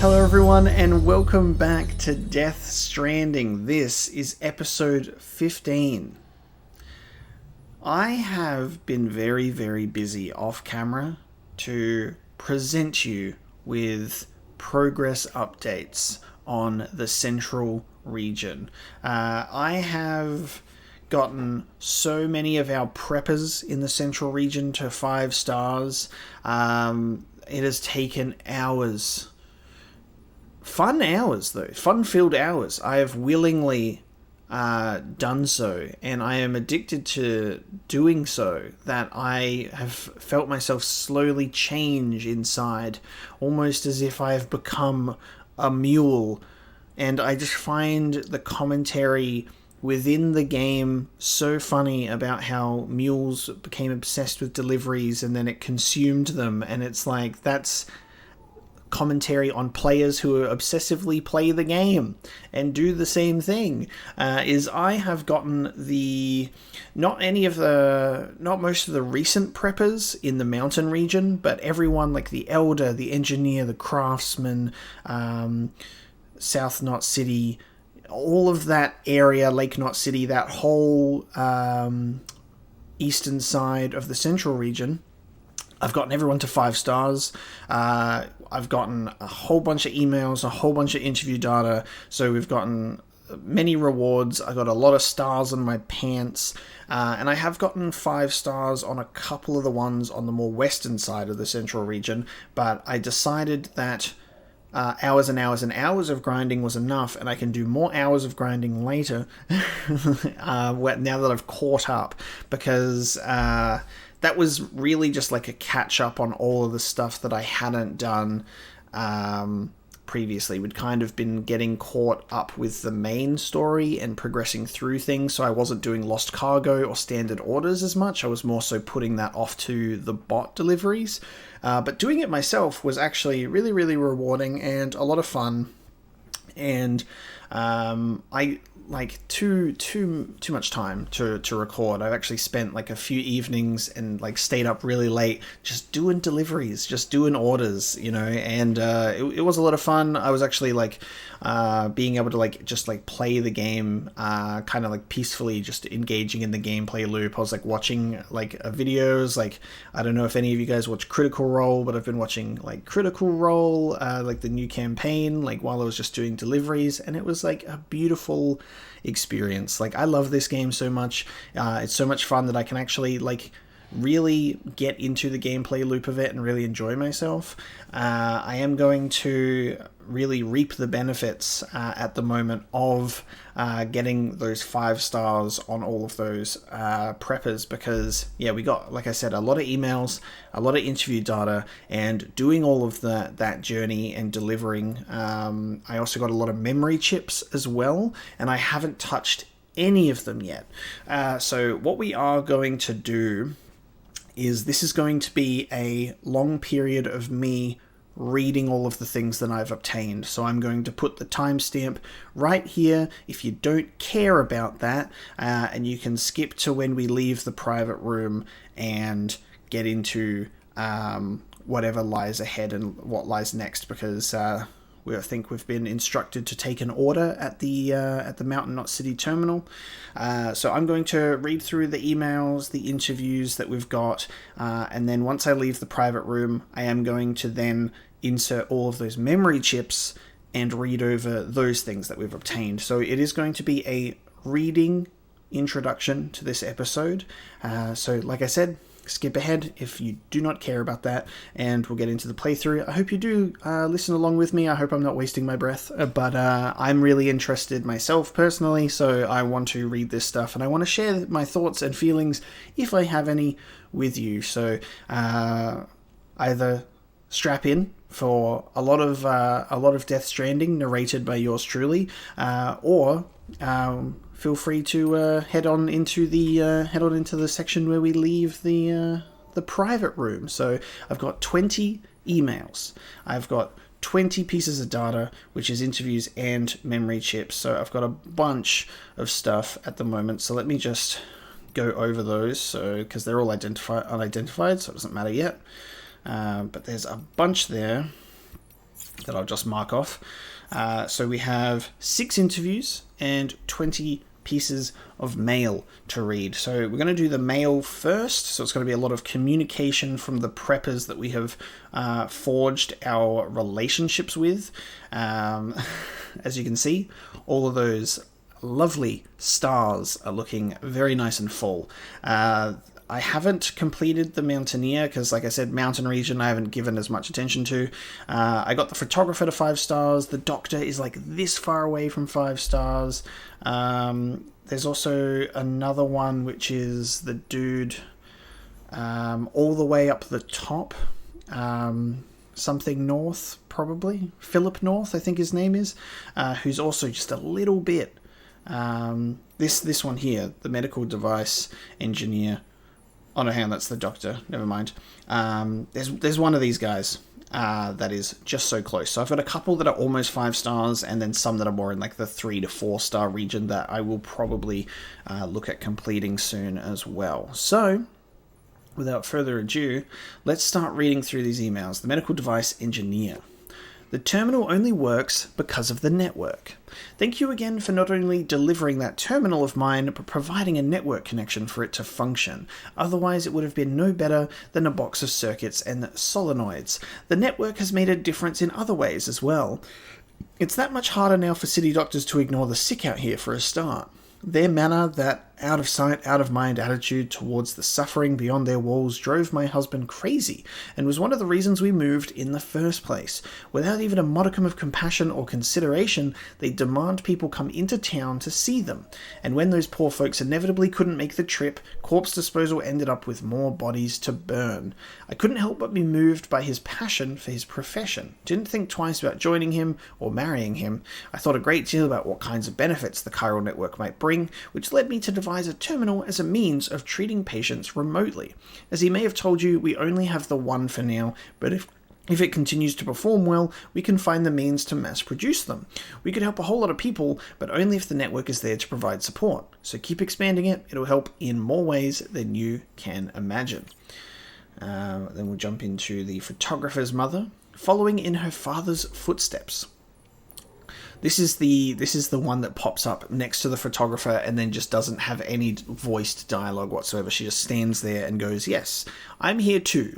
Hello everyone and welcome back to Death Stranding. This is episode 15. I have been very busy off camera to present you with progress updates on the central region. I have gotten so many of our preppers in the central region to 5 stars. It has taken hours. Fun hours, though. Fun-filled hours. I have willingly done so, and I am addicted to doing so, that I have felt myself slowly change inside, almost as if I have become a mule. And I just find the commentary within the game so funny about how mules became obsessed with deliveries and then it consumed them, and it's like, that's commentary on players who obsessively play the game and do the same thing. Is I have gotten not most of the recent preppers in the mountain region, but everyone like the elder, the engineer, the craftsman, South Knot City, all of that area, Lake Knot City, that whole eastern side of the central region. I've gotten everyone to 5 stars. I've gotten a whole bunch of emails, a whole bunch of interview data. So we've gotten many rewards. I got a lot of stars on my pants. And I have gotten 5 stars on a couple of the ones on the more western side of the central region. But I decided that hours and hours and hours of grinding was enough, and I can do more hours of grinding later now that I've caught up, because that was really just like a catch up on all of the stuff that I hadn't done previously. We'd kind of been getting caught up with the main story and progressing through things, so I wasn't doing lost cargo or standard orders as much. I was more so putting that off to the bot deliveries. But doing it myself was actually really rewarding and a lot of fun. And I like too much time to record. I've actually spent like a few evenings and like stayed up really late just doing deliveries, just doing orders, and it was a lot of fun. I was actually like being able to like just like play the game kind of like peacefully, just engaging in the gameplay loop. I was like watching like videos, like I don't know if any of you guys watch Critical Role, but I've been watching like Critical Role, like the new campaign, like while I was just doing deliveries, and it was like a beautiful experience. Like I love this game so much. It's so much fun that I can actually like really get into the gameplay loop of it and really enjoy myself. I am going to really reap the benefits at the moment of getting those 5 stars on all of those preppers, because we got, like I said, a lot of emails, a lot of interview data, and doing all of that journey and delivering. I also got a lot of memory chips as well, and I haven't touched any of them yet. So what we are going to do is, this is going to be a long period of me reading all of the things that I've obtained. So I'm going to put the timestamp right here if you don't care about that, and you can skip to when we leave the private room and get into whatever lies ahead and what lies next, because I think we've been instructed to take an order at the Mountain Knot City terminal. So I'm going to read through the emails, the interviews that we've got, and then once I leave the private room, I am going to then insert all of those memory chips and read over those things that we've obtained. So it is going to be a reading introduction to this episode. So like I said, skip ahead if you do not care about that, and we'll get into the playthrough. I hope you do listen along with me. I hope I'm not wasting my breath, but I'm really interested myself personally, so I want to read this stuff and I want to share my thoughts and feelings, if I have any, with you. So either strap in for a lot of Death Stranding narrated by yours truly, or feel free to head on into the section where we leave the private room. So I've got 20 emails. I've got 20 pieces of data, which is interviews and memory chips. So I've got a bunch of stuff at the moment. So let me just go over those. So because they're all unidentified, so it doesn't matter yet. But there's a bunch there. that I'll just mark off. So we have 6 interviews and 20 pieces of mail to read. So we're going to do the mail first. So it's going to be a lot of communication from the preppers that we have forged our relationships with. As you can see, all of those lovely stars are looking very nice and full. I haven't completed the Mountaineer because, like I said, mountain region I haven't given as much attention to. I got the photographer to 5 stars. The doctor is like this far away from 5 stars. There's also another one which is the dude all the way up the top. Something North, probably. Philip North, I think his name is. Who's also just a little bit. This one here, the medical device engineer. Oh no, hang on, that's the doctor. Never mind. There's one of these guys that is just so close. So I've got a couple that are almost 5 stars, and then some that are more in like the 3 to 4 star region that I will probably look at completing soon as well. So, without further ado, let's start reading through these emails. The medical device engineer. The terminal only works because of the network. Thank you again for not only delivering that terminal of mine, but providing a network connection for it to function. Otherwise, it would have been no better than a box of circuits and solenoids. The network has made a difference in other ways as well. It's that much harder now for city doctors to ignore the sick out here for a start. Their manner, that out of sight, out of mind attitude towards the suffering beyond their walls drove my husband crazy and was one of the reasons we moved in the first place. Without even a modicum of compassion or consideration, they demand people come into town to see them. And when those poor folks inevitably couldn't make the trip, corpse disposal ended up with more bodies to burn. I couldn't help but be moved by his passion for his profession. Didn't think twice about joining him or marrying him. I thought a great deal about what kinds of benefits the chiral network might bring, which led me to devise a terminal as a means of treating patients remotely. As he may have told you, we only have the one for now, but if it continues to perform well, we can find the means to mass produce them. We could help a whole lot of people, but only if the network is there to provide support. So keep expanding it. It'll help in more ways than you can imagine. Then we'll jump into the photographer's mother, following in her father's footsteps. This is the one that pops up next to the photographer and then just doesn't have any voiced dialogue whatsoever. She just stands there and goes, "Yes, I'm here too.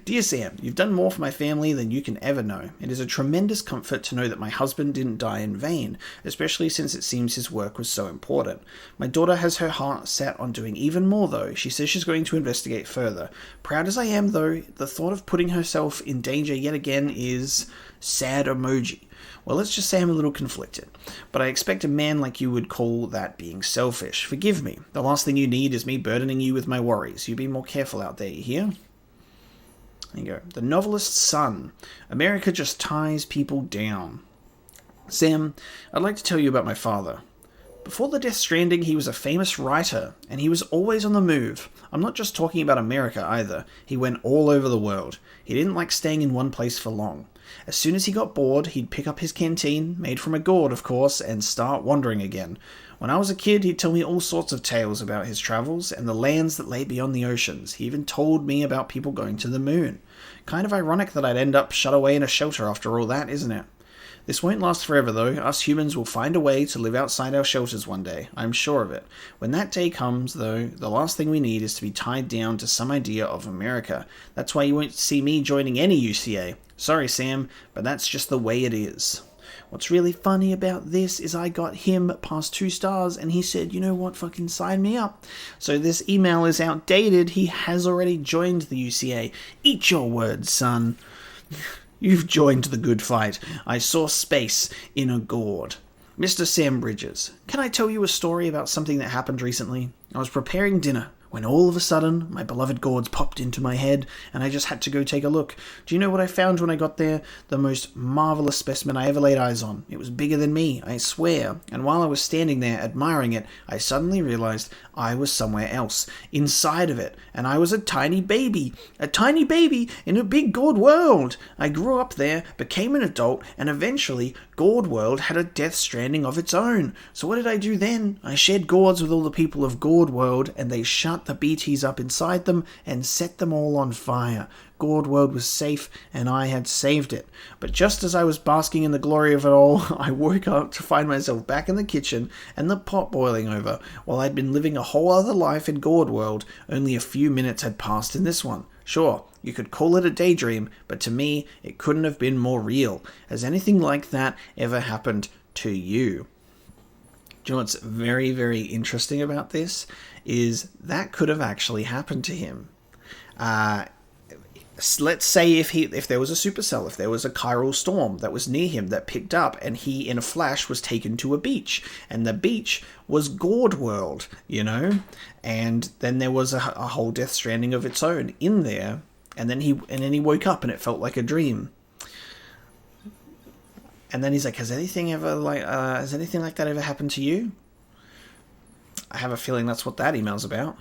Dear Sam, you've done more for my family than you can ever know. It is a tremendous comfort to know that my husband didn't die in vain, especially since it seems his work was so important. My daughter has her heart set on doing even more though. She says she's going to investigate further. Proud as I am though, the thought of putting herself in danger yet again is sad emoji. Well, let's just say I'm a little conflicted, but I expect a man like you would call that being selfish. Forgive me. The last thing you need is me burdening you with my worries. You be more careful out there, you hear?" There you go. The novelist's son. America just ties people down. Sam, I'd like to tell you about my father. Before the Death Stranding, he was a famous writer, and he was always on the move. I'm not just talking about America either. He went all over the world. He didn't like staying in one place for long. As soon as he got bored, he'd pick up his canteen, made from a gourd of course, and start wandering again. When I was a kid, he'd tell me all sorts of tales about his travels and the lands that lay beyond the oceans. He even told me about people going to the moon. Kind of ironic that I'd end up shut away in a shelter after all that, isn't it? This won't last forever though. Us humans will find a way to live outside our shelters one day. I'm sure of it. When that day comes, though, the last thing we need is to be tied down to some idea of America. That's why you won't see me joining any UCA. Sorry, Sam, but that's just the way it is. What's really funny about this is I got him past 2 stars and he said, you know what, fucking sign me up. So this email is outdated. He has already joined the UCA. Eat your words, son. You've joined the good fight. I saw space in a gourd. Mr. Sam Bridges, can I tell you a story about something that happened recently? I was preparing dinner when all of a sudden my beloved gourds popped into my head and I just had to go take a look. Do you know what I found when I got there? The most marvellous specimen I ever laid eyes on. It was bigger than me, I swear, and while I was standing there admiring it, I suddenly realised I was somewhere else, inside of it, and I was a tiny baby in a big gourd world. I grew up there, became an adult, and eventually Gourd World had a Death Stranding of its own. So what did I do then? I shared gourds with all the people of Gourd World, and they shut shut the BTs up inside them and set them all on fire. Gord World was safe, and I had saved it. But just as I was basking in the glory of it all, I woke up to find myself back in the kitchen and the pot boiling over, while I'd been living a whole other life in Gord World. Only a few minutes had passed in this one. Sure, you could call it a daydream, but to me, it couldn't have been more real. Has anything like that ever happened to you? Do you know what's very, very interesting about this? Is that could have actually happened to him. Let's say if there was a supercell, if there was a chiral storm that was near him that picked up, and he in a flash was taken to a beach, and the beach was Gord World, and then there was a whole Death Stranding of its own in there, and then he woke up and it felt like a dream. And then he's like, has anything like that ever happened to you? I have a feeling that's what that email's about.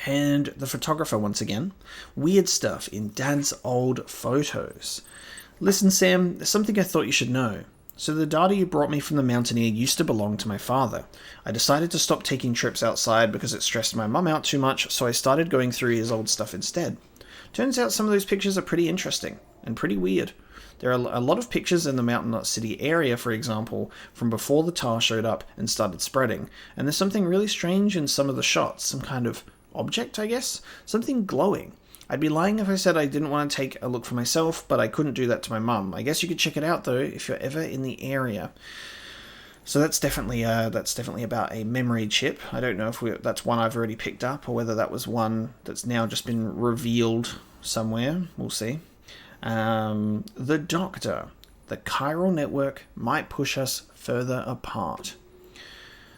And the photographer once again. Weird stuff in Dad's old photos. Listen, Sam, there's something I thought you should know. So the data you brought me from the Mountaineer used to belong to my father. I decided to stop taking trips outside because it stressed my mum out too much, so I started going through his old stuff instead. Turns out some of those pictures are pretty interesting and pretty weird. There are a lot of pictures in the Mountain Knot City area, for example, from before the tar showed up and started spreading, and there's something really strange in some of the shots, some kind of object, I guess? Something glowing. I'd be lying if I said I didn't want to take a look for myself, but I couldn't do that to my mum. I guess you could check it out, though, if you're ever in the area. So that's definitely about a memory chip. I don't know if that's one I've already picked up, or whether that was one that's now just been revealed somewhere. We'll see. The Doctor. The chiral network might push us further apart.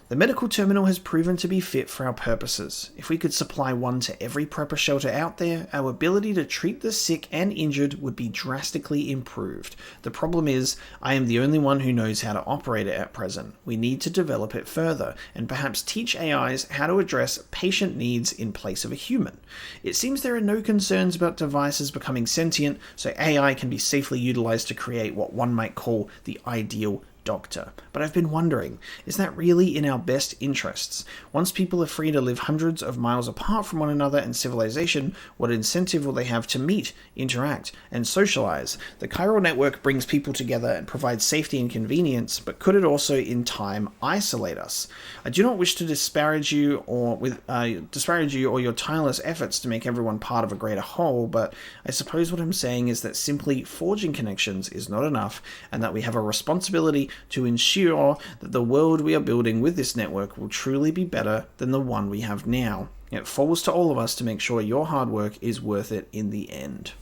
The medical terminal has proven to be fit for our purposes. If we could supply one to every prepper shelter out there, our ability to treat the sick and injured would be drastically improved. The problem is, I am the only one who knows how to operate it at present. We need to develop it further, and perhaps teach AIs how to address patient needs in place of a human. It seems there are no concerns about devices becoming sentient, so AI can be safely utilized to create what one might call the ideal Doctor. But I've been wondering, is that really in our best interests? Once people are free to live hundreds of miles apart from one another in civilization, what incentive will they have to meet, interact, and socialize? The chiral network brings people together and provides safety and convenience, but could it also, in time, isolate us? I do not wish to disparage you or your tireless efforts to make everyone part of a greater whole, but I suppose what I'm saying is that simply forging connections is not enough, and that we have a responsibility to ensure that the world we are building with this network will truly be better than the one we have now. It falls to all of us to make sure your hard work is worth it in the end.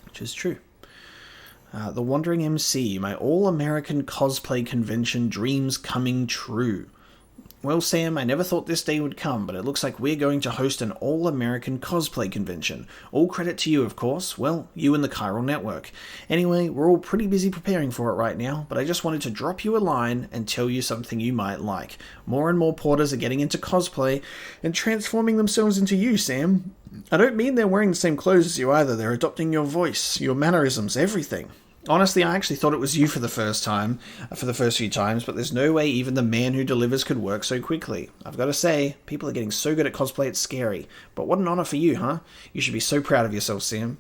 Which is true. The Wandering MC, my all-American cosplay convention dreams coming true. Well, Sam, I never thought this day would come, but it looks like we're going to host an all-American cosplay convention. All credit to you, of course. Well, you and the Chiral Network. Anyway, we're all pretty busy preparing for it right now, but I just wanted to drop you a line and tell you something you might like. More and more porters are getting into cosplay and transforming themselves into you, Sam. I don't mean they're wearing the same clothes as you either. They're adopting your voice, your mannerisms, everything. Honestly, I actually thought it was you for the first few times, but there's no way even the man who delivers could work so quickly. I've got to say, people are getting so good at cosplay, it's scary. But what an honor for you, huh? You should be so proud of yourself, Sam.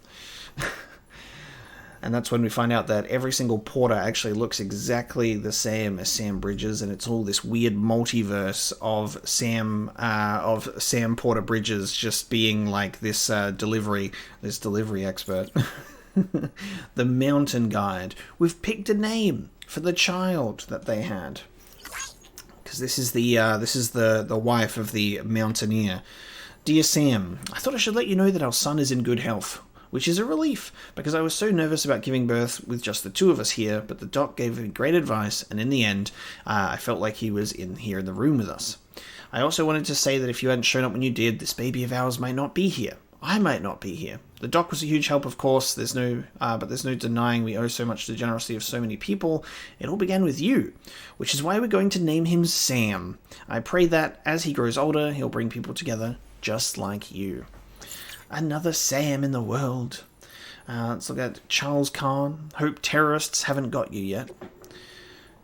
And that's when we find out that every single porter actually looks exactly the same as Sam Bridges, and it's all this weird multiverse of Sam Porter Bridges just being like this delivery expert. The Mountain Guide. We've picked a name for the child that they had, because this is the wife of the Mountaineer. Dear Sam, I thought I should let you know that our son is in good health, which is a relief, because I was so nervous about giving birth with just the two of us here, but the doc gave me great advice, and in the end, I felt like he was here in the room with us. I also wanted to say that if you hadn't shown up when you did, this baby of ours might not be here. I might not be here. The doc was a huge help, of course. There's no denying we owe so much to the generosity of so many people. It all began with you, which is why we're going to name him Sam. I pray that, as he grows older, he'll bring people together just like you. Another Sam in the world. Let's look at Charles Kahn. Hope terrorists haven't got you yet.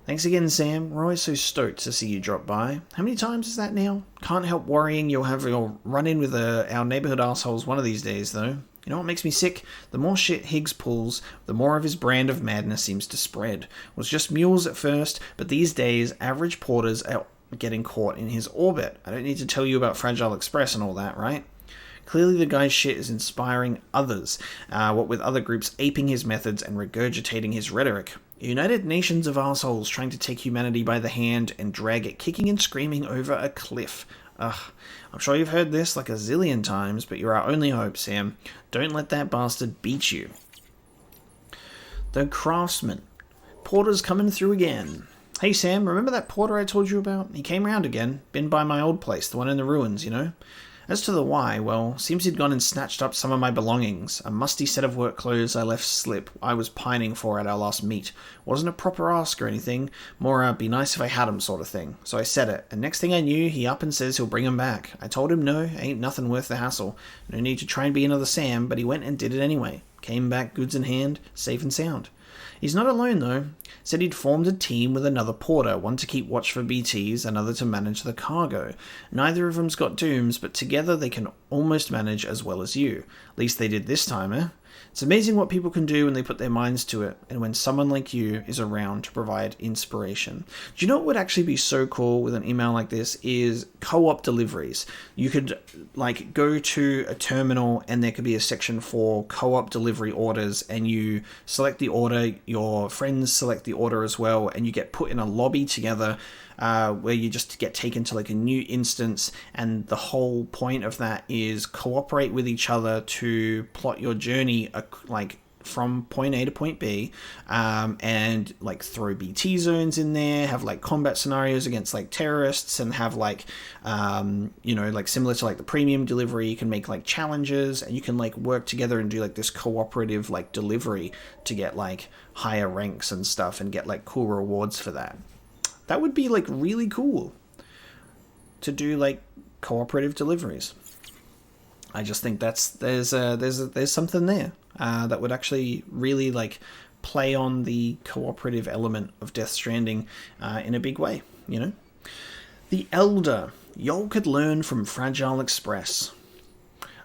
Thanks again, Sam. We're always so stoked to see you drop by. How many times is that now? Can't help worrying you'll run in with our neighborhood assholes one of these days, though. You know what makes me sick? The more shit Higgs pulls, the more of his brand of madness seems to spread. It was just mules at first, but these days, average porters are getting caught in his orbit. I don't need to tell you about Fragile Express and all that, right? Clearly the guy's shit is inspiring others, what with other groups aping his methods and regurgitating his rhetoric. United Nations of assholes trying to take humanity by the hand and drag it kicking and screaming over a cliff. Ugh, I'm sure you've heard this like a zillion times, but you're our only hope, Sam. Don't let that bastard beat you. The Craftsman. Porter's coming through again. Hey Sam, remember that porter I told you about? He came round again. Been by my old place, the one in the ruins, you know? As to the why, well, seems he'd gone and snatched up some of my belongings. A musty set of work clothes I left slip, I was pining for at our last meet. Wasn't a proper ask or anything, more be nice if I had 'em sort of thing. So I said it, and next thing I knew, he up and says he'll bring 'em back. I told him no, ain't nothing worth the hassle. No need to try and be another Sam, but he went and did it anyway. Came back goods in hand, safe and sound. He's not alone though. Said he'd formed a team with another porter, one to keep watch for BTs, another to manage the cargo. Neither of them's got dooms, but together they can almost manage as well as you. At least they did this time, eh? It's amazing what people can do when they put their minds to it, and when someone like you is around to provide inspiration. Do you know what would actually be so cool with an email like this is co-op deliveries. You could go to a terminal and there could be a section for co-op delivery orders, and you select the order, your friends select the order as well, and you get put in a lobby together where you just get taken to a new instance, and the whole point of that is cooperate with each other to plot your journey from point A to point B, and throw BT zones in there, have combat scenarios against terrorists, and have similar to the premium delivery, you can make challenges, and you can work together and do this cooperative delivery to get higher ranks and stuff, and get cool rewards for that. That would be really cool to do cooperative deliveries. I just think there's something there that would actually really play on the cooperative element of Death Stranding in a big way, you know. The Elder. Y'all could learn from Fragile Express.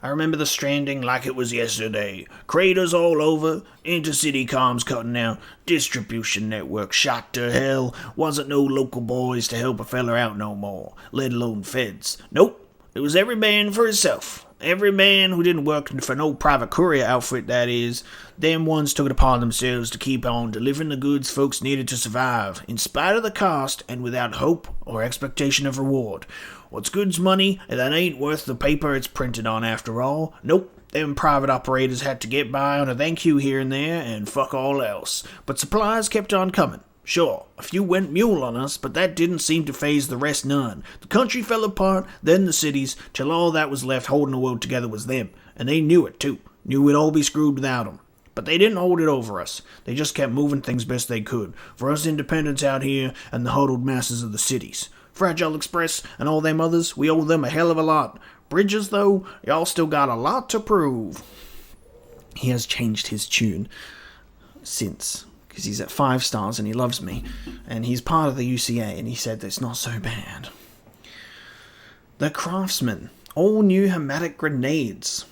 I remember the Stranding like it was yesterday. Craters all over, intercity comms cutting out, distribution network shot to hell. Wasn't no local boys to help a feller out no more, let alone feds. Nope, it was every man for himself. Every man who didn't work for no private courier outfit, that is. Them ones took it upon themselves to keep on delivering the goods folks needed to survive, in spite of the cost and without hope or expectation of reward. What's good's money, and that ain't worth the paper it's printed on after all. Nope, them private operators had to get by on a thank you here and there, and fuck all else. But supplies kept on coming. Sure, a few went mule on us, but that didn't seem to faze the rest none. The country fell apart, then the cities, till all that was left holding the world together was them. And they knew it, too. Knew we'd all be screwed without them. But they didn't hold it over us. They just kept moving things best they could. For us independents out here and the huddled masses of the cities. Fragile Express and all them others, we owe them a hell of a lot. Bridges, though, y'all still got a lot to prove. He has changed his tune since, because he's at 5 stars and he loves me, and he's part of the UCA, and he said that it's not so bad. The Craftsman. All new Hermetic grenades.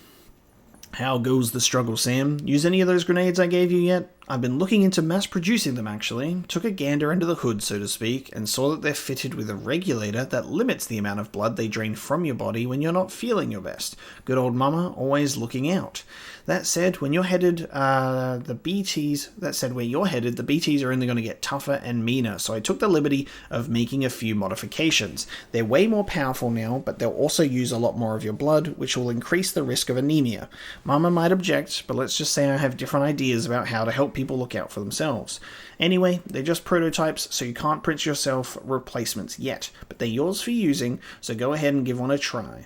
How goes the struggle, Sam? Use any of those grenades I gave you yet? I've been looking into mass producing them, actually. Took a gander under the hood, so to speak, and saw that they're fitted with a regulator that limits the amount of blood they drain from your body when you're not feeling your best. Good old mama, always looking out. That said, when you're headed, the BTs are only going to get tougher and meaner, so I took the liberty of making a few modifications. They're way more powerful now, but they'll also use a lot more of your blood, which will increase the risk of anemia. Mama might object, but let's just say I have different ideas about how to help people look out for themselves. Anyway, they're just prototypes, so you can't print yourself replacements yet, but they're yours for using, so go ahead and give one a try.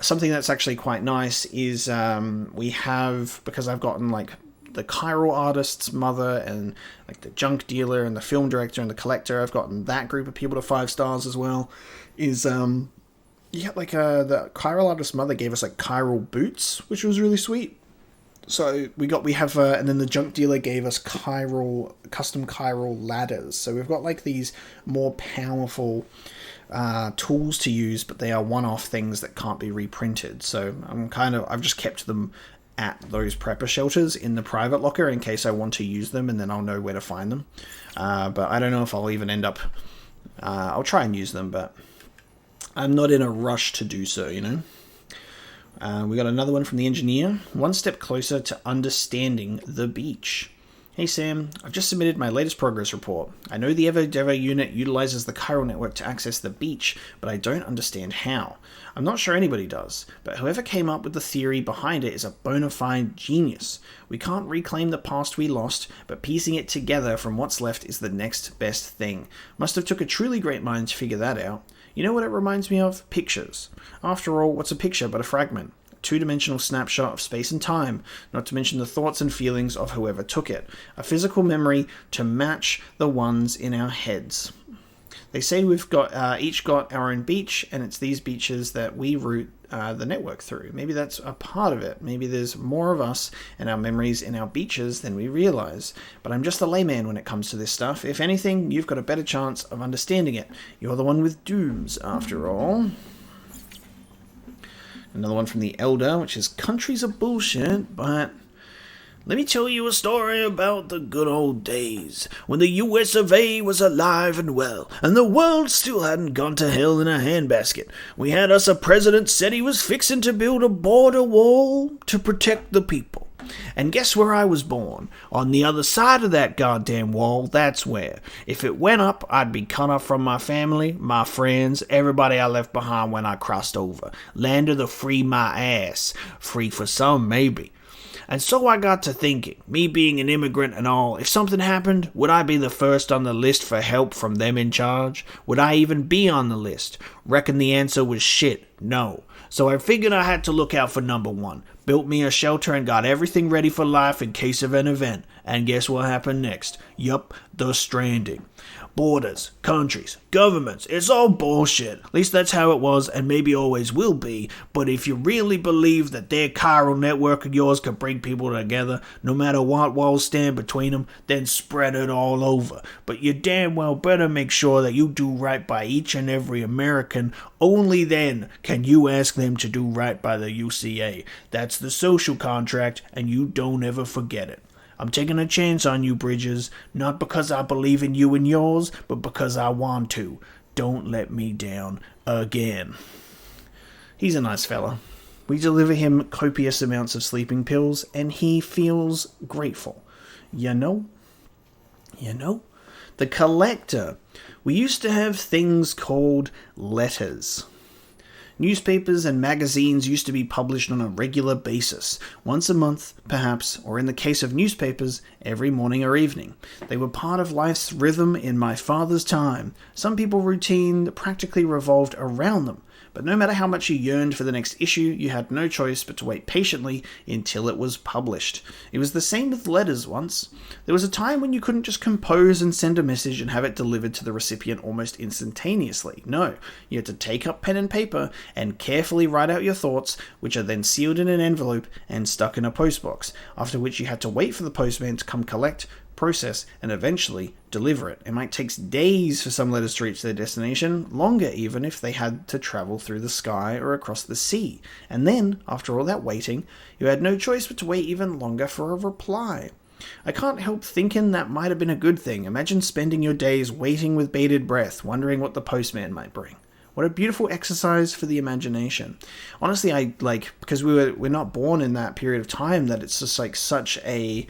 Something that's actually quite nice is we have, because I've gotten the chiral artist's mother and the junk dealer and the film director and the collector, I've gotten that group of people to 5 stars as well, is the chiral artist's mother gave us chiral boots, which was really sweet. So we have and then the junk dealer gave us custom chiral ladders. So we've got like these more powerful tools to use, but they are one-off things that can't be reprinted. So I've just kept them at those prepper shelters in the private locker in case I want to use them, and then I'll know where to find them. But I don't know if I'll even end up. I'll try and use them, but I'm not in a rush to do so. We got another one from the engineer. One step closer to understanding the beach. Hey Sam, I've just submitted my latest progress report. I know the Endeavour unit utilizes the chiral network to access the beach, but I don't understand how. I'm not sure anybody does, but whoever came up with the theory behind it is a bona fide genius. We can't reclaim the past we lost, but piecing it together from what's left is the next best thing. Must have took a truly great mind to figure that out. You know what it reminds me of? Pictures. After all, what's a picture but a fragment? Two-dimensional snapshot of space and time, not to mention the thoughts and feelings of whoever took it. A physical memory to match the ones in our heads. They say we've got each got our own beach, and it's these beaches that we route the network through. Maybe that's a part of it. Maybe there's more of us and our memories in our beaches than we realize. But I'm just a layman when it comes to this stuff. If anything, you've got a better chance of understanding it. You're the one with dooms, after all. Another one from the Elder, which is countries are bullshit, but let me tell you a story about the good old days, when the US of A was alive and well, and the world still hadn't gone to hell in a handbasket. We had us a president said he was fixing to build a border wall to protect the people. And guess where I was born? On the other side of that goddamn wall, that's where. If it went up, I'd be cut off from my family, my friends, everybody I left behind when I crossed over. Land of the free my ass. Free for some, maybe. And so I got to thinking, me being an immigrant and all, if something happened, would I be the first on the list for help from them in charge? Would I even be on the list? Reckon the answer was shit, no. So I figured I had to look out for number one. Built me a shelter and got everything ready for life in case of an event. And guess what happened next? Yup, the Stranding. Borders, countries, governments, it's all bullshit. At least that's how it was and maybe always will be. But if you really believe that their chiral network of yours could bring people together, no matter what walls stand between them, then spread it all over. But you damn well better make sure that you do right by each and every American. Only then can you ask them to do right by the UCA. That's the social contract, and you don't ever forget it. I'm taking a chance on you, Bridges, not because I believe in you and yours, but because I want to. Don't let me down again. He's a nice fella. We deliver him copious amounts of sleeping pills, and he feels grateful. You know? The Collector. We used to have things called letters. Newspapers and magazines used to be published on a regular basis, once a month, perhaps, or in the case of newspapers, every morning or evening. They were part of life's rhythm in my father's time. Some people's routine practically revolved around them. But no matter how much you yearned for the next issue, you had no choice but to wait patiently until it was published. It was the same with letters once. There was a time when you couldn't just compose and send a message and have it delivered to the recipient almost instantaneously. No, you had to take up pen and paper and carefully write out your thoughts, which are then sealed in an envelope and stuck in a postbox, after which you had to wait for the postman to come collect, process, and eventually deliver it. It might take days for some letters to reach their destination, longer even if they had to travel through the sky or across the sea. And then, after all that waiting, you had no choice but to wait even longer for a reply. I can't help thinking that might have been a good thing. Imagine spending your days waiting with bated breath, wondering what the postman might bring. What a beautiful exercise for the imagination. Honestly, because we're not born in that period of time, that it's just like such a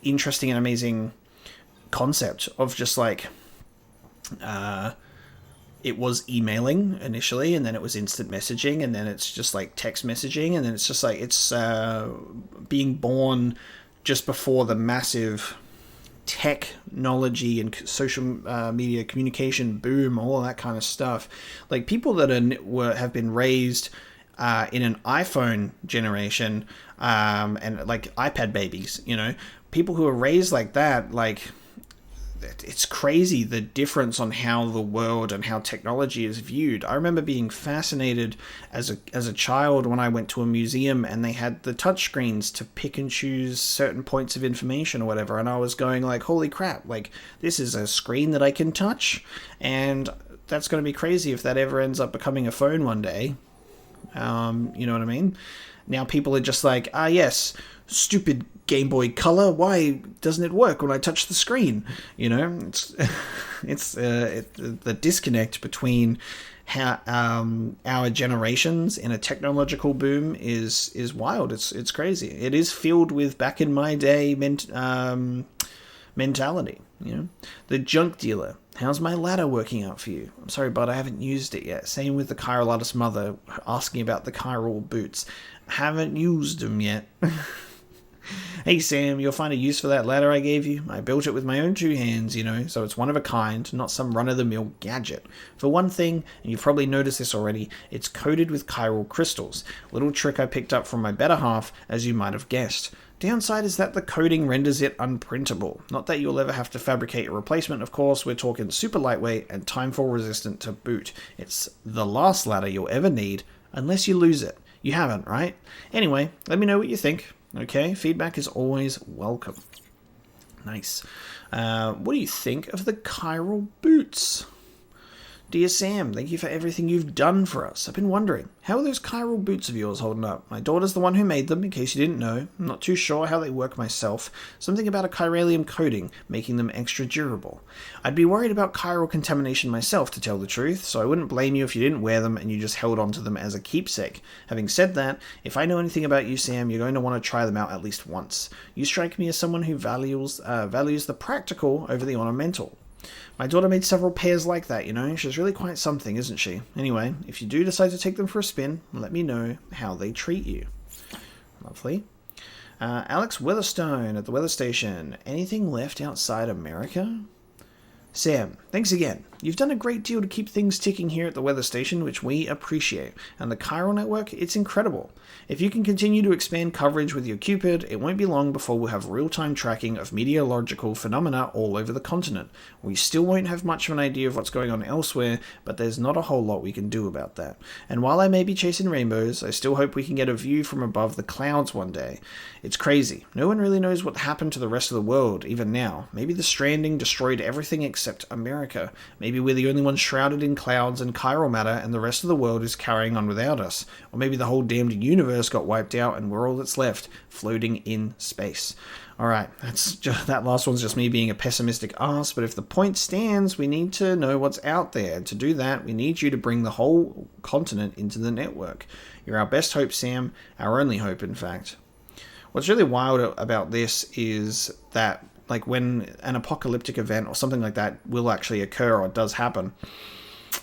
interesting and amazing concept of just like it was emailing initially, and then it was instant messaging, and then it's just like text messaging, and then it's just like it's being born just before the massive technology and social media communication boom, all of that kind of stuff. Like people that have been raised in an iPhone generation and like iPad babies, people who are raised like that, like it's crazy the difference on how the world and how technology is viewed. I remember being fascinated as a child when I went to a museum and they had the touchscreens to pick and choose certain points of information or whatever, and I was going like, holy crap, like this is a screen that I can touch, and that's going to be crazy if that ever ends up becoming a phone one day. You know what I mean? Now people are just like, yes, stupid Game Boy Color, why doesn't it work when I touch the screen? You know, it's the disconnect between how our generations in a technological boom is wild. It's crazy. It is filled with back in my day mentality. You know, the junk dealer. How's my ladder working out for you? I'm sorry, bud, I haven't used it yet. Same with the chiral artist mother asking about the chiral boots. Haven't used them yet. Hey Sam, you'll find a use for that ladder I gave you. I built it with my own 2 hands, you know, so it's one of a kind, not some run-of-the-mill gadget. For one thing, and you've probably noticed this already, it's coated with chiral crystals. Little trick I picked up from my better half, as you might have guessed. Downside is that the coating renders it unprintable. Not that you'll ever have to fabricate a replacement, of course. We're talking super lightweight and timefall resistant to boot. It's the last ladder you'll ever need, unless you lose it. You haven't, right? Anyway, let me know what you think. Okay, feedback is always welcome. Nice. What do you think of the chiral boots? Dear Sam, thank you for everything you've done for us. I've been wondering, how are those chiral boots of yours holding up? My daughter's the one who made them, in case you didn't know. I'm not too sure how they work myself. Something about a chiralium coating, making them extra durable. I'd be worried about chiral contamination myself, to tell the truth, so I wouldn't blame you if you didn't wear them and you just held onto them as a keepsake. Having said that, if I know anything about you, Sam, you're going to want to try them out at least once. You strike me as someone who values the practical over the ornamental. My daughter made several pairs like that, you know. She's really quite something, isn't she? Anyway, if you do decide to take them for a spin, let me know how they treat you. Lovely. Alex Weatherstone at the weather station. Anything left outside America? Sam, thanks again. You've done a great deal to keep things ticking here at the weather station, which we appreciate. And the chiral network, it's incredible. If you can continue to expand coverage with your Cupid, it won't be long before we'll have real-time tracking of meteorological phenomena all over the continent. We still won't have much of an idea of what's going on elsewhere, but there's not a whole lot we can do about that. And while I may be chasing rainbows, I still hope we can get a view from above the clouds one day. It's crazy. No one really knows what happened to the rest of the world, even now. Maybe the Stranding destroyed everything except America. Maybe we're the only ones shrouded in clouds and chiral matter and the rest of the world is carrying on without us. Or maybe the whole damned universe got wiped out and we're all that's left, floating in space. Alright, that last one's just me being a pessimistic ass, but if the point stands, we need to know what's out there. To do that, we need you to bring the whole continent into the network. You're our best hope, Sam. Our only hope, in fact. What's really wild about this is that like when an apocalyptic event or something like that will actually occur or does happen,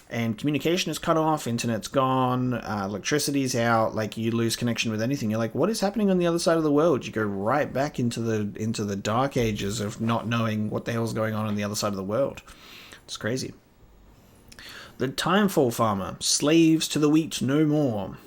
and communication is cut off, internet's gone, electricity's out, like you lose connection with anything. You're like, what is happening on the other side of the world? You go right back into the dark ages of not knowing what the hell's going on the other side of the world. It's crazy. The Timefall Farmer, slaves to the wheat no more.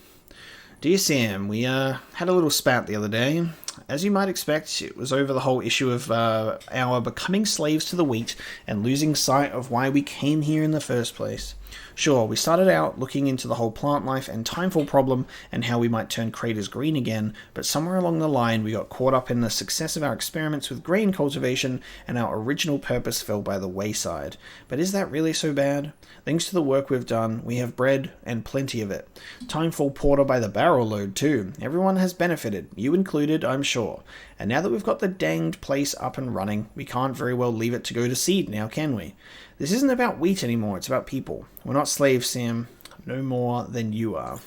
Dear Sam, we had a little spat the other day. As you might expect, it was over the whole issue of our becoming slaves to the wheat and losing sight of why we came here in the first place. Sure, we started out looking into the whole plant life and timefall problem and how we might turn craters green again, but somewhere along the line we got caught up in the success of our experiments with grain cultivation and our original purpose fell by the wayside. But is that really so bad? Thanks to the work we've done, we have bread and plenty of it. Timefall porter by the barrel load too. Everyone has benefited, you included, I'm sure. And now that we've got the danged place up and running, we can't very well leave it to go to seed now, can we? This isn't about wheat anymore, it's about people. We're not slaves, Sam. No more than you are.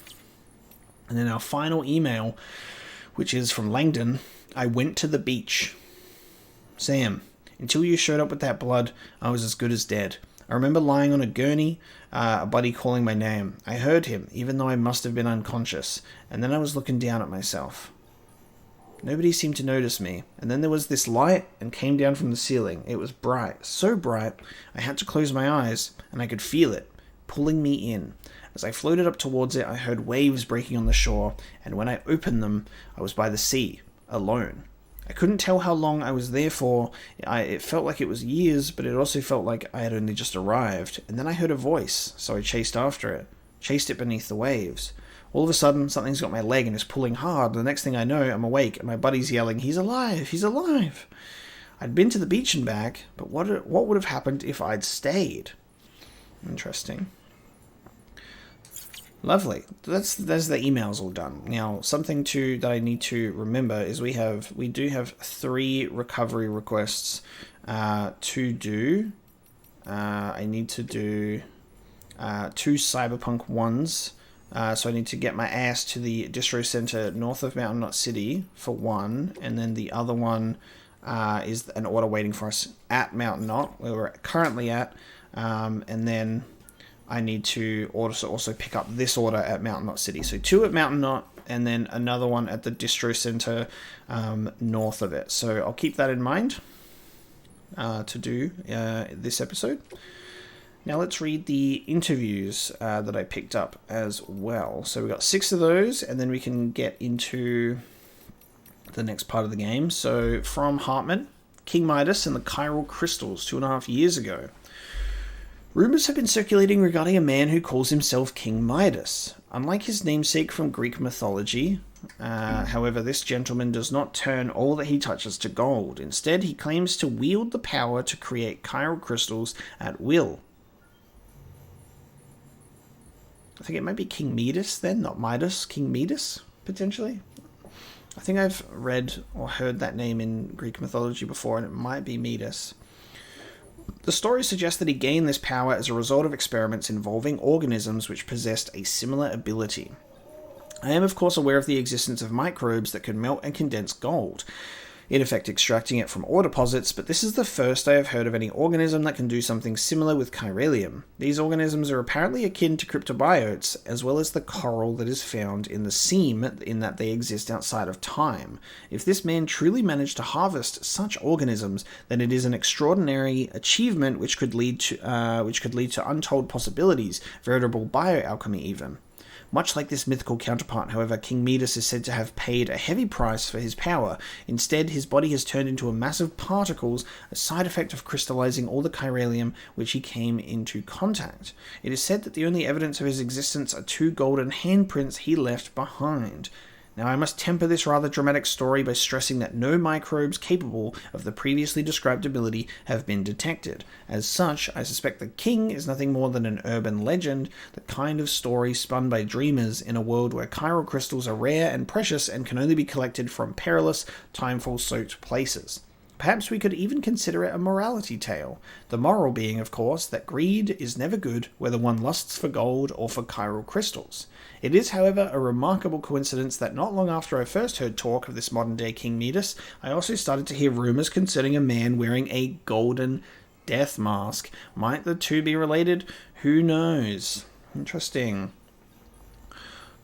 And then our final email, which is from Langdon. I went to the beach. Sam, until you showed up with that blood, I was as good as dead. I remember lying on a gurney, a buddy calling my name. I heard him, even though I must have been unconscious. And then I was looking down at myself. Nobody seemed to notice me, and then there was this light and came down from the ceiling. It was bright, so bright, I had to close my eyes, and I could feel it, pulling me in. As I floated up towards it, I heard waves breaking on the shore, and when I opened them, I was by the sea, alone. I couldn't tell how long I was there for. It felt like it was years, but it also felt like I had only just arrived. And then I heard a voice, so I chased after it. Chased it beneath the waves. All of a sudden, something's got my leg and is pulling hard. The next thing I know, I'm awake, and my buddy's yelling, "He's alive! He's alive!" I'd been to the beach and back, but what would have happened if I'd stayed? Interesting. Lovely. That's the emails all done. Now, something that I need to remember is we do have 3 recovery requests to do. I need to do 2 cyberpunk ones. So I need to get my ass to the distro center north of Mountain Knot City for one, and then the other one is an order waiting for us at Mountain Knot, where we're currently at, and then I need to also pick up this order at Mountain Knot City. So 2 at Mountain Knot, and then another one at the distro center north of it. So I'll keep that in mind to do this episode. Now let's read the interviews that I picked up as well. So we got 6 of those, and then we can get into the next part of the game. So from Heartman, King Midas and the Chiral Crystals 2.5 years ago. Rumors have been circulating regarding a man who calls himself King Midas. Unlike his namesake from Greek mythology, however, this gentleman does not turn all that he touches to gold. Instead, he claims to wield the power to create chiral crystals at will. I think it might be King Midas then, not Midas. King Midas, potentially. I think I've read or heard that name in Greek mythology before, and it might be Midas. The story suggests that he gained this power as a result of experiments involving organisms which possessed a similar ability. I am of course aware of the existence of microbes that can melt and condense gold, in effect extracting it from ore deposits, but this is the first I have heard of any organism that can do something similar with chiralium. These organisms are apparently akin to cryptobiotes, as well as the coral that is found in the seam, in that they exist outside of time. If this man truly managed to harvest such organisms, then it is an extraordinary achievement which could lead to untold possibilities, veritable bioalchemy even. Much like this mythical counterpart, however, King Midas is said to have paid a heavy price for his power. Instead, his body has turned into a mass of particles, a side effect of crystallizing all the chiralium which he came into contact. It is said that the only evidence of his existence are 2 golden handprints he left behind. Now, I must temper this rather dramatic story by stressing that no microbes capable of the previously described ability have been detected. As such, I suspect the king is nothing more than an urban legend, the kind of story spun by dreamers in a world where chiral crystals are rare and precious and can only be collected from perilous, timefall-soaked places. Perhaps we could even consider it a morality tale. The moral being, of course, that greed is never good, whether one lusts for gold or for chiral crystals. It is, however, a remarkable coincidence that not long after I first heard talk of this modern-day King Midas, I also started to hear rumours concerning a man wearing a golden death mask. Might the two be related? Who knows? Interesting.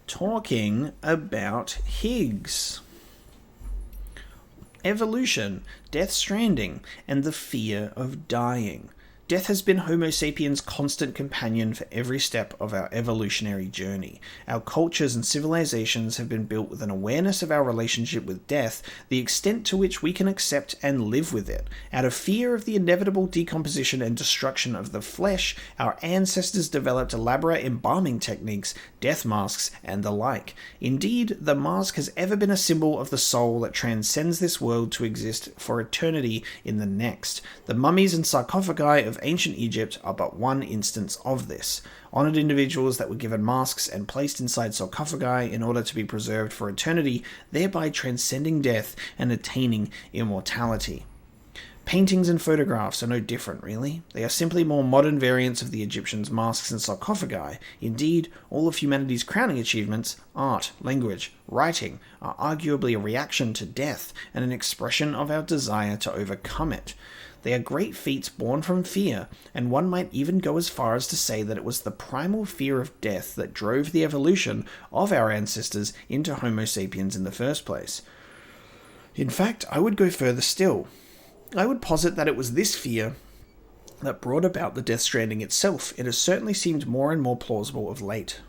Talking about Higgs. Evolution, Death Stranding, and the fear of dying. Death has been Homo sapiens' constant companion for every step of our evolutionary journey. Our cultures and civilizations have been built with an awareness of our relationship with death, the extent to which we can accept and live with it. Out of fear of the inevitable decomposition and destruction of the flesh, our ancestors developed elaborate embalming techniques, death masks, and the like. Indeed, the mask has ever been a symbol of the soul that transcends this world to exist for eternity in the next. The mummies and sarcophagi of ancient Egypt are but one instance of this. Honored individuals that were given masks and placed inside sarcophagi in order to be preserved for eternity, thereby transcending death and attaining immortality. Paintings and photographs are no different, really. They are simply more modern variants of the Egyptians' masks and sarcophagi. Indeed, all of humanity's crowning achievements, art, language, writing, are arguably a reaction to death and an expression of our desire to overcome it. They are great feats born from fear, and one might even go as far as to say that it was the primal fear of death that drove the evolution of our ancestors into Homo sapiens in the first place. In fact, I would go further still. I would posit that it was this fear that brought about the Death Stranding itself. It has certainly seemed more and more plausible of late.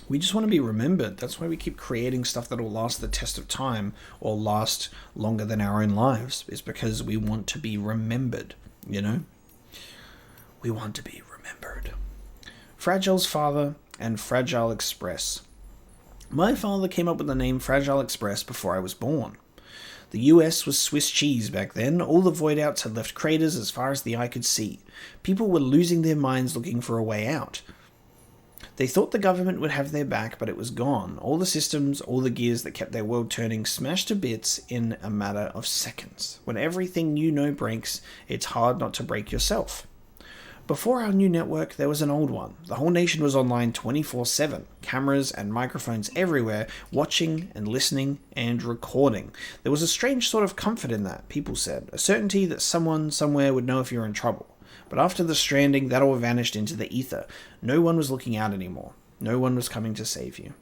We just want to be remembered. That's why we keep creating stuff that will last the test of time or last longer than our own lives, is because we want to be remembered, you know? We want to be remembered. Fragile's father and Fragile Express. My father came up with the name Fragile Express before I was born. The US was Swiss cheese back then. All the void outs had left craters as far as the eye could see. People were losing their minds looking for a way out. They thought the government would have their back, but it was gone. All the systems, all the gears that kept their world turning smashed to bits in a matter of seconds. When everything you know breaks, it's hard not to break yourself. Before our new network, there was an old one. The whole nation was online 24/7. Cameras and microphones everywhere, watching and listening and recording. There was a strange sort of comfort in that, people said. A certainty that someone somewhere would know if you're in trouble. But after the Stranding, that all vanished into the ether. No one was looking out anymore. No one was coming to save you.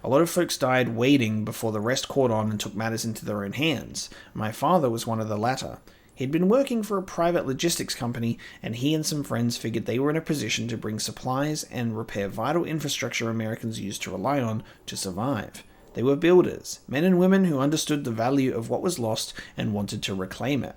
A lot of folks died waiting before the rest caught on and took matters into their own hands. My father was one of the latter. He'd been working for a private logistics company, and he and some friends figured they were in a position to bring supplies and repair vital infrastructure Americans used to rely on to survive. They were builders, men and women who understood the value of what was lost and wanted to reclaim it.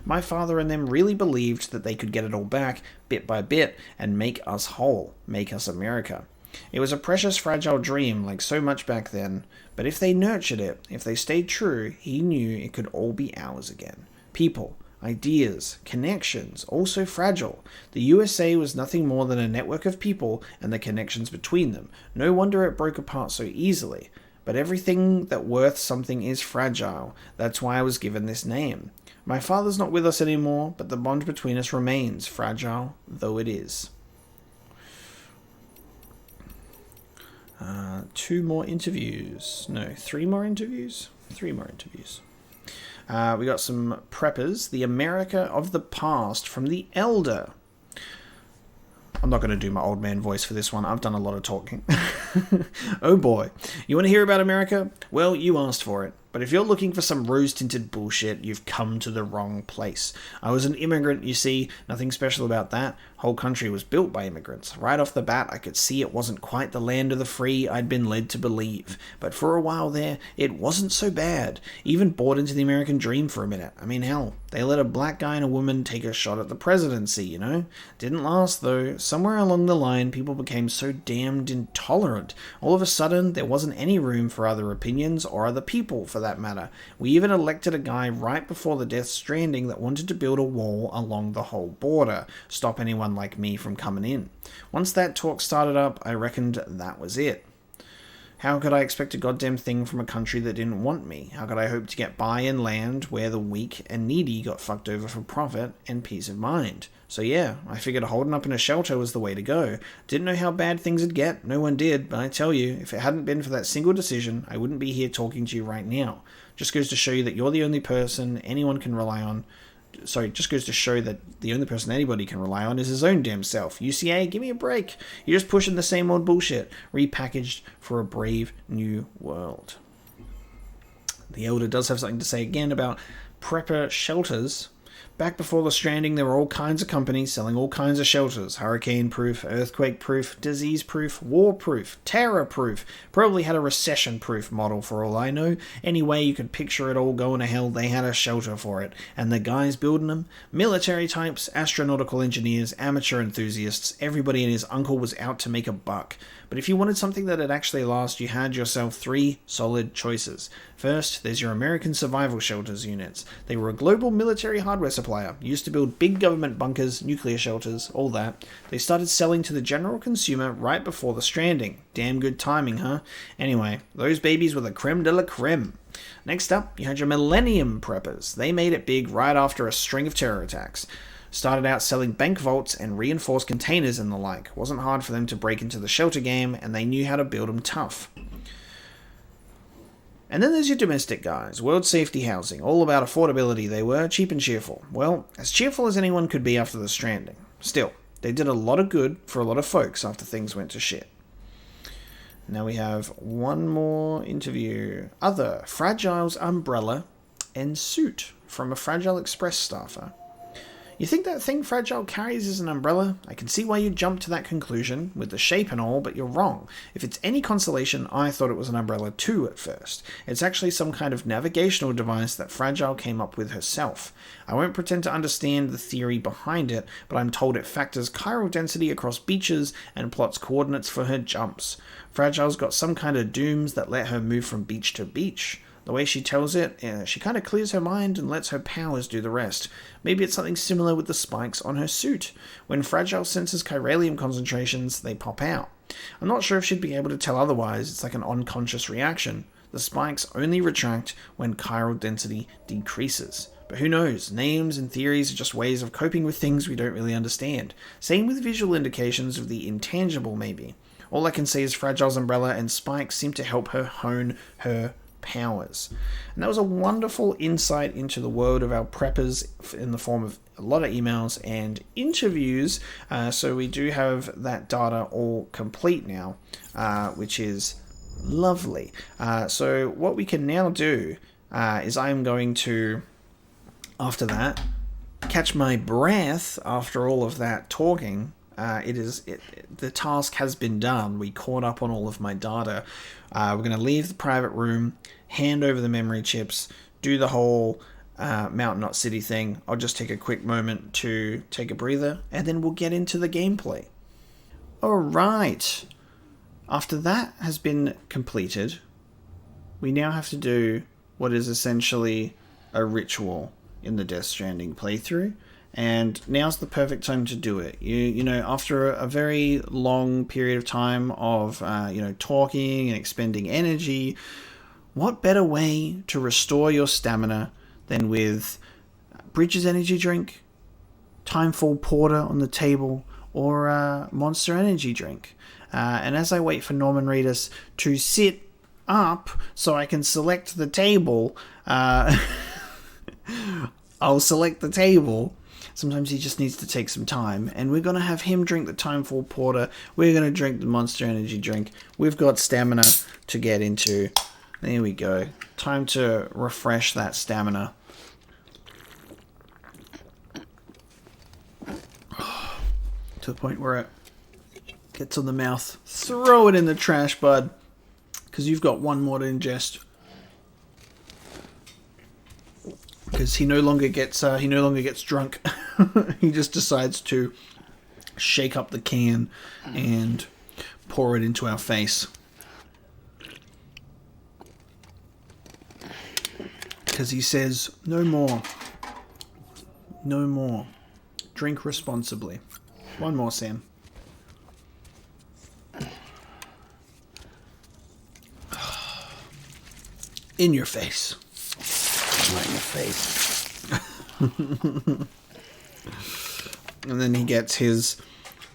My father and them really believed that they could get it all back, bit by bit, and make us whole, make us America. It was a precious, fragile dream, like so much back then, but if they nurtured it, if they stayed true, he knew it could all be ours again. People, ideas, connections, all so fragile. The USA was nothing more than a network of people and the connections between them. No wonder it broke apart so easily. But everything that worth something is fragile. That's why I was given this name. My father's not with us anymore, but the bond between us remains, fragile though it is. 3 more interviews. We got some preppers. The America of the Past from The Elder. I'm not going to do my old man voice for this one. I've done a lot of talking. Oh boy. You want to hear about America? Well, you asked for it. But if you're looking for some rose-tinted bullshit, you've come to the wrong place. I was an immigrant, you see. Nothing special about that. Whole country was built by immigrants. Right off the bat, I could see it wasn't quite the land of the free I'd been led to believe. But for a while there, it wasn't so bad. Even bought into the American dream for a minute. I mean, hell, they let a black guy and a woman take a shot at the presidency, you know? Didn't last, though. Somewhere along the line, people became so damned intolerant. All of a sudden, there wasn't any room for other opinions or other people, for that matter. We even elected a guy right before the Death Stranding that wanted to build a wall along the whole border, stop anyone like me from coming in. Once that talk started up, I reckoned that was it. How could I expect a goddamn thing from a country that didn't want me? How could I hope to get by in land where the weak and needy got fucked over for profit and peace of mind? So yeah, I figured holding up in a shelter was the way to go. Didn't know how bad things would get, no one did, but I tell you, if it hadn't been for that single decision, I wouldn't be here talking to you right now. Just goes to show you that you're the only person anyone can rely on. Just goes to show that the only person anybody can rely on is his own damn self. UCA, give me a break. You're just pushing the same old bullshit, repackaged for a brave new world. The Elder does have something to say again about prepper shelters. Back before the Stranding, there were all kinds of companies selling all kinds of shelters. Hurricane-proof, earthquake-proof, disease-proof, war-proof, terror-proof. Probably had a recession-proof model for all I know. Any way you could picture it all going to hell, they had a shelter for it. And the guys building them? Military types, astronautical engineers, amateur enthusiasts. Everybody and his uncle was out to make a buck. But if you wanted something that'd actually last, you had yourself 3 solid choices. First, there's your American Survival Shelters units. They were a global military hardware supplier, used to build big government bunkers, nuclear shelters, all that. They started selling to the general consumer right before the Stranding. Damn good timing, huh? Anyway, those babies were the creme de la creme. Next up, you had your Millennium Preppers. They made it big right after a string of terror attacks. Started out selling bank vaults and reinforced containers and the like. Wasn't hard for them to break into the shelter game, and they knew how to build them tough. And then there's your domestic guys, World Safety Housing. All about affordability they were, cheap and cheerful. Well, as cheerful as anyone could be after the Stranding. Still, they did a lot of good for a lot of folks after things went to shit. Now we have one more interview. Other, Fragile's umbrella and suit from a Fragile Express staffer. You think that thing Fragile carries is an umbrella? I can see why you jumped to that conclusion, with the shape and all, but you're wrong. If it's any consolation, I thought it was an umbrella too at first. It's actually some kind of navigational device that Fragile came up with herself. I won't pretend to understand the theory behind it, but I'm told it factors chiral density across beaches and plots coordinates for her jumps. Fragile's got some kind of dooms that let her move from beach to beach. The way she tells it, she kind of clears her mind and lets her powers do the rest. Maybe it's something similar with the spikes on her suit. When Fragile senses chiralium concentrations, they pop out. I'm not sure if she'd be able to tell otherwise. It's like an unconscious reaction. The spikes only retract when chiral density decreases. But who knows? Names and theories are just ways of coping with things we don't really understand. Same with visual indications of the intangible, maybe. All I can say is Fragile's umbrella and spikes seem to help her hone her powers. And that was a wonderful insight into the world of our preppers in the form of a lot of emails and interviews. So we do have that data all complete now, which is lovely. So what we can now do is I'm going to, after that, catch my breath after all of that talking. The task has been done. We caught up on all of my data. We're going to leave the private room, hand over the memory chips, do the whole Mountain Knot City thing. I'll just take a quick moment to take a breather, and then we'll get into the gameplay. Alright. After that has been completed, we now have to do what is essentially a ritual in the Death Stranding playthrough. And now's the perfect time to do it. You know, after a very long period of time of, talking and expending energy, what better way to restore your stamina than with Bridges energy drink, Timefall Porter on the table, or Monster energy drink. And as I wait for Norman Reedus to sit up so I can select the table, I'll select the table. Sometimes he just needs to take some time. And we're going to have him drink the Timefall Porter. We're going to drink the Monster Energy drink. We've got stamina to get into. There we go. Time to refresh that stamina. To the point where it gets on the mouth. Throw it in the trash, bud. Because you've got one more to ingest. Because he no longer gets drunk. He just decides to shake up the can and pour it into our face. Because he says, no more. No more. Drink responsibly. One more, Sam. In your face. Right in your face. And then he gets his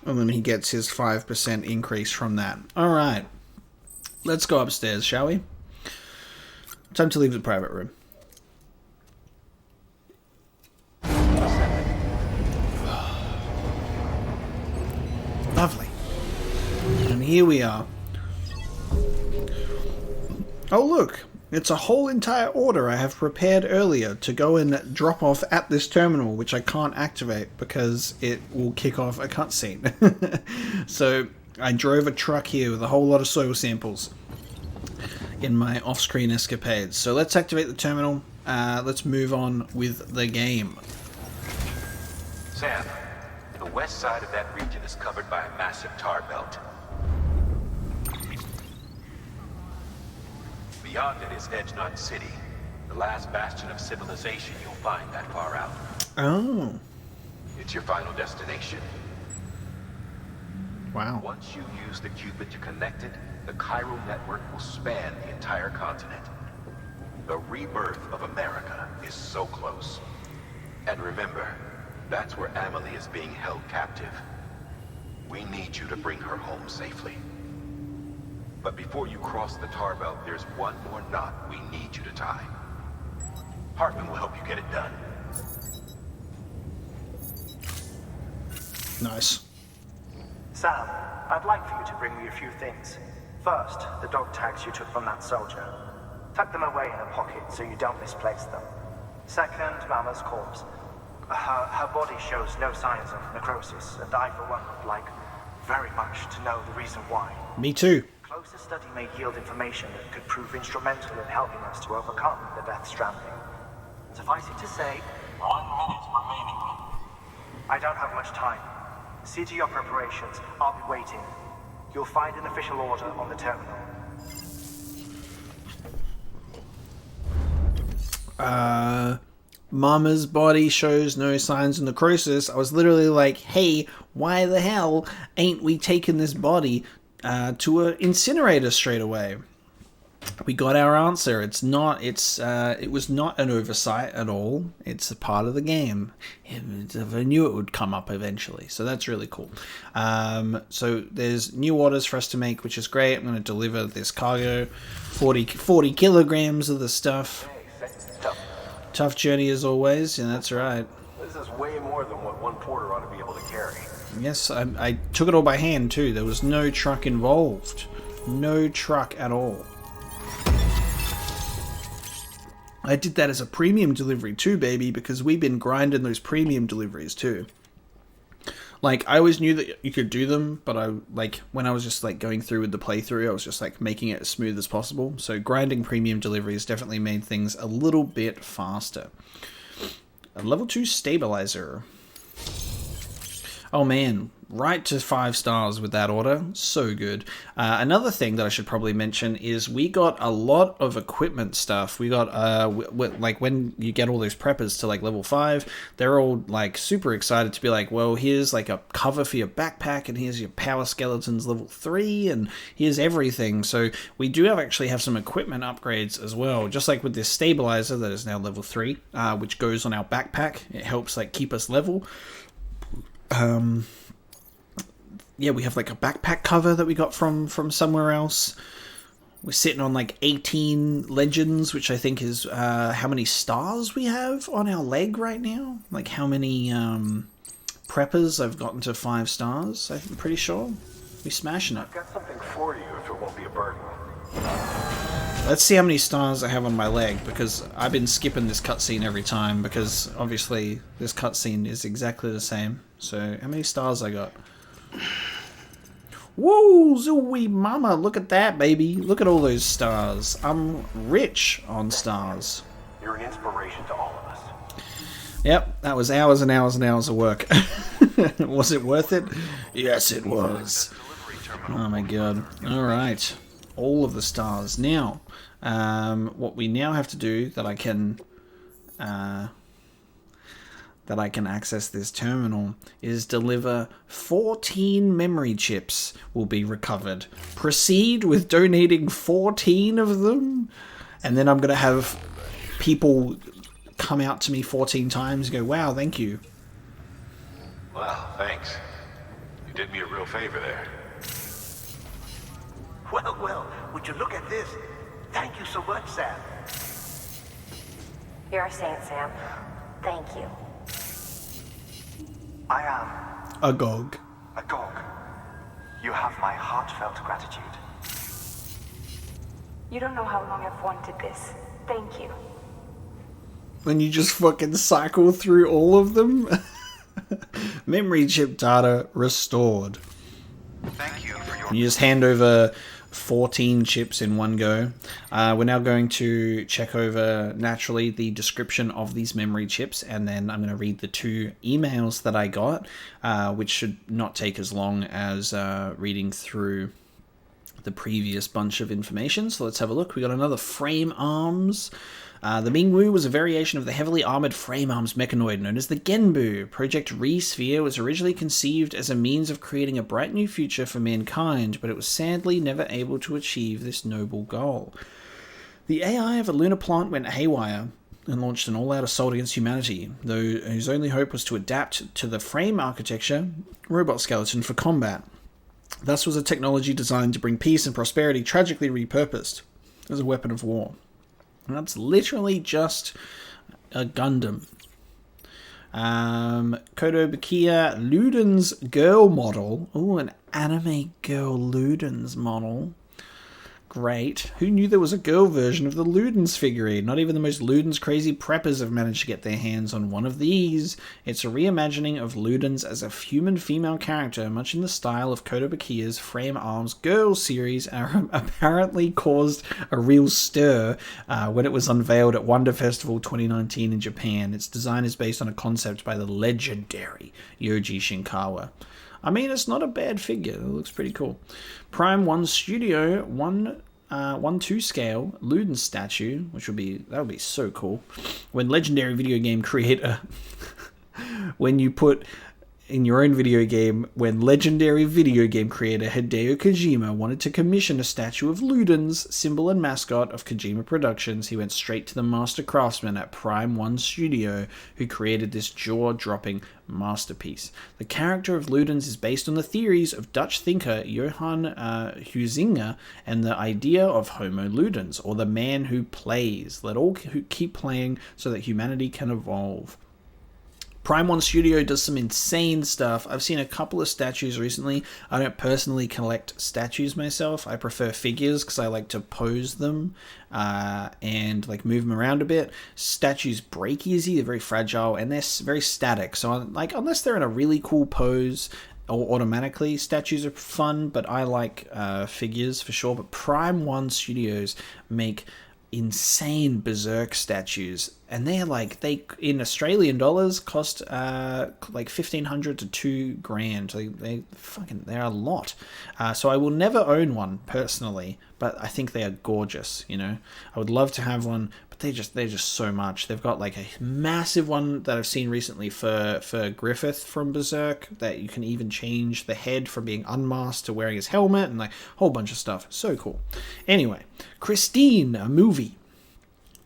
5% increase from that. All right. Let's go upstairs, shall we? Time to leave the private room. Lovely. And here we are. Oh, look. It's a whole entire order I have prepared earlier to go and drop off at this terminal, which I can't activate because it will kick off a cutscene. So I drove a truck here with a whole lot of soil samples in my off-screen escapades. So let's activate the terminal. Let's move on with the game. Sam, the west side of that region is covered by a massive tar belt. Beyond it is Edge-Knot City, the last bastion of civilization you'll find that far out. Oh. It's your final destination. Wow. Once you use the Cupid to connect it, the chiral network will span the entire continent. The rebirth of America is so close. And remember, that's where Amelie is being held captive. We need you to bring her home safely. But before you cross the tar belt, there's one more knot we need you to tie. Hartman will help you get it done. Nice. Sam, I'd like for you to bring me a few things. First, the dog tags you took from that soldier. Tuck them away in a pocket so you don't misplace them. Second, Mama's corpse. Her body shows no signs of necrosis, and I, for one, would like very much to know the reason why. Me too. Closer study may yield information that could prove instrumental in helping us to overcome the Death Stranding. Suffice it to say, 1 minute remaining. I don't have much time. See to your preparations. I'll be waiting. You'll find an official order on the terminal. Mama's body shows no signs of necrosis. I was literally like, hey, why the hell ain't we taking this body to an incinerator straight away? We got our answer. It was not an oversight at all. It's a part of the game. I knew it would come up eventually, so that's really cool. So there's new orders for us to make, which is great. I'm going to deliver this cargo, 40 kilograms of the stuff. Tough journey as always, and that's right. This is way more than what one porter ought to be able to carry. Yes, I took it all by hand too. There was no truck involved. No truck at all. I did that as a premium delivery too, baby, because we've been grinding those premium deliveries too. Like, I always knew that you could do them, but when I was just like going through with the playthrough, I was just like making it as smooth as possible. So grinding premium deliveries definitely made things a little bit faster. A level 2 stabilizer. Oh man, right to 5 stars with that order. So good. Another thing that I should probably mention is we got a lot of equipment stuff. We got, like when you get all those preppers to like level 5, they're all like super excited to be like, well, here's like a cover for your backpack, and here's your power skeletons level 3, and here's everything. So we do actually have some equipment upgrades as well, just like with this stabilizer that is now level 3, which goes on our backpack. It helps like keep us level. Yeah, we have like a backpack cover that we got from somewhere else. We're sitting on like 18 legends, which I think is how many stars we have on our leg right now. Like how many preppers I've gotten to 5 stars, I'm pretty sure. We're smashing it. I've got something for you if it won't be a burden. Let's see how many stars I have on my leg, because I've been skipping this cutscene every time, because obviously this cutscene is exactly the same. So, how many stars I got? Whoa, Zooey mama, look at that, baby. Look at all those stars. I'm rich on stars. You're an inspiration to all of us. Yep, that was hours and hours and hours of work. Was it worth it? Yes, it was. Oh my god. Alright. All of the stars. Now, what we now have to do that I can access this terminal is deliver 14 memory chips will be recovered. Proceed with donating 14 of them, and then I'm going to have people come out to me 14 times and go, wow, thank you. Well, thanks. You did me a real favor there. Well, would you look at this? Thank you so much, Sam. You're a saint, Sam. Thank you. I am Agog. Agog. You have my heartfelt gratitude. You don't know how long I've wanted this. Thank you. When you just fucking cycle through all of them. Memory chip data restored. Thank you for your... You just hand over 14 chips in one go. We're now going to check over, naturally, the description of these memory chips, and then I'm going to read the 2 emails that I got, which should not take as long as reading through the previous bunch of information. So let's have a look. We got another frame arms. The Mingwu was a variation of the heavily armored frame arms mechanoid known as the Genbu. Project Re-Sphere was originally conceived as a means of creating a bright new future for mankind, but it was sadly never able to achieve this noble goal. The AI of a lunar plant went haywire and launched an all-out assault against humanity, though whose only hope was to adapt to the frame architecture robot skeleton for combat. Thus was a technology designed to bring peace and prosperity tragically repurposed as a weapon of war. And that's literally just a Gundam. Kodo Bakia Luden's girl model. Ooh, an anime girl Luden's model. great. Who knew there was a girl version of the Ludens figurine? Not even the most Ludens crazy preppers have managed to get their hands on one of these. It's a reimagining of Ludens as a human female character, much in the style of Kotobukiya's Frame Arms Girl series, apparently caused a real stir when it was unveiled at Wonder Festival 2019 in Japan. Its design is based on a concept by the legendary Yoji Shinkawa. I mean, it's not a bad figure. It looks pretty cool. Prime 1 Studio 1/2 scale Ludens statue, that would be so cool. When legendary video game creator, when you put in your own video game, when legendary video game creator Hideo Kojima wanted to commission a statue of Ludens, symbol and mascot of Kojima Productions, he went straight to the master craftsman at Prime 1 Studio, who created this jaw-dropping masterpiece. The character of Ludens is based on the theories of Dutch thinker Johan Huizinga and the idea of Homo Ludens, or the man who plays. Let all keep playing so that humanity can evolve. Prime 1 Studio does some insane stuff. I've seen a couple of statues recently. I don't personally collect statues myself. I prefer figures because I like to pose them and like move them around a bit. Statues break easy, they're very fragile, and they're very static. So like unless they're in a really cool pose or automatically, statues are fun, but I like figures for sure. But Prime 1 Studios make insane Berserk statues, and they in Australian dollars cost like $1,500 to $2,000. They're a lot. So I will never own one personally, but I think they are gorgeous. I would love to have one, but they're just so much. They've got like a massive one that I've seen recently for Griffith from Berserk, that you can even change the head from being unmasked to wearing his helmet, and like a whole bunch of stuff. So cool. Anyway, Christine, a movie.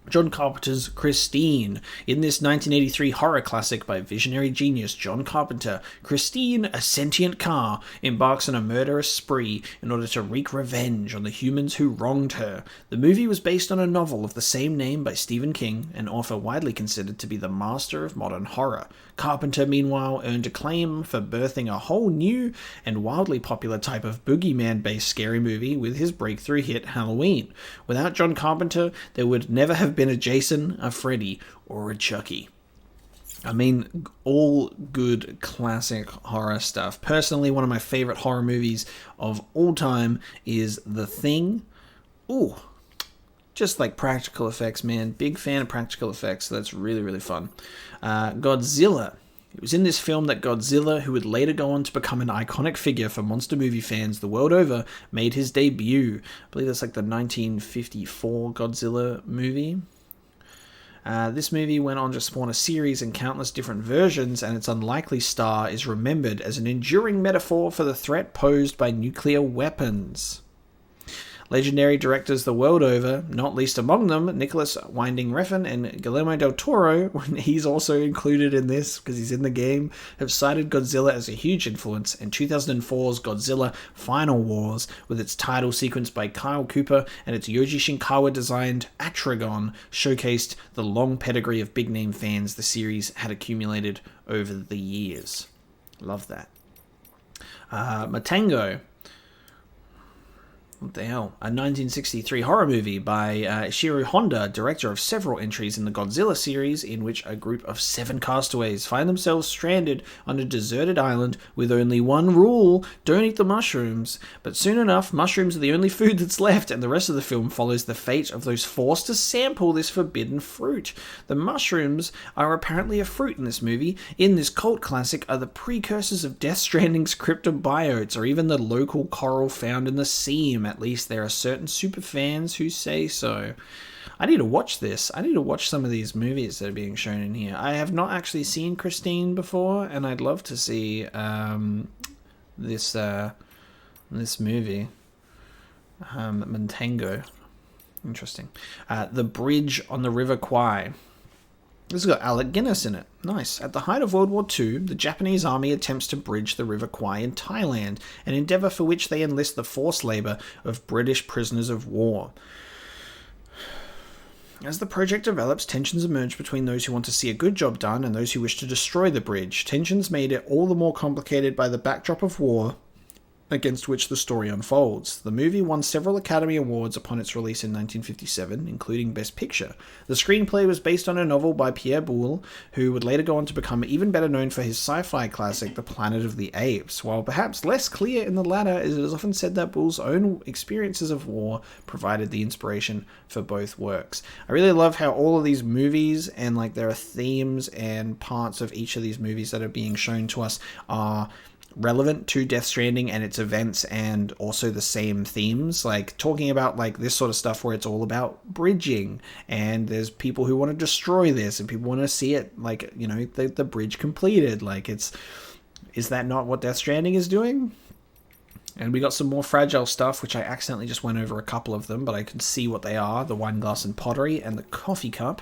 John Carpenter's Christine. In this 1983 horror classic by visionary genius John Carpenter, Christine, a sentient car, embarks on a murderous spree in order to wreak revenge on the humans who wronged her. The movie was based on a novel of the same name by Stephen King, an author widely considered to be the master of modern horror. Carpenter, meanwhile, earned acclaim for birthing a whole new and wildly popular type of boogeyman-based scary movie with his breakthrough hit Halloween. Without John Carpenter, there would never have been a Jason, a Freddy, or a Chucky. I mean, all good classic horror stuff. Personally, one of my favorite horror movies of all time is The Thing. Ooh, just like practical effects, man. Big fan of practical effects, so that's really, really fun. Godzilla. It was in this film that Godzilla, who would later go on to become an iconic figure for monster movie fans the world over, made his debut. I believe that's like the 1954 Godzilla movie. This movie went on to spawn a series and countless different versions, and its unlikely star is remembered as an enduring metaphor for the threat posed by nuclear weapons. Legendary directors the world over, not least among them Nicholas Winding Refn and Guillermo del Toro, when he's also included in this because he's in the game, have cited Godzilla as a huge influence, and 2004's Godzilla Final Wars, with its title sequence by Kyle Cooper and its Yoji Shinkawa designed Atragon, showcased the long pedigree of big-name fans the series had accumulated over the years. Love that. Matango. What the hell? A 1963 horror movie by Ishiro Honda, director of several entries in the Godzilla series, in which a group of 7 castaways find themselves stranded on a deserted island with only one rule: don't eat the mushrooms. But soon enough, mushrooms are the only food that's left, and the rest of the film follows the fate of those forced to sample this forbidden fruit. The mushrooms are apparently a fruit in this movie. In this cult classic are the precursors of Death Stranding's cryptobiotes, or even the local coral found in the seam. At least there are certain super fans who say so. I need to watch this. I need to watch some of these movies that are being shown in here. I have not actually seen Christine before, and I'd love to see this movie. Mantango. Interesting. The Bridge on the River Kwai. This has got Alec Guinness in it. Nice. At the height of World War II, the Japanese army attempts to bridge the River Kwai in Thailand, an endeavour for which they enlist the forced labour of British prisoners of war. As the project develops, tensions emerge between those who want to see a good job done and those who wish to destroy the bridge. Tensions made it all the more complicated by the backdrop of war against which the story unfolds. The movie won several Academy Awards upon its release in 1957, including Best Picture. The screenplay was based on a novel by Pierre Boulle, who would later go on to become even better known for his sci-fi classic, The Planet of the Apes. While perhaps less clear in the latter, it is often said that Boulle's own experiences of war provided the inspiration for both works. I really love how all of these movies, and like there are themes and parts of each of these movies that are being shown to us, are relevant to Death Stranding and its events, and also the same themes, like talking about like this sort of stuff where it's all about bridging, and there's people who want to destroy this and people want to see it, like, you know, the bridge completed. Like, is that not what Death Stranding is doing? And we got some more fragile stuff, which I accidentally just went over a couple of them, but I can see what they are: the wine glass and pottery and the coffee cup.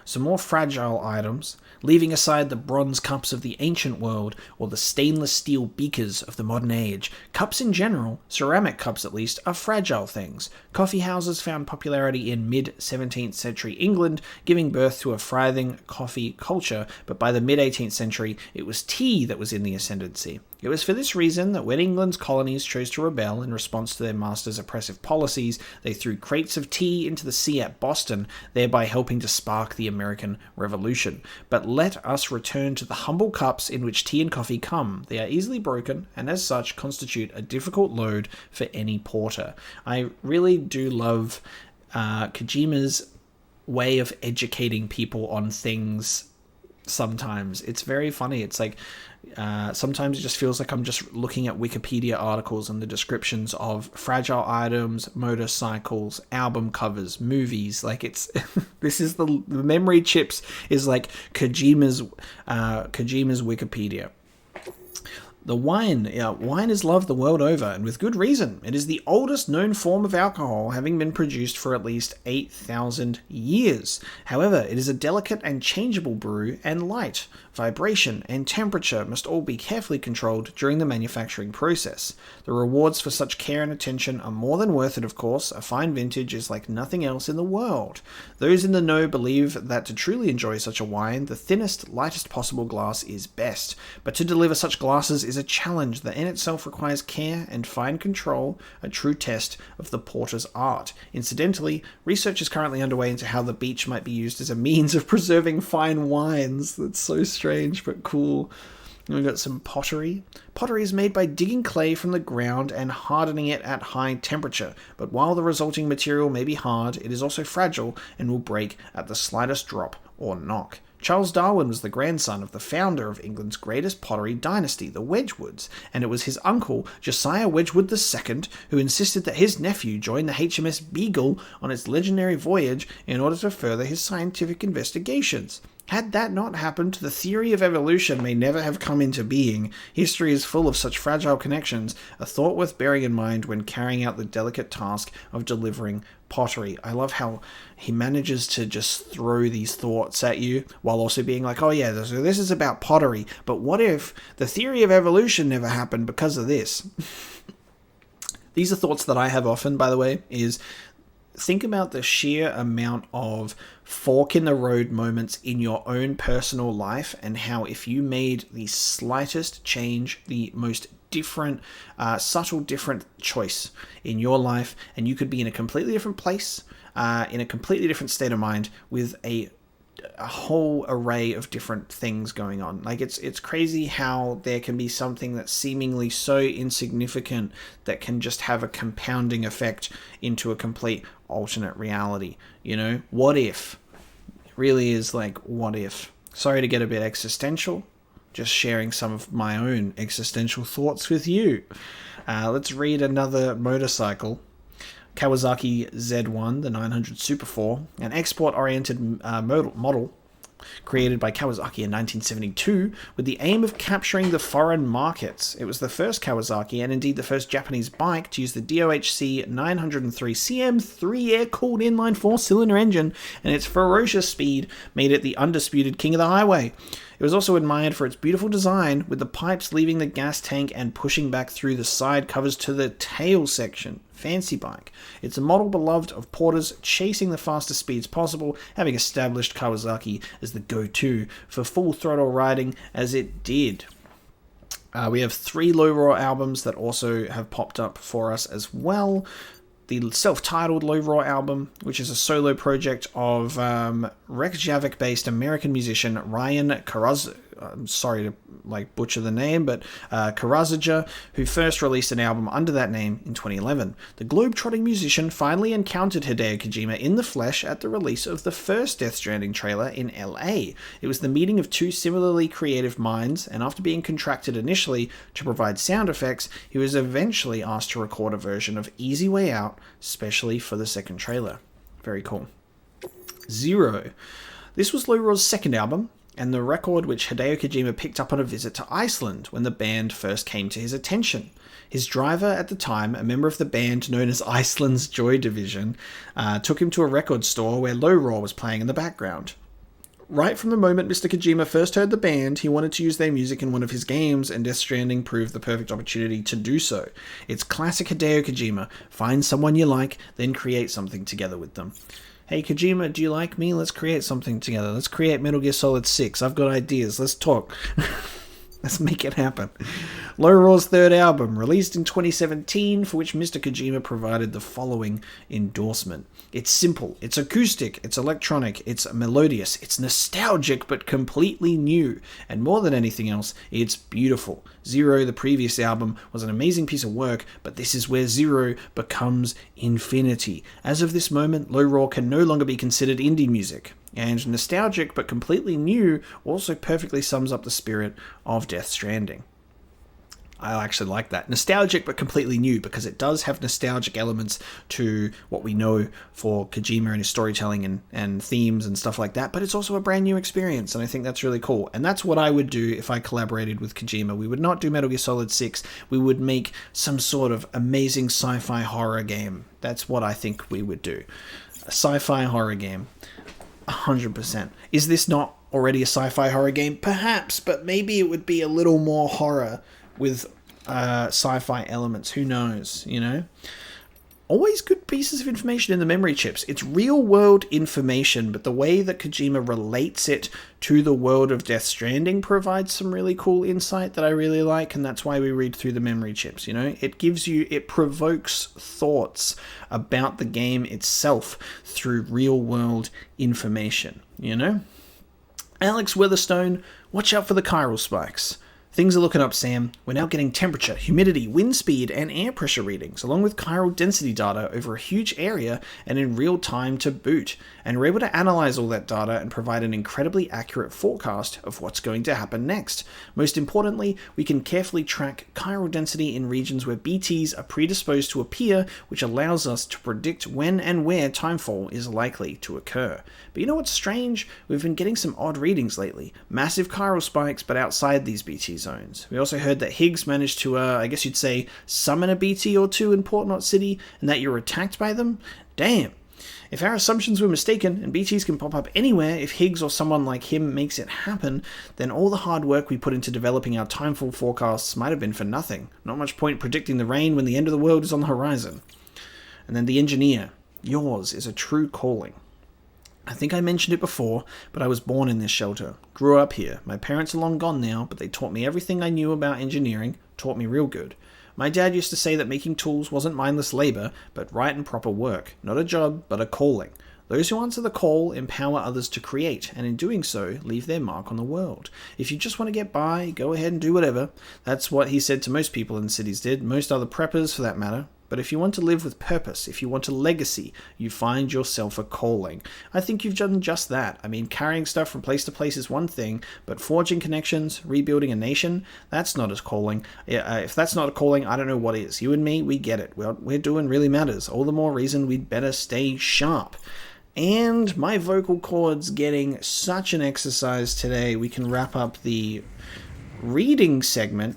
Some more fragile items, leaving aside the bronze cups of the ancient world or the stainless steel beakers of the modern age. Cups in general, ceramic cups at least, are fragile things. Coffee houses found popularity in mid-17th century England, giving birth to a thriving coffee culture, but by the mid-18th century, it was tea that was in the ascendancy. It was for this reason that when England's colonies chose to rebel in response to their master's oppressive policies, they threw crates of tea into the sea at Boston, thereby helping to spark the American Revolution. But let us return to the humble cups in which tea and coffee come. They are easily broken, and as such constitute a difficult load for any porter. I really do love Kojima's way of educating people on things. Sometimes it's very funny. It's like sometimes it just feels like I'm just looking at Wikipedia articles and the descriptions of fragile items, motorcycles, album covers, movies. Like, it's this is the memory chips is like Kojima's Wikipedia. The wine is loved the world over, and with good reason. It is the oldest known form of alcohol, having been produced for at least 8,000 years. However, it is a delicate and changeable brew, and light, vibration, and temperature must all be carefully controlled during the manufacturing process. The rewards for such care and attention are more than worth it, of course. A fine vintage is like nothing else in the world. Those in the know believe that to truly enjoy such a wine, the thinnest, lightest possible glass is best. But to deliver such glasses is a challenge that in itself requires care and fine control, a true test of the porter's art. Incidentally, research is currently underway into how the beach might be used as a means of preserving fine wines. That's so strange but cool. And we've got some pottery. Pottery is made by digging clay from the ground and hardening it at high temperature, but while the resulting material may be hard, it is also fragile and will break at the slightest drop or knock. Charles Darwin was the grandson of the founder of England's greatest pottery dynasty, the Wedgwoods, and it was his uncle, Josiah Wedgwood II, who insisted that his nephew join the HMS Beagle on its legendary voyage in order to further his scientific investigations. Had that not happened, the theory of evolution may never have come into being. History is full of such fragile connections, a thought worth bearing in mind when carrying out the delicate task of delivering pottery. I love how he manages to just throw these thoughts at you while also being like, oh yeah, so this is about pottery, but what if the theory of evolution never happened because of this? These are thoughts that I have often, by the way, is think about the sheer amount of fork in the road moments in your own personal life, and how if you made the slightest change, the most different, subtle different choice in your life, and you could be in a completely different place, in a completely different state of mind, with a whole array of different things going on. Like, it's crazy how there can be something that's seemingly so insignificant that can just have a compounding effect into a complete alternate reality. You know, what if? It really is like, what if? Sorry to get a bit existential, just sharing some of my own existential thoughts with you. Let's read another motorcycle. Kawasaki Z1, the 900 Super 4, an export-oriented model created by Kawasaki in 1972 with the aim of capturing the foreign markets. It was the first Kawasaki, and indeed the first Japanese bike, to use the DOHC 903 CM3 air-cooled inline four-cylinder engine, and its ferocious speed made it the undisputed king of the highway. It was also admired for its beautiful design, with the pipes leaving the gas tank and pushing back through the side covers to the tail section. Fancy bike. It's a model beloved of porters chasing the fastest speeds possible, having established Kawasaki as the go-to for full throttle riding as it did. We have 3 Low Roar albums that also have popped up for us as well. The self-titled Low Roar album, which is a solo project of Reykjavik-based American musician Ryan Karaz. I'm sorry to butcher the name, but Karazaja, who first released an album under that name in 2011. The globe-trotting musician finally encountered Hideo Kojima in the flesh at the release of the first Death Stranding trailer in LA. It was the meeting of 2 similarly creative minds, and after being contracted initially to provide sound effects, he was eventually asked to record a version of Easy Way Out, specially for the second trailer. Very cool. Zero. This was Low Roar's second album, and the record which Hideo Kojima picked up on a visit to Iceland when the band first came to his attention. His driver at the time, a member of the band known as Iceland's Joy Division, took him to a record store where Low Roar was playing in the background. Right from the moment Mr. Kojima first heard the band, he wanted to use their music in one of his games, and Death Stranding proved the perfect opportunity to do so. It's classic Hideo Kojima. Find someone you like, then create something together with them. Hey Kojima, do you like me? Let's create something together. Let's create Metal Gear Solid 6. I've got ideas. Let's talk. Let's make it happen. Low Roar's third album, released in 2017, for which Mr. Kojima provided the following endorsement. It's simple, it's acoustic, it's electronic, it's melodious, it's nostalgic but completely new, and more than anything else, it's beautiful. Zero, the previous album, was an amazing piece of work, but this is where Zero becomes infinity. As of this moment, Low Roar can no longer be considered indie music. And nostalgic but completely new also perfectly sums up the spirit of Death Stranding. I actually like that. Nostalgic but completely new, because it does have nostalgic elements to what we know for Kojima and his storytelling and themes and stuff like that, but it's also a brand new experience, and I think that's really cool. And that's what I would do if I collaborated with Kojima. We would not do Metal Gear Solid 6. We would make some sort of amazing sci-fi horror game. That's what I think we would do. A sci-fi horror game. 100%. Is this not already a sci-fi horror game? Perhaps, but maybe it would be a little more horror with sci-fi elements. Who knows, you know? Always good pieces of information in the memory chips. It's real-world information, but the way that Kojima relates it to the world of Death Stranding provides some really cool insight that I really like, and that's why we read through the memory chips, you know? It provokes thoughts about the game itself through real-world information, you know? Alex Weatherstone, watch out for the chiral spikes. Things are looking up, Sam. We're now getting temperature, humidity, wind speed, and air pressure readings, along with chiral density data over a huge area and in real time to boot. And we're able to analyze all that data and provide an incredibly accurate forecast of what's going to happen next. Most importantly, we can carefully track chiral density in regions where BTs are predisposed to appear, which allows us to predict when and where timefall is likely to occur. But you know what's strange? We've been getting some odd readings lately. Massive chiral spikes, but outside these BT zones. We also heard that Higgs managed to, I guess you'd say, summon a BT or two in Port Knot City, and that you're attacked by them? Damn. If our assumptions were mistaken, and BTs can pop up anywhere if Higgs or someone like him makes it happen, then all the hard work we put into developing our timefall forecasts might have been for nothing. Not much point predicting the rain when the end of the world is on the horizon. And then the engineer. Yours is a true calling. I think I mentioned it before, but I was born in this shelter. Grew up here. My parents are long gone now, but they taught me everything I knew about engineering, taught me real good. My dad used to say that making tools wasn't mindless labor, but right and proper work. Not a job, but a calling. Those who answer the call empower others to create, and in doing so, leave their mark on the world. If you just want to get by, go ahead and do whatever. That's what he said to most people in cities did, most other preppers for that matter. But if you want to live with purpose, if you want a legacy, you find yourself a calling. I think you've done just that. I mean, carrying stuff from place to place is one thing, but forging connections, rebuilding a nation, that's not a calling. If that's not a calling, I don't know what is. You and me, we get it. What we're doing really matters. All the more reason we'd better stay sharp. And my vocal cords getting such an exercise today, we can wrap up the reading segment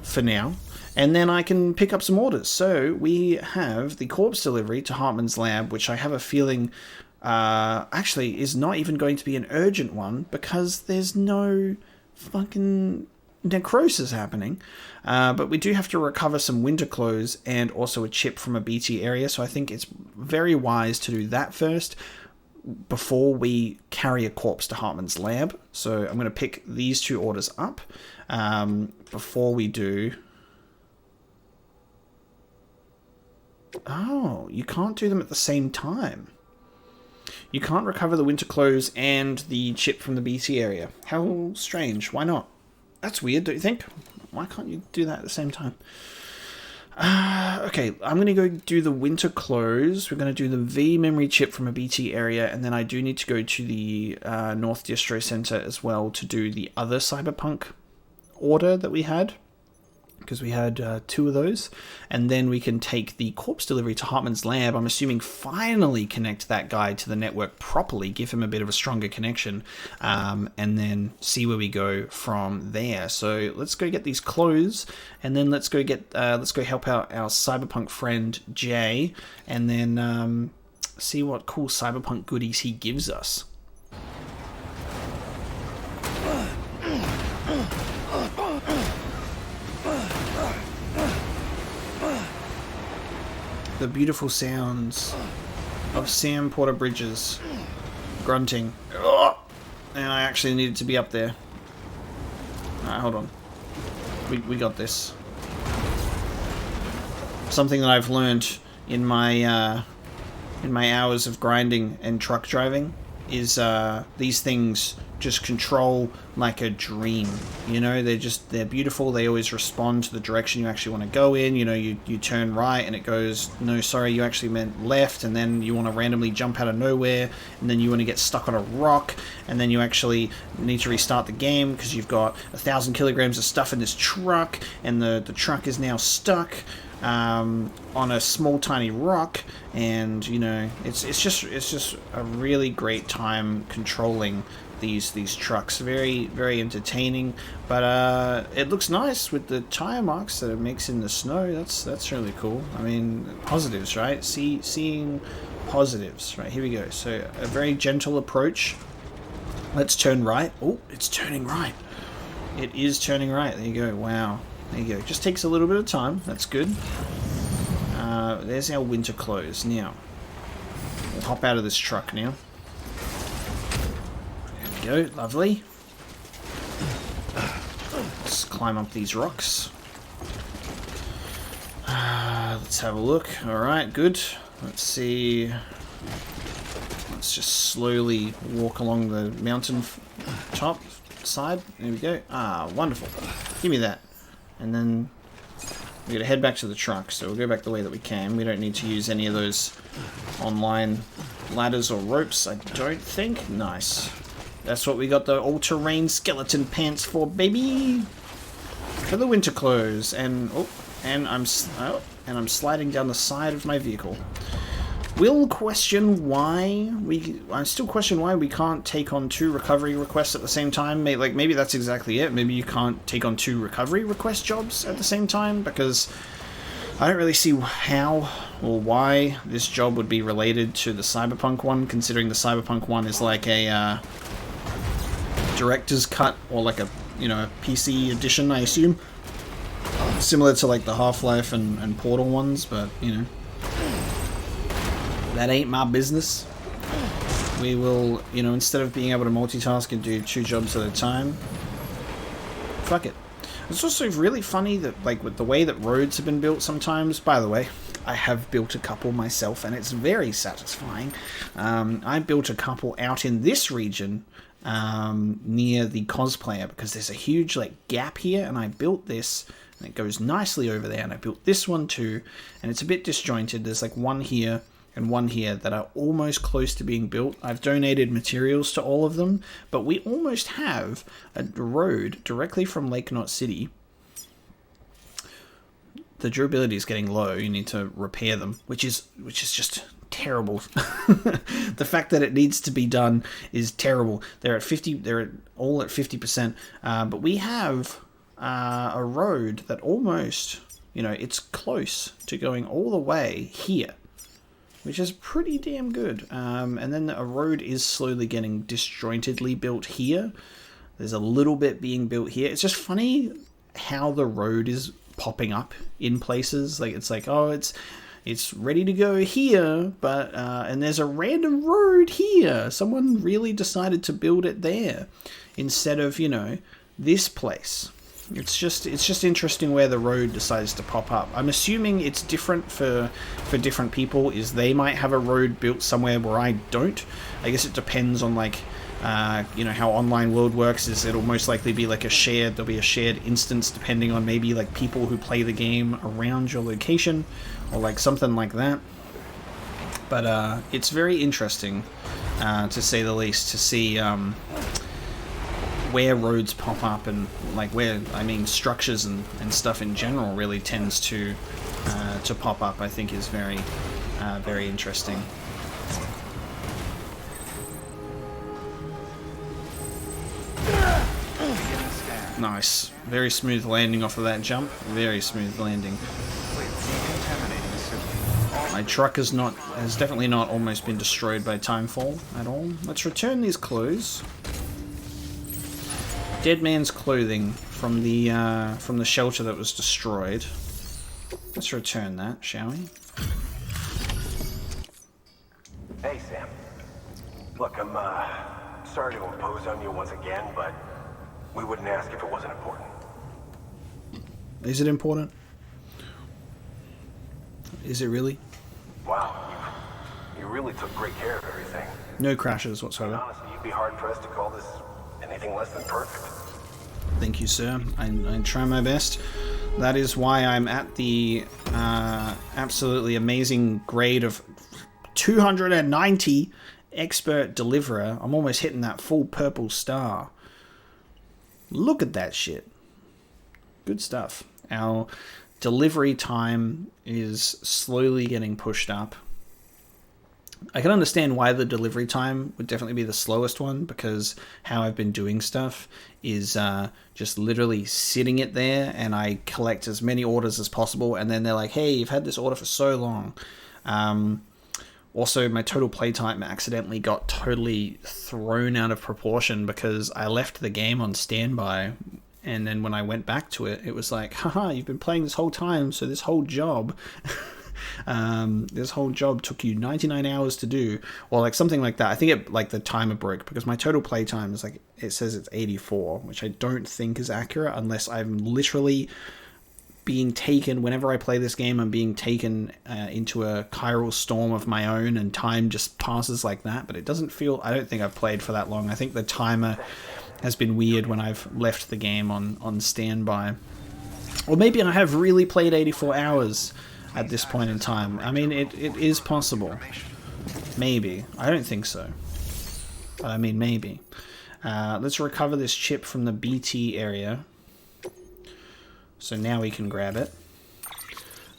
for now. And then I can pick up some orders. So we have the corpse delivery to Hartman's lab, which I have a feeling actually is not even going to be an urgent one because there's no fucking necrosis happening. But we do have to recover some winter clothes and also a chip from a BT area. So I think it's very wise to do that first. before we carry a corpse to Hartman's lab. So I'm going to pick these 2 orders up. Before we do... Oh, you can't do them at the same time. You can't recover the winter clothes and the chip from the BT area. How strange. Why not? That's weird, don't you think? Why can't you do that at the same time? Okay, I'm going to go do the winter clothes. We're going to do the V memory chip from a BT area, and then I do need to go to the North Distro Center as well to do the other Cyberpunk order that we had, because we had 2 of those, and then we can take the corpse delivery to Hartman's lab. I'm assuming finally connect that guy to the network properly, give him a bit of a stronger connection, and then see where we go from there. So let's go get these clothes, and then let's go help out our cyberpunk friend Jay, and then see what cool cyberpunk goodies he gives us. The beautiful sounds of Sam Porter Bridges grunting. And I actually needed to be up there. Alright, hold on. We got this. Something that I've learned in my hours of grinding and truck driving is these things just control like a dream. You know, they're beautiful. They always respond to the direction you actually want to go in. You know, you turn right and it goes, no, sorry, you actually meant left, and then you want to randomly jump out of nowhere, and then you want to get stuck on a rock, and then you actually need to restart the game because you've got 1,000 kilograms of stuff in this truck, and the truck is now stuck on a small tiny rock, and you know, it's just a really great time controlling these trucks. Very, very entertaining, but it looks nice with the tire marks that it makes in the snow. That's really cool. I mean, positives, right? Seeing positives. Right, here we go. So a very gentle approach. Let's turn right. Oh, it's turning right. It is turning right. There you go. Wow. There you go. Just takes a little bit of time. That's good. There's our winter clothes. Now, we'll hop out of this truck now. There we go. Lovely. Let's climb up these rocks. Let's have a look. Alright, good. Let's see. Let's just slowly walk along the mountain top side. There we go. Ah, wonderful. Give me that. And then we're going to head back to the truck, so we'll go back the way that we came. We don't need to use any of those online ladders or ropes, I don't think. Nice. That's what we got the all-terrain skeleton pants for, baby! For the winter clothes. And, I'm sliding down the side of my vehicle. I still question why we can't take on 2 recovery requests at the same time. Maybe that's exactly it. Maybe you can't take on 2 recovery request jobs at the same time, because I don't really see how or why this job would be related to the Cyberpunk one, considering the Cyberpunk one is like a director's cut, or like a PC edition, I assume. Similar to like the Half-Life and Portal ones, but that ain't my business. We will, instead of being able to multitask and do 2 jobs at a time, fuck it. It's also really funny that, like, with the way that roads have been built sometimes, by the way, I have built a couple myself, and it's very satisfying. I built a couple out in this region, near the cosplayer, because there's a huge, like, gap here, and I built this, and it goes nicely over there, and I built this one too, and it's a bit disjointed. There's, like, one here and one here that are almost close to being built. I've donated materials to all of them, but we almost have a road directly from Lake Knot City. The durability is getting low. You need to repair them, which is just terrible. The fact that it needs to be done is terrible. They're all at 50%, but we have a road that almost, it's close to going all the way here, which is pretty damn good. And then a road is slowly getting disjointedly built here. There's a little bit being built here. It's just funny how the road is popping up in places. Like, it's like, oh, it's it's ready to go here, but and there's a random road here. Someone really decided to build it there instead of, you know, this place. It's just interesting where the road decides to pop up. I'm assuming it's different for different people, is they might have a road built somewhere where I don't. I guess it depends on, like, you know, how online world works. Is it'll most likely be like there'll be a shared instance depending on maybe like people who play the game around your location or like something like that. But it's very interesting, to say the least, to see where roads pop up and like where, I mean, structures and stuff in general really tends to pop up. I think is very interesting. Nice. Very smooth landing off of that jump. Very smooth landing. My truck has definitely not almost been destroyed by timefall at all. Let's return these clothes. Dead man's clothing from the shelter that was destroyed. Let's return that, shall we? Hey, Sam. Look, I'm sorry to impose on you once again, but we wouldn't ask if it wasn't important. Is it important? Is it really? Wow, you really took great care of everything. No crashes whatsoever. Honestly, you'd be hard-pressed to call this anything less than perfect. Thank you, sir. I try my best. That is why I'm at the absolutely amazing grade of 290 expert deliverer. I'm almost hitting that full purple star. Look at that shit. Good stuff. Our delivery time is slowly getting pushed up. I can understand why the delivery time would definitely be the slowest one, because how I've been doing stuff is just literally sitting it there, and I collect as many orders as possible, and then they're like, hey, you've had this order for so long. Also, my total playtime accidentally got totally thrown out of proportion because I left the game on standby, and then when I went back to it, it was like, haha, you've been playing this whole time, so this whole job... this whole job took you 99 hours to do, or like something like that. I think it, like, the timer broke because my total playtime is like, it says it's 84, which I don't think is accurate unless I'm literally being taken, whenever I play this game, I'm being taken into a chiral storm of my own, and time just passes like that. But it doesn't feel, I don't think I've played for that long. I think the timer has been weird when I've left the game on standby, or maybe I have really played 84 hours at this point in time. I mean, it is possible. Maybe. I don't think so. But I mean, maybe. Let's recover this chip from the BT area. So now we can grab it.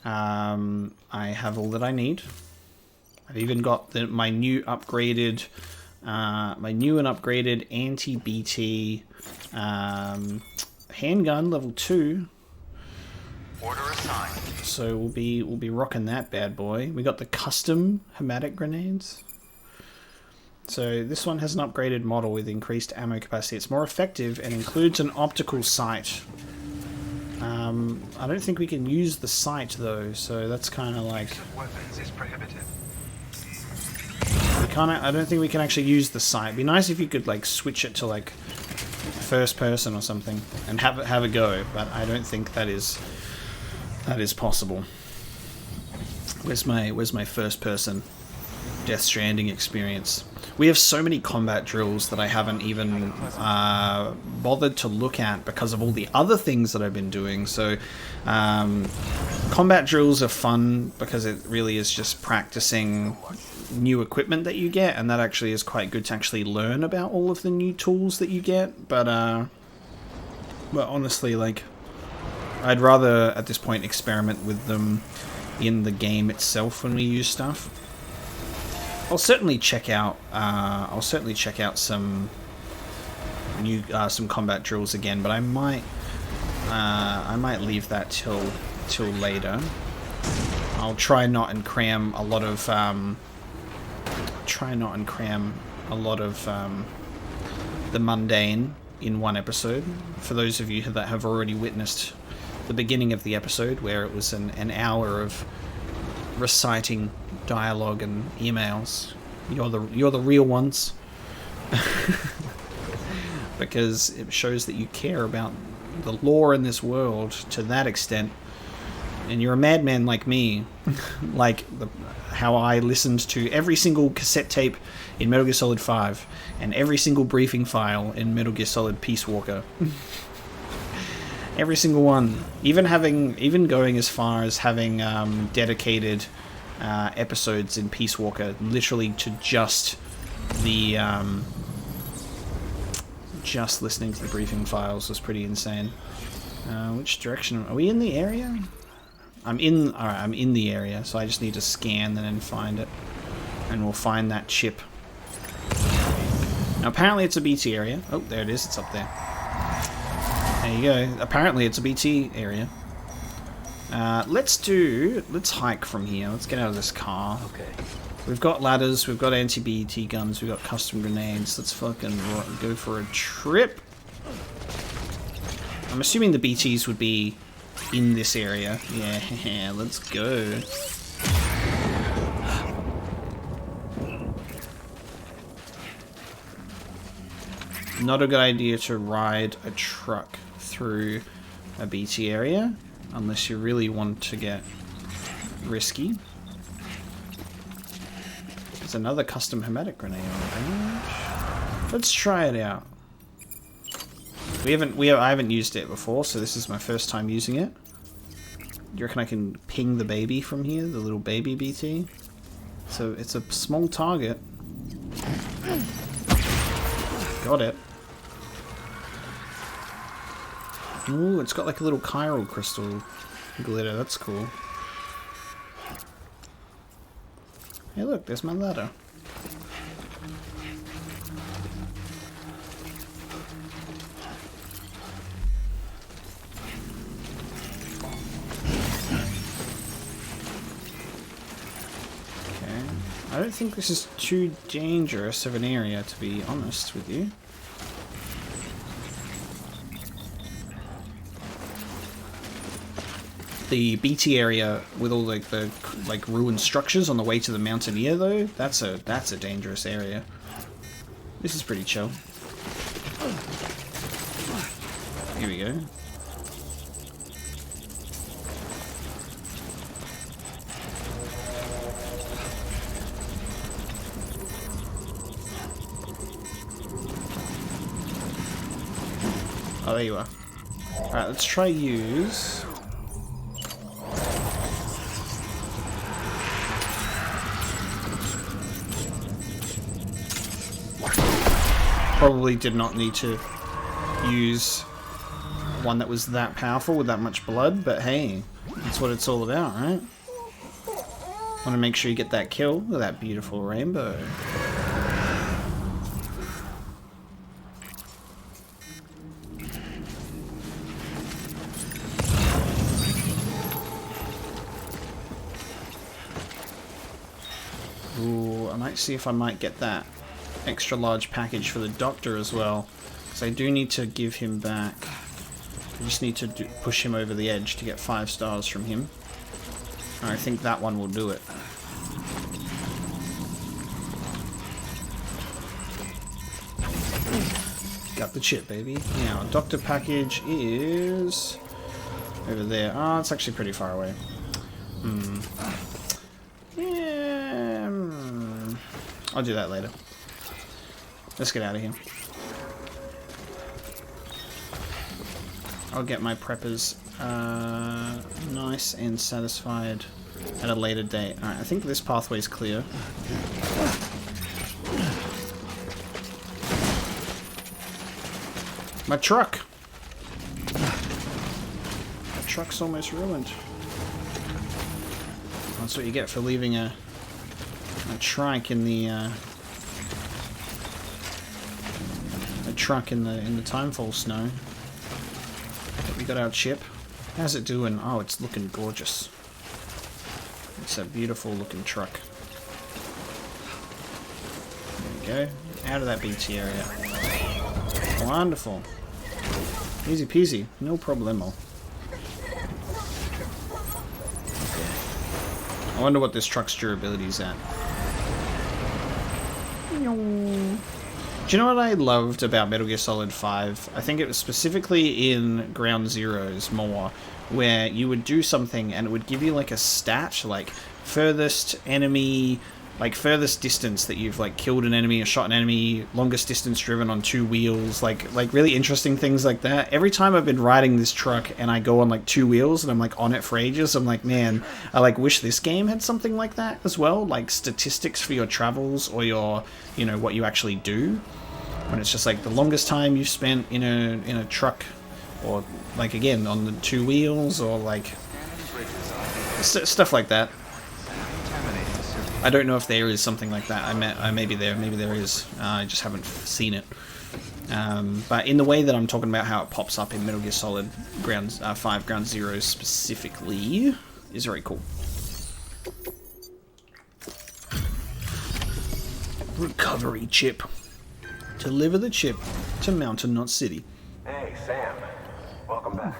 I have all that I need. I've even got my new and upgraded anti-BT handgun level 2. Order assigned. So we'll be rocking that bad boy. We got the custom Hermetic grenades. So this one has an upgraded model with increased ammo capacity. It's more effective and includes an optical sight. I don't think we can use the sight though, so that's kind of like... Weapons is prohibited. I don't think we can actually use the sight. It'd be nice if you could like switch it to like first person or something and have a go, but I don't think that is possible. Where's my first person Death Stranding experience? We have so many combat drills that I haven't even bothered to look at because of all the other things that I've been doing. So combat drills are fun because it really is just practicing new equipment that you get, and that actually is quite good to actually learn about all of the new tools that you get. But honestly, like, I'd rather at this point experiment with them in the game itself when we use stuff. I'll certainly check out some new some combat drills again, but I might leave that till later. I'll try not and cram a lot of the mundane in one episode. For those of you that have already witnessed the beginning of the episode, where it was an hour of reciting dialogue and emails. You're the real ones. Because it shows that you care about the lore in this world to that extent. And you're a madman like me. Like how I listened to every single cassette tape in Metal Gear Solid 5 and every single briefing file in Metal Gear Solid Peace Walker. Every single one. Even going as far as having dedicated episodes in Peace Walker literally to just the just listening to the briefing files was pretty insane. Which direction are we in the area? I'm in the area, so I just need to scan and then find it. And we'll find that chip. Now apparently it's a BT area. Oh, there it is, it's up there. There you go. Apparently it's a BT area. Let's hike from here. Let's get out of this car. Okay. We've got ladders, we've got anti-BT guns, we've got custom grenades. Let's fucking go for a trip. I'm assuming the BTs would be in this area. Yeah, let's go. Not a good idea to ride a truck through a BT area unless you really want to get risky. There's another custom hermetic grenade on the bench. Let's try it out. I haven't used it before, so this is my first time using it. Do you reckon I can ping the baby from here, the little baby BT? So it's a small target. Got it. Ooh, it's got like a little chiral crystal glitter. That's cool. Hey, look, there's my ladder. I don't think this is too dangerous of an area, to be honest with you. The BT area with all like the ruined structures on the way to the Mountaineer, though, that's a dangerous area. This is pretty chill. Here we go. Oh, there you are. Alright, let's try use... Probably did not need to use one that was that powerful with that much blood, but hey, that's what it's all about, right? Want to make sure you get that kill with that beautiful rainbow. Ooh, I might see if I might get that extra large package for the doctor as well, because I do need to give him back. I just need to push him over the edge to get 5 stars from him. And I think that one will do it. Got the chip, baby. Now, doctor package is over there. Ah, it's actually pretty far away. Yeah, I'll do that later. Let's get out of here. I'll get my preppers nice and satisfied at a later date. Alright, I think this pathway's clear. My truck! My truck's almost ruined. That's what you get for leaving a trike in the truck in the timefall snow. We got our chip. How's it doing? Oh, it's looking gorgeous. It's a beautiful looking truck. There we go. Out of that BT area. Wonderful. Easy peasy. No problemo. Okay. I wonder what this truck's durability is at. Do you know what I loved about Metal Gear Solid 5? I think it was specifically in Ground Zeroes more, where you would do something and it would give you like a stat, like furthest enemy, like furthest distance that you've like killed an enemy or shot an enemy, longest distance driven on 2 wheels, like really interesting things like that. Every time I've been riding this truck and I go on like 2 wheels and I'm like on it for ages, I'm like, man, I like wish this game had something like that as well, like statistics for your travels or your, you know, what you actually do. When it's just like the longest time you've spent in a truck, or like again on the 2 wheels, or like stuff like that. I don't know if there is something like that. Maybe there is. I just haven't seen it. But in the way that I'm talking about how it pops up in Metal Gear Solid 5 Ground Zeroes specifically, is very cool. Recovery chip. Deliver the chip to Mountain Knot City. Hey, Sam. Welcome back.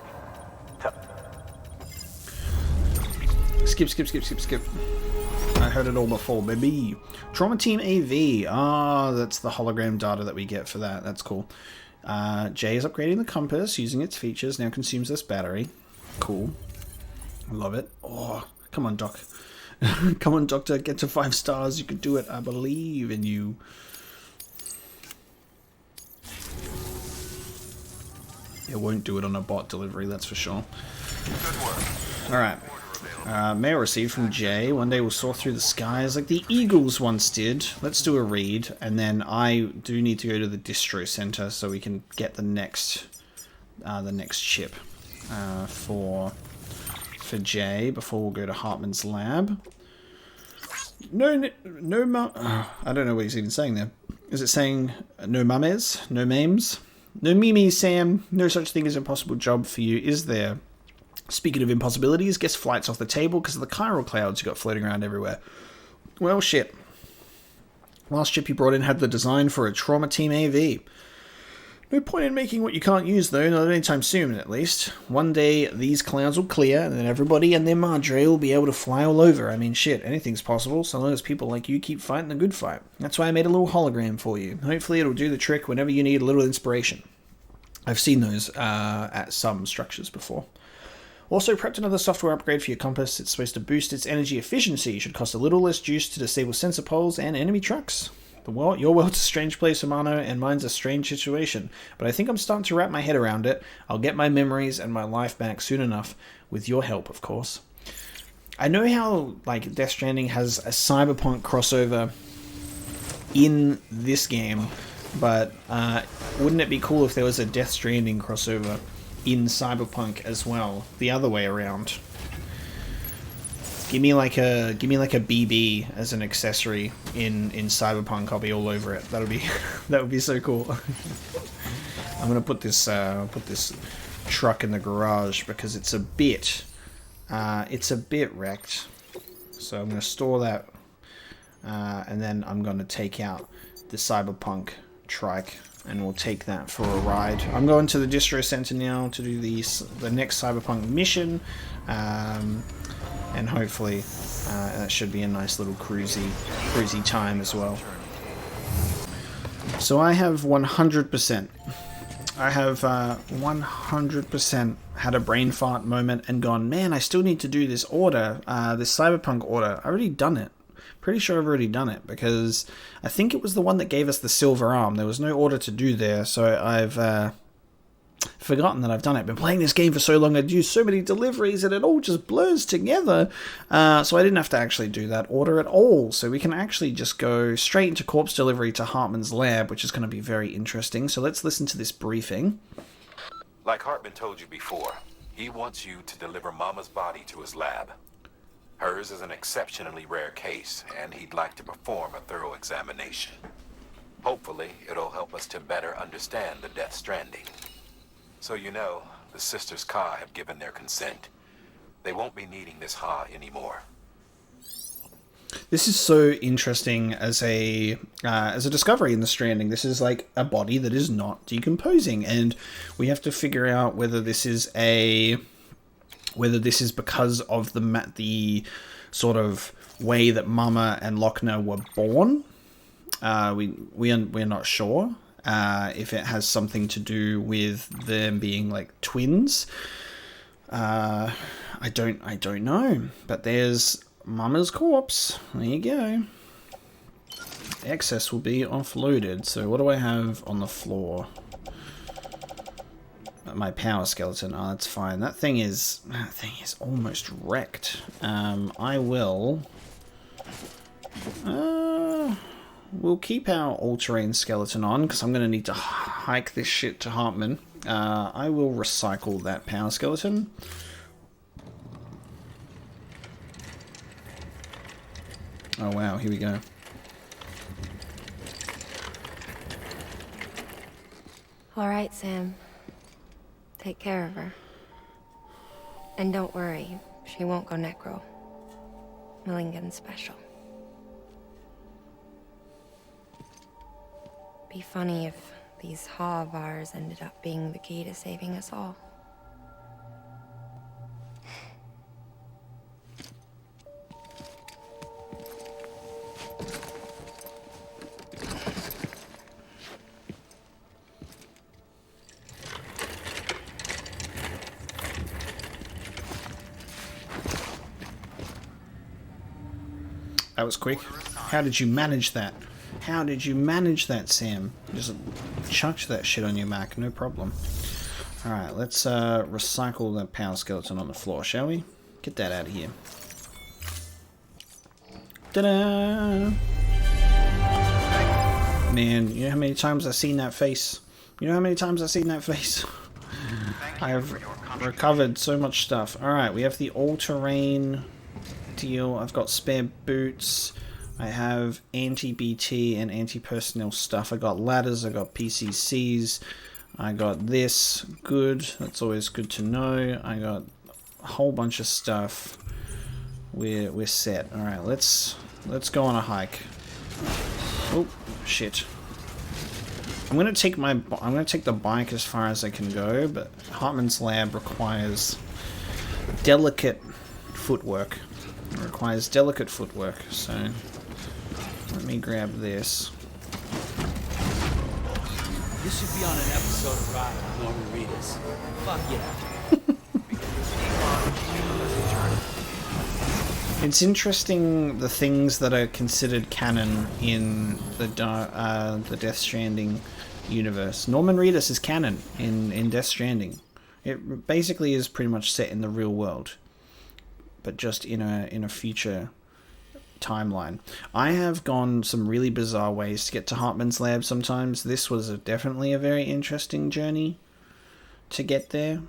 Skip. I heard it all before, baby. Trauma Team AV. Ah, that's the hologram data that we get for that. That's cool. Jay is upgrading the compass using its features. Now consumes less battery. Cool. Love it. Oh, come on, Doc. Come on, Doctor. Get to 5 stars. You can do it. I believe in you. It won't do it on a bot delivery, that's for sure. Alright. Mail received from Jay. One day we'll soar through the skies like the Eagles once did. Let's do a read, and then I do need to go to the distro center so we can get the next chip for Jay before we'll go to Hartman's lab. No, I don't know what he's even saying there. Is it saying no mames? No mames? No mimi, Sam. No such thing as impossible job for you, is there? Speaking of impossibilities, guess flight's off the table because of the chiral clouds you got floating around everywhere. Well, shit. Last chip you brought in had the design for a Trauma Team AV. No point in making what you can't use, though, not anytime soon, at least. One day, these clouds will clear, and then everybody and their madre will be able to fly all over. I mean, shit, anything's possible, so long as people like you keep fighting the good fight. That's why I made a little hologram for you. Hopefully it'll do the trick whenever you need a little inspiration. I've seen those at some structures before. Also, prepped another software upgrade for your compass. It's supposed to boost its energy efficiency. Should cost a little less juice to disable sensor poles and enemy trucks. Your world's a strange place, Amano, and mine's a strange situation. But I think I'm starting to wrap my head around it. I'll get my memories and my life back soon enough, with your help, of course. I know how, like, Death Stranding has a cyberpunk crossover in this game, but wouldn't it be cool if there was a Death Stranding crossover in cyberpunk as well, the other way around? Give me like a BB as an accessory in cyberpunk. I'll be all over it. That would be so cool. I'm gonna put this truck in the garage because it's a bit wrecked. So I'm gonna store that, and then I'm gonna take out the cyberpunk trike, and we'll take that for a ride. I'm going to the distro center now to do the next cyberpunk mission. And hopefully that should be a nice little cruisy time as well. So I have 100%. I have 100% had a brain fart moment and gone, man, I still need to do this order, this cyberpunk order. I've already done it. Pretty sure I've already done it because I think it was the one that gave us the silver arm. There was no order to do there, so I've forgotten that I've done it. Been playing this game for so long, I'd used so many deliveries and it all just blurs together. So I didn't have to actually do that order at all. So we can actually just go straight into corpse delivery to Hartman's lab, which is going to be very interesting. So let's listen to this briefing. Like Hartman told you before, he wants you to deliver Mama's body to his lab. Hers is an exceptionally rare case, and he'd like to perform a thorough examination. Hopefully, it'll help us to better understand the Death Stranding. So you know, the sisters Ka have given their consent. They won't be needing this Ha anymore. This is so interesting as a discovery in the Stranding. This is like a body that is not decomposing, and we have to figure out whether this is because of the sort of way that Mama and Lochner were born. We're not sure if it has something to do with them being like twins. I don't know. But there's Mama's corpse. There you go. Excess will be offloaded. So what do I have on the floor? My power skeleton. Oh, that's fine. That thing is almost wrecked. I will. We'll keep our all-terrain skeleton on because I'm going to need to hike this shit to Hartman. I will recycle that power skeleton. Oh wow, here we go. All right, Sam. Take care of her. And don't worry, she won't go necro. Millingen's special. Be funny if these Ha of ours ended up being the key to saving us all. That was quick. How did you manage that? How did you manage that, Sam? Just chucked that shit on your back, no problem. Alright, let's recycle that power skeleton on the floor, shall we? Get that out of here. Ta-da! Man, you know how many times I've seen that face? You know how many times I've seen that face? I have recovered so much stuff. Alright, we have the all-terrain deal. I've got spare boots. I have anti-BT and anti-personnel stuff. I got ladders, I got PCCs, I got this. Good, that's always good to know. I got a whole bunch of stuff. We're set. Alright, let's go on a hike. Oh, shit. I'm gonna take the bike as far as I can go, but Hartman's lab requires delicate footwork. It requires delicate footwork, so let me grab this. This should be on an episode of Ride with Norman Reedus. Fuck yeah. It's interesting the things that are considered canon in the Death Stranding universe. Norman Reedus is canon in Death Stranding. It basically is pretty much set in the real world, but just in a future timeline. I have gone some really bizarre ways to get to Hartman's lab sometimes. This was definitely a very interesting journey to get there.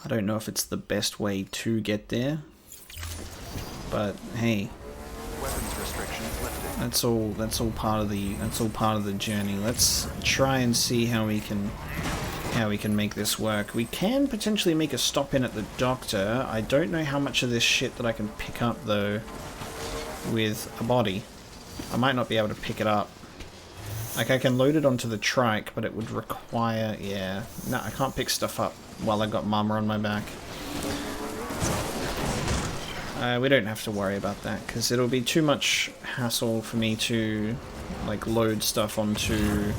I don't know if it's the best way to get there, but hey, Weapons restrictions lifted. that's all part of the journey. Let's try and see how we can make this work. We can potentially make a stop in at the doctor. I don't know how much of this shit that I can pick up though with a body. I might not be able to pick it up. Like I can load it onto the trike, but it would require, yeah. No, I can't pick stuff up while I got Mama on my back. We don't have to worry about that because it'll be too much hassle for me to like load stuff onto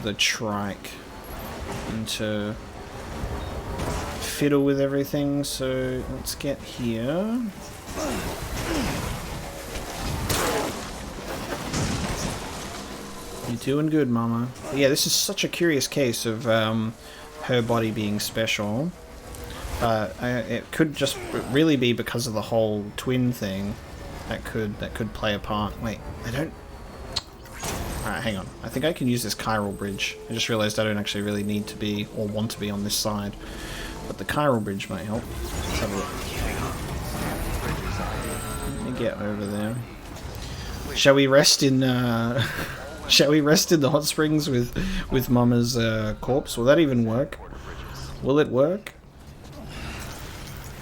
the trike and to fiddle with everything. So let's get here. You're doing good, Mama. But yeah, this is such a curious case of her body being special. It could just really be because of the whole twin thing that could play a part. Wait, I don't. Alright, hang on. I think I can use this chiral bridge. I just realized I don't actually really need to be or want to be on this side, but the chiral bridge might help. Let's have a look. Let me get over there. Shall we rest in? Shall we rest in the hot springs with Mama's corpse? Will that even work? Will it work?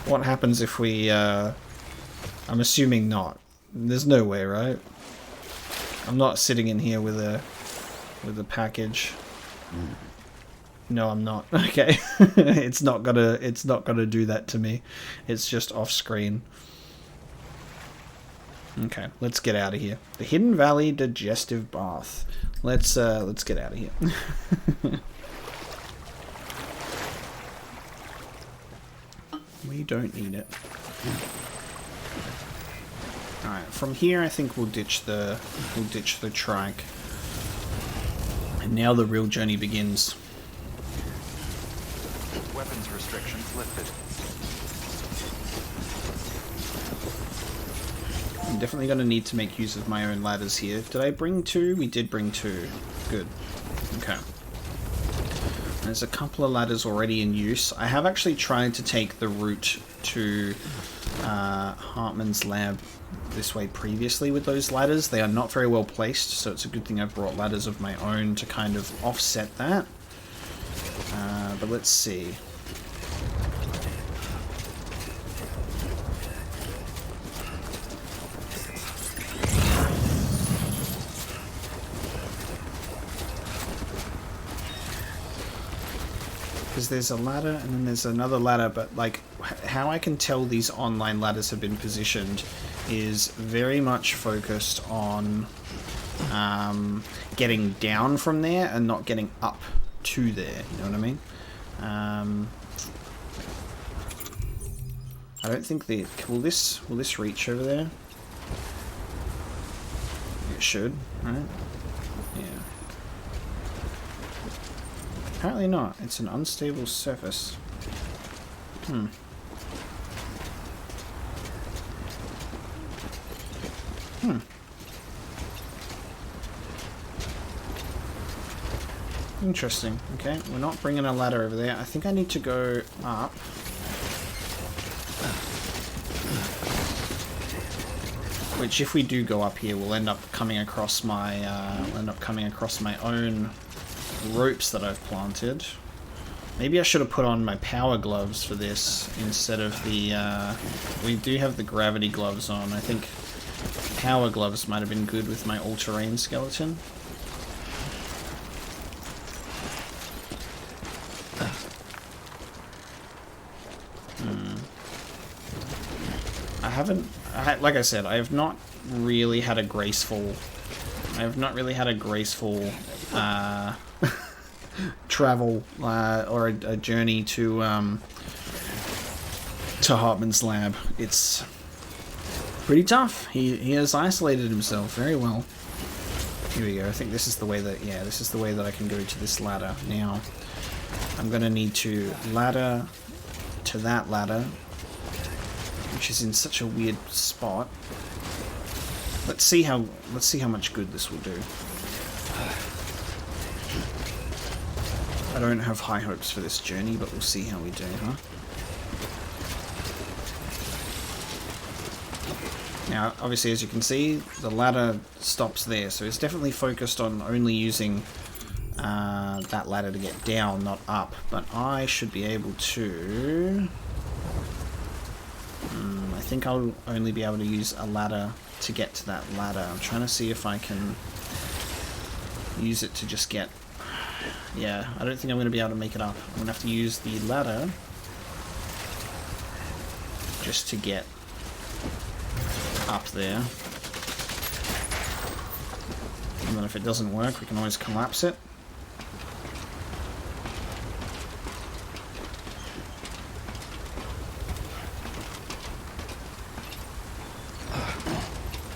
What happens if we, I'm assuming not. There's no way, right? I'm not sitting in here with a package. No, I'm not. Okay. It's not gonna do that to me. It's just off screen. Okay, let's get out of here. The Hidden Valley Digestive Bath. Let's get out of here. We don't need it. Alright, from here I think we'll ditch the trike. And now the real journey begins. Weapons restrictions lifted. I'm definitely going to need to make use of my own ladders here. Did I bring 2? We did bring 2. Good. Okay. There's a couple of ladders already in use. I have actually tried to take the route to Hartman's lab this way previously with those ladders. They are not very well placed, so it's a good thing I've brought ladders of my own to kind of offset that. But let's see. Because there's a ladder and then there's another ladder, but like how I can tell these online ladders have been positioned is very much focused on getting down from there and not getting up to there, you know what I mean? I don't think the... Will this reach over there? It should, right? Yeah. Apparently not. It's an unstable surface. Hmm. Hmm. Interesting. Okay, we're not bringing a ladder over there. I think I need to go up. Which, if we do go up here, we'll end up coming across my own ropes that I've planted. Maybe I should have put on my power gloves for this instead of the... we do have the gravity gloves on. I think power gloves might have been good with my all-terrain skeleton. Like I said, I have not really had a graceful... travel or a journey to Hartman's lab. It's pretty tough. He has isolated himself very well. Here we go. I think this is the way that... Yeah, this is the way that I can go to this ladder. Now, I'm going to need to ladder to that ladder, which is in such a weird spot. Let's see how much good this will do. I don't have high hopes for this journey, but we'll see how we do, huh? Now, obviously, as you can see, the ladder stops there, so it's definitely focused on only using that ladder to get down, not up. But I should be able to... I think I'll only be able to use a ladder to get to that ladder. I'm trying to see if I can use it to just get... Yeah, I don't think I'm going to be able to make it up. I'm going to have to use the ladder just to get up there. And then if it doesn't work, we can always collapse it.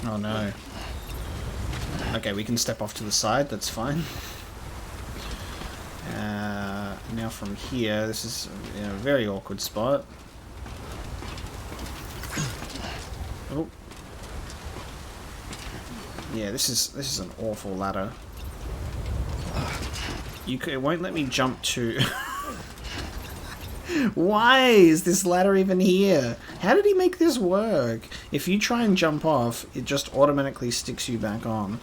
Oh no. Okay, we can step off to the side, that's fine. Now from here, this is a very awkward spot. Oh. Yeah, this is an awful ladder. It won't let me jump to... Why is this ladder even here? How did he make this work? If you try and jump off, it just automatically sticks you back on.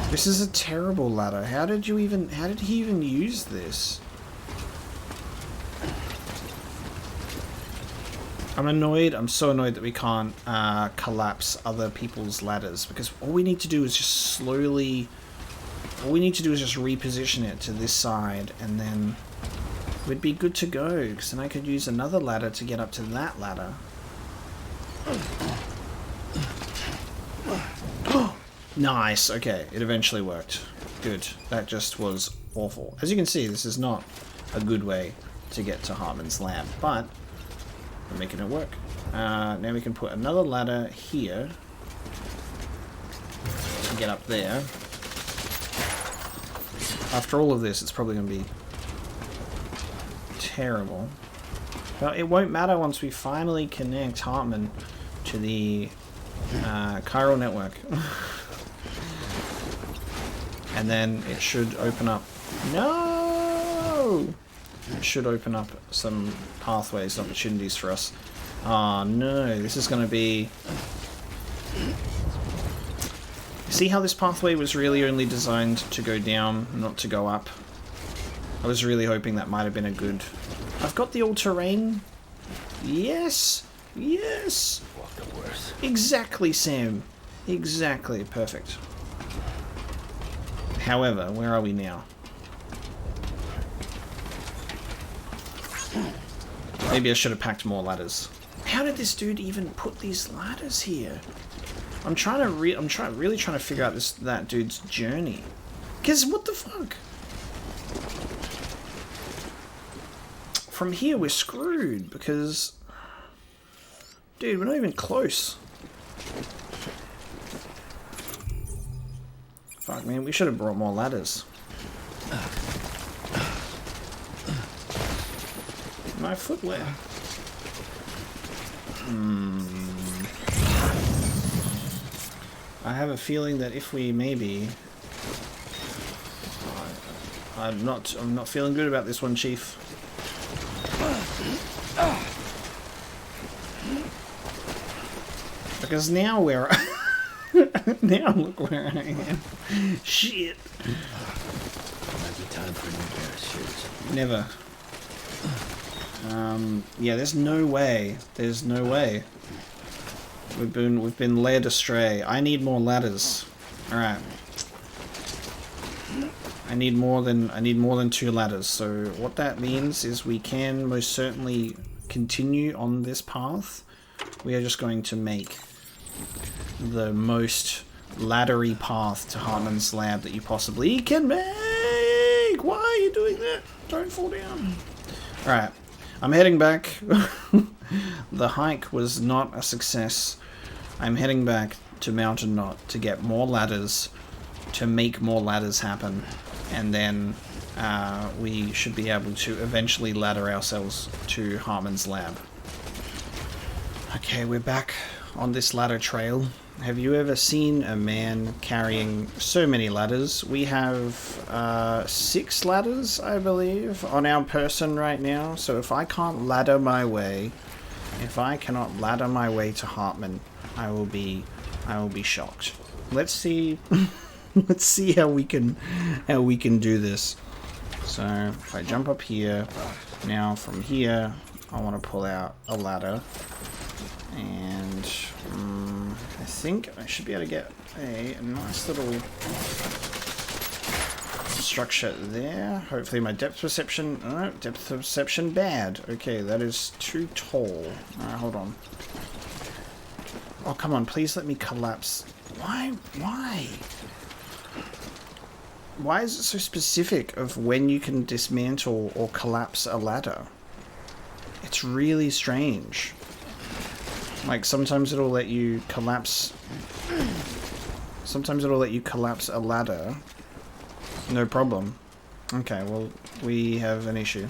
This is a terrible ladder. How did he even use this? I'm annoyed. I'm so annoyed that we can't collapse other people's ladders, because all we need to do is just slowly... All we need to do is just reposition it to this side, and then we'd be good to go, because then I could use another ladder to get up to that ladder. Nice, okay, it eventually worked. Good. That just was awful. As you can see, this is not a good way to get to Hartman's lab, but we're making it work. Now we can put another ladder here to get up there. After all of this, it's probably going to be terrible. But it won't matter once we finally connect Hartman to the chiral network. And then it should open up... No! It should open up some pathways, opportunities for us. Oh no, this is going to be... See how this pathway was really only designed to go down, not to go up? I was really hoping that might have been a good... I've got the all-terrain. Yes! Yes! Exactly, Sam. Exactly. Perfect. However, where are we now? Maybe I should have packed more ladders. How did this dude even put these ladders here? I'm really trying to figure out that dude's journey. Cause what the fuck? From here we're screwed because, dude, we're not even close. Fuck, man, we should have brought more ladders. My footwear. I have a feeling that if we maybe... I'm not feeling good about this one, Chief. Because now we're... now look where I am. Shit. Might be time for a new pair of shoes. Never. Yeah, there's no way. There's no way. We've been led astray. I need more ladders. All right. I need more than 2 ladders. So what that means is we can most certainly continue on this path. We are just going to make the most laddery path to Hartman's lab that you possibly can make. Why are you doing that? Don't fall down. All right. I'm heading back. The hike was not a success. I'm heading back to Mountain Knot to get more ladders, to make more ladders happen, and then we should be able to eventually ladder ourselves to Hartman's lab. Okay, we're back on this ladder trail. Have you ever seen a man carrying so many ladders? We have 6 ladders, I believe, on our person right now. So if I can't ladder my way, if I cannot ladder my way to Hartman, I will be shocked. Let's see. Let's see how we can do this. So if I jump up here, now from here, I want to pull out a ladder. And I think I should be able to get a nice little structure there. Hopefully my depth perception... Oh, depth perception bad. Okay, that is too tall. Alright, hold on. Oh, come on, please let me collapse. Why? Why? Why is it so specific of when you can dismantle or collapse a ladder? It's really strange. Like, sometimes it'll let you collapse... Sometimes it'll let you collapse a ladder. No problem. Okay, well, we have an issue.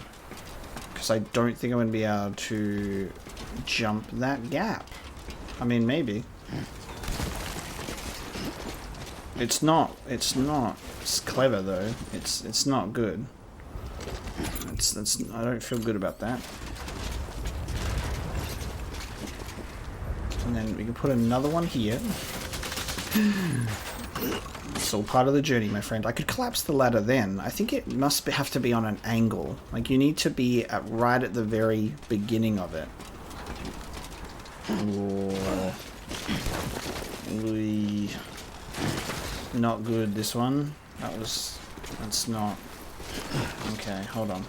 Because I don't think I'm going to be able to jump that gap. I mean, maybe. It's not. It's clever, though. It's not good. I don't feel good about that. And then we can put another one here. It's all part of the journey, my friend. I could collapse the ladder then. I think it must have to be on an angle. Like, you need to be right at the very beginning of it. Oh. Not good, this one. That's not... Okay, hold on.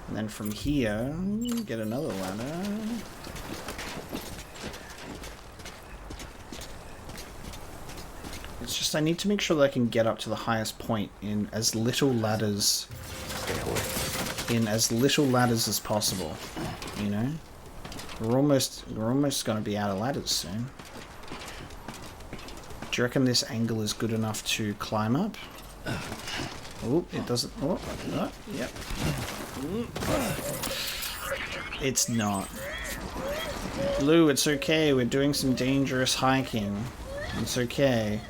And then from here, get another ladder. It's just I need to make sure that I can get up to the highest point in as little ladders as possible. You know? We're almost gonna be out of ladders soon. Do you reckon this angle is good enough to climb up? Oh, it doesn't. Oh, yep. It's not. Lou, it's okay. We're doing some dangerous hiking. It's okay.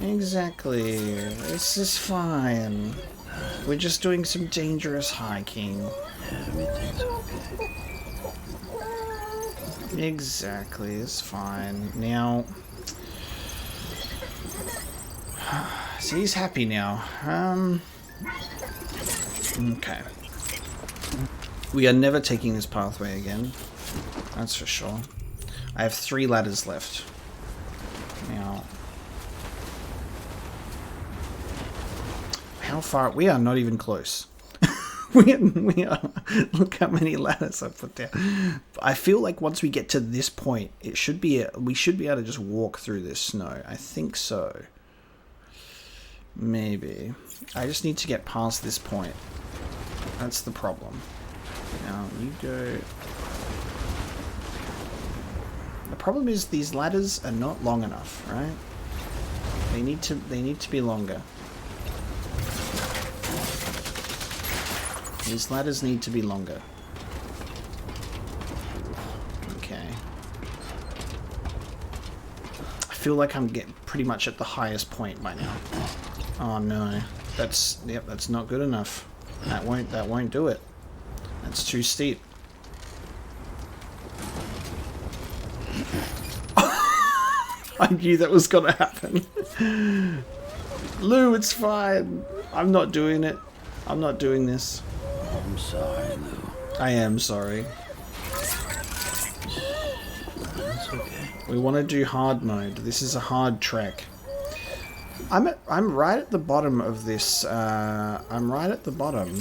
Exactly. This is fine. We're just doing some dangerous hiking. Everything's okay. Exactly, it's fine. Now... See, he's happy now. Okay. We are never taking this pathway again. That's for sure. I have 3 ladders left. Now... How far... We are not even close. we are... Look how many ladders I put down. I feel like once we get to this point, it should be... We should be able to just walk through this snow. I think so. Maybe. I just need to get past this point. That's the problem. Now, you go... The problem is these ladders are not long enough, right? They need to be longer. These ladders need to be longer. Okay. I feel like I'm getting pretty much at the highest point by now. Oh no. That's not good enough. That won't do it. That's too steep. I knew that was gonna happen. Lou, it's fine. I'm not doing it. I'm not doing this. I'm sorry, Lou. I am sorry. That's okay. We want to do hard mode. This is a hard trek. I'm right at the bottom of this. I'm right at the bottom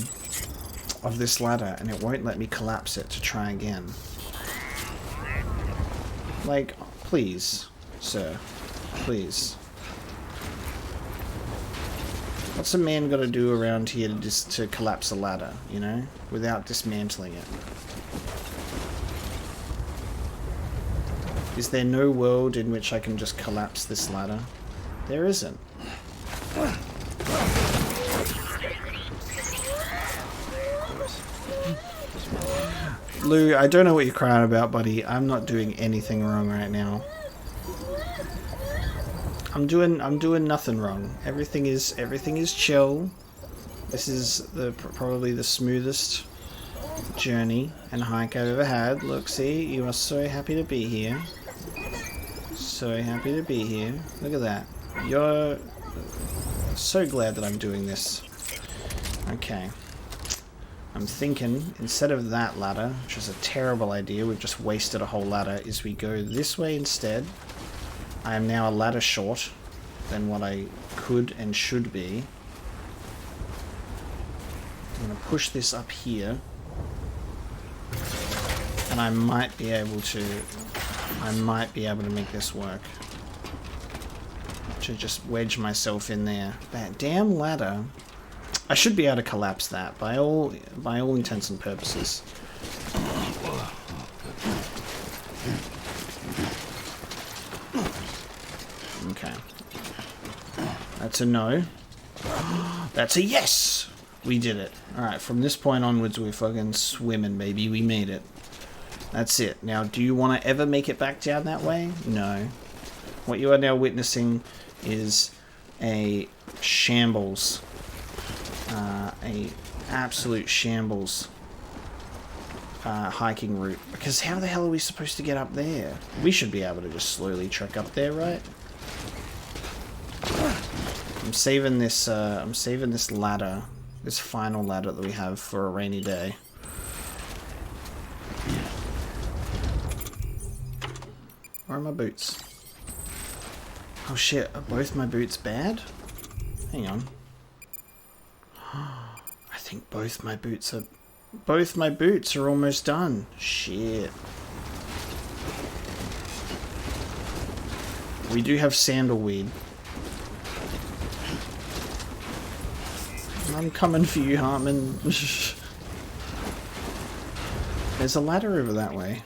of this ladder, and it won't let me collapse it to try again. Like, please, sir, please. What's a man got to do around here to collapse a ladder, you know, without dismantling it? Is there no world in which I can just collapse this ladder? There isn't. Lou, I don't know what you're crying about, buddy. I'm not doing anything wrong right now. I'm doing nothing wrong. Everything is chill. This is probably the smoothest journey and hike I've ever had. Look, see, you are so happy to be here. So happy to be here. Look at that. You're so glad that I'm doing this. Okay. I'm thinking, instead of that ladder, which is a terrible idea, we've just wasted a whole ladder, is we go this way instead. I am now a ladder short than what I could and should be. I'm going to push this up here. And I might be able to make this work. To just wedge myself in there. That damn ladder. I should be able to collapse that by all intents and purposes. Okay. That's a no. That's a yes! We did it. Alright, from this point onwards we're fucking swimming, baby. We made it. That's it. Now, do you want to ever make it back down that way? No. What you are now witnessing is a shambles. A absolute shambles hiking route. Because how the hell are we supposed to get up there? We should be able to just slowly trek up there, right? I'm saving this ladder, this final ladder that we have for a rainy day. Where are my boots? Oh shit, are both my boots bad? Hang on. I think both my boots are almost done. Shit. We do have sandalweed. I'm coming for you, Hartman. There's a ladder over that way.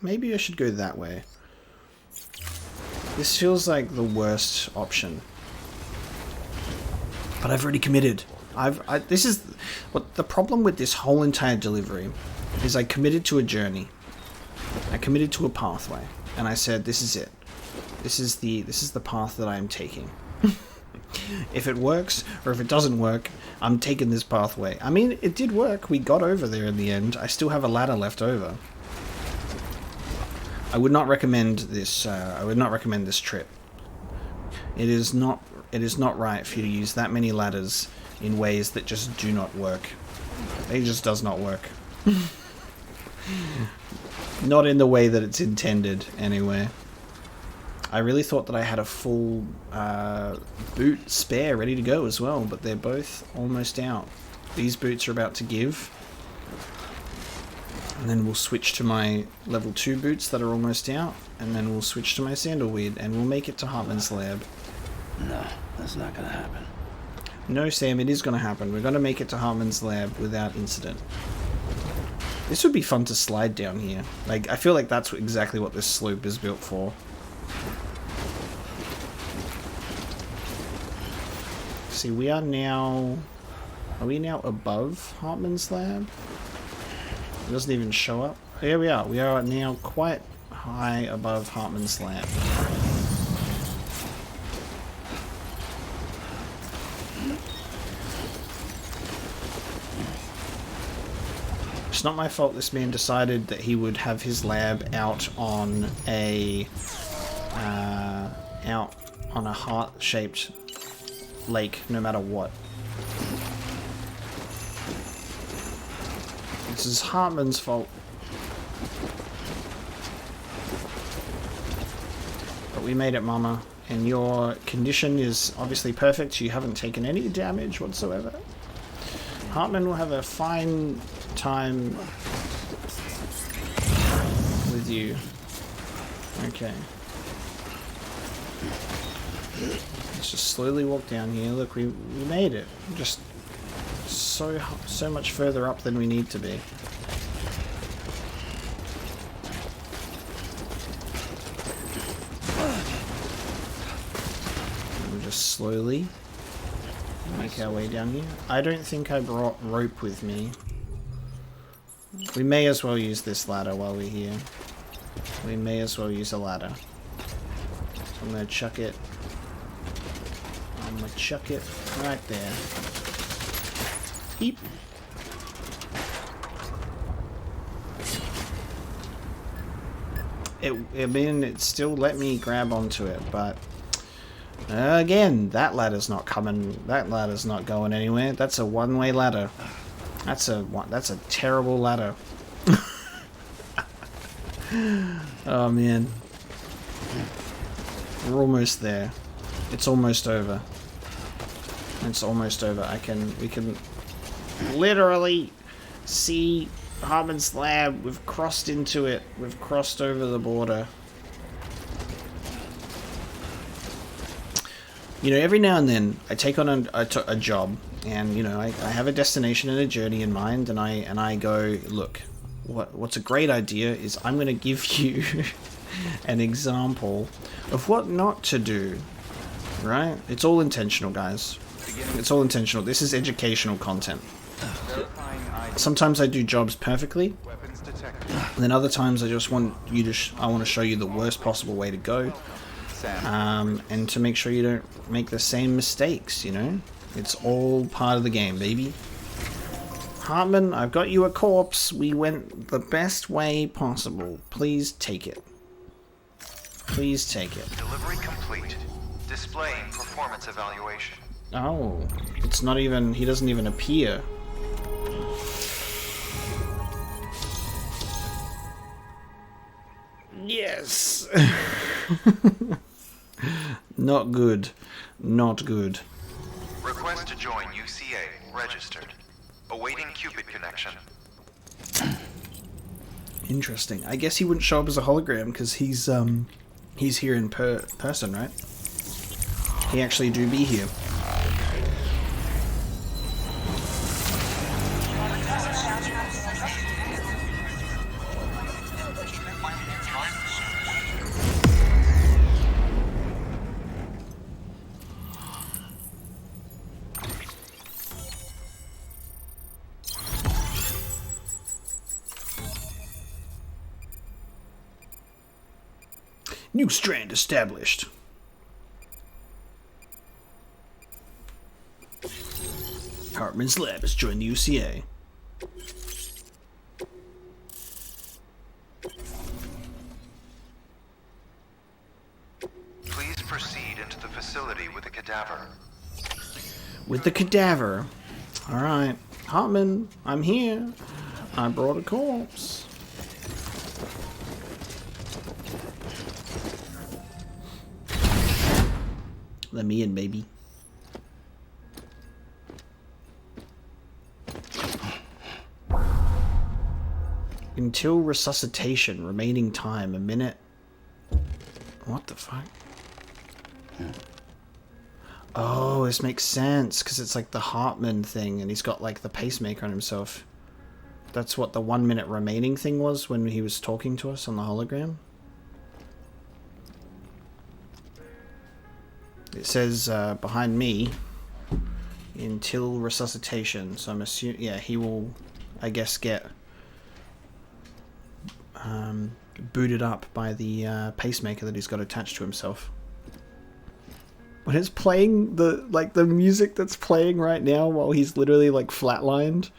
Maybe I should go that way. This feels like the worst option. But I've already committed. This is what the problem with this whole entire delivery is. I committed to a journey. I committed to a pathway, and I said, "This is it. This is the path that I am taking. If it works or if it doesn't work, I'm taking this pathway." I mean, it did work. We got over there in the end. I still have a ladder left over. I would not recommend this. I would not recommend this trip. It is not right for you to use that many ladders in ways that just do not work. It just does not work. Not in the way that it's intended, anyway. I really thought that I had a full boot spare ready to go as well, but they're both almost out. These boots are about to give. And then we'll switch to my level 2 boots that are almost out, and then we'll switch to my sandalweed, and we'll make it to Hartman's lab. No, that's not gonna happen. No, Sam, it is going to happen. We're going to make it to Hartman's lab without incident. This would be fun to slide down here. Like, I feel like that's exactly what this slope is built for. See, we are now... Are we now above Hartman's lab? It doesn't even show up. Here we are. We are now quite high above Hartman's lab. It's not my fault this man decided that he would have his lab out on a heart-shaped lake, no matter what. This is Hartman's fault. But we made it, Mama. And your condition is obviously perfect. You haven't taken any damage whatsoever. Hartman will have a fine time with you. Okay. Let's just slowly walk down here. Look, we made it. Just so much further up than we need to be. We'll just slowly make our way down here. I don't think I brought rope with me. We may as well use this ladder while we're here. We may as well use a ladder. So I'm gonna chuck it. I'm gonna chuck it right there. Beep. It still let me grab onto it, but again, that ladder's not coming. That ladder's not going anywhere. That's a one-way ladder. That's a terrible ladder. Oh man, we're almost there. It's almost over. It's almost over. We can literally see Hartman's lab. We've crossed into it. We've crossed over the border. You know, every now and then I take on a job, and you know, I have a destination and a journey in mind, and I go, look, what's a great idea is I'm going to give you an example of what not to do. Right? It's all intentional, guys. It's all intentional. This is educational content. Sometimes I do jobs perfectly, and then other times I just want you to I want to show you the worst possible way to go, and to make sure you don't make the same mistakes. You know, it's all part of the game, baby. Hartman, I've got you a corpse. We went the best way possible. Please take it. Please take it. Delivery complete. displaying performance evaluation. Oh, it's not even, he doesn't even appear. Yes. Not good. Not good. Request to join UCA. Registered. Awaiting Cupid connection. Interesting. I guess he wouldn't show up as a hologram because he's here in person, right? He actually do be here. New strand established. Hartman's lab has joined the UCA. Please proceed into the facility with the cadaver. With the cadaver. Alright. Hartman, I'm here. I brought a corpse. Let me in, baby. Until resuscitation, remaining time, a minute. What the fuck? Oh, this makes sense, because it's like the Hartman thing, and he's got like the pacemaker on himself. That's what the 1 minute remaining thing was when he was talking to us on the hologram. It says behind me, until resuscitation, so I'm assuming, yeah, he will, I guess, get booted up by the pacemaker that he's got attached to himself. When it's playing, the music that's playing right now while he's literally like flatlined.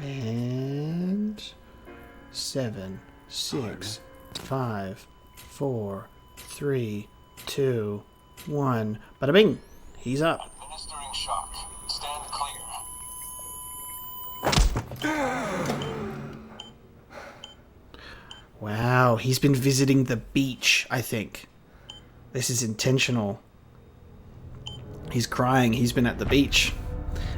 And 7, 6, 5, 4, 3, 2, 1. Bada bing! He's up. Administering shock. Stand clear. Wow, he's been visiting the beach, I think. This is intentional. He's crying. He's been at the beach.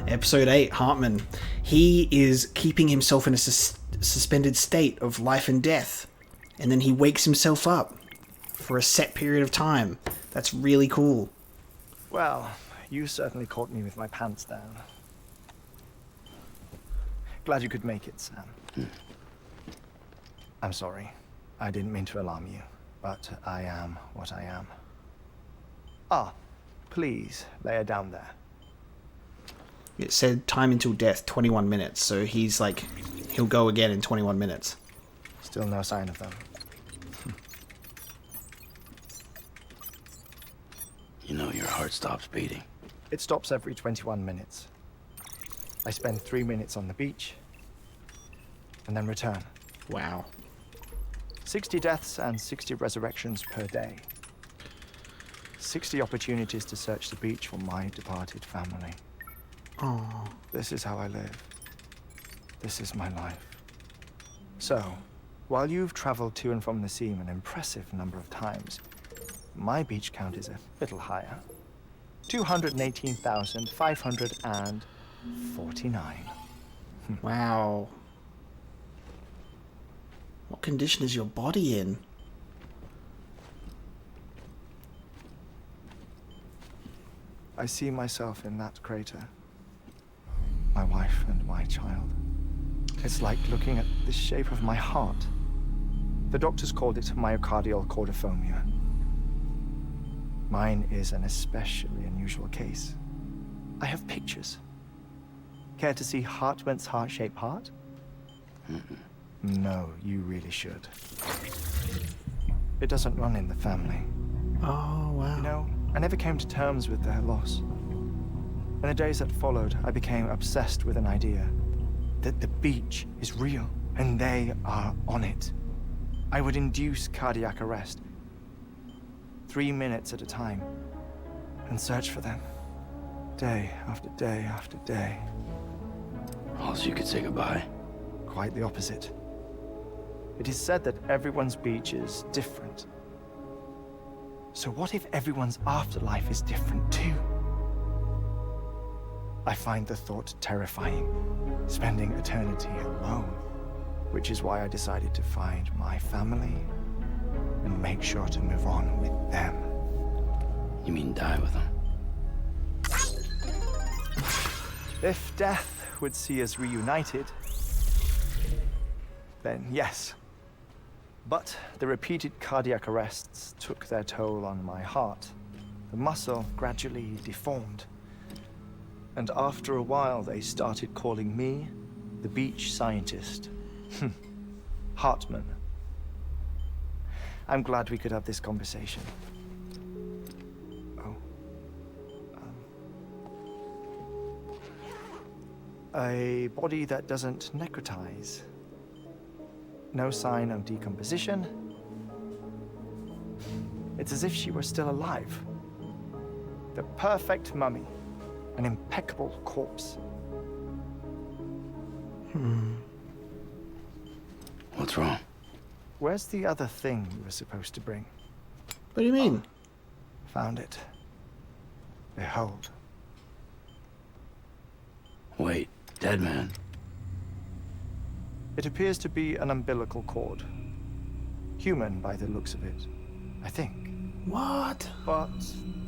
Episode 8, Hartman. He is keeping himself in a suspended state of life and death. And then he wakes himself up for a set period of time. That's really cool. Well, you certainly caught me with my pants down. Glad you could make it, Sam. I'm sorry. I didn't mean to alarm you, but I am what I am. Ah, please, lay her down there. It said time until death, 21 minutes, so he's like, he'll go again in 21 minutes. Still no sign of them. You know your heart stops beating. It stops every 21 minutes. I spend 3 minutes on the beach, and then return. Wow. 60 deaths and 60 resurrections per day. 60 opportunities to search the beach for my departed family. Oh. This is how I live. This is my life. So, while you've traveled to and from the sea an impressive number of times, my beach count is a little higher. 218,549. Wow. What condition is your body in? I see myself in that crater. My wife and my child. It's like looking at the shape of my heart. The doctors called it myocardial cordiformia. Mine is an especially unusual case. I have pictures. Care to see Hartman's heart-shaped heart? No, you really should. It doesn't run in the family. Oh, wow. You know, I never came to terms with their loss. In the days that followed, I became obsessed with an idea that the beach is real, and they are on it. I would induce cardiac arrest, 3 minutes at a time, and search for them, day after day after day. Also, you could say goodbye. Quite the opposite. It is said that everyone's beach is different. So what if everyone's afterlife is different too? I find the thought terrifying, spending eternity alone, which is why I decided to find my family and make sure to move on with them. You mean die with them? If death would see us reunited, then yes. But the repeated cardiac arrests took their toll on my heart. The muscle gradually deformed. And after a while, they started calling me the beach scientist. Hartman. I'm glad we could have this conversation. Oh. A body that doesn't necrotize. No sign of decomposition. It's as if she were still alive. The perfect mummy. An impeccable corpse. What's wrong? Where's the other thing you were supposed to bring? What do you mean? Found it. Behold. Wait, dead man. It appears to be an umbilical cord. Human by the looks of it, I think. What? But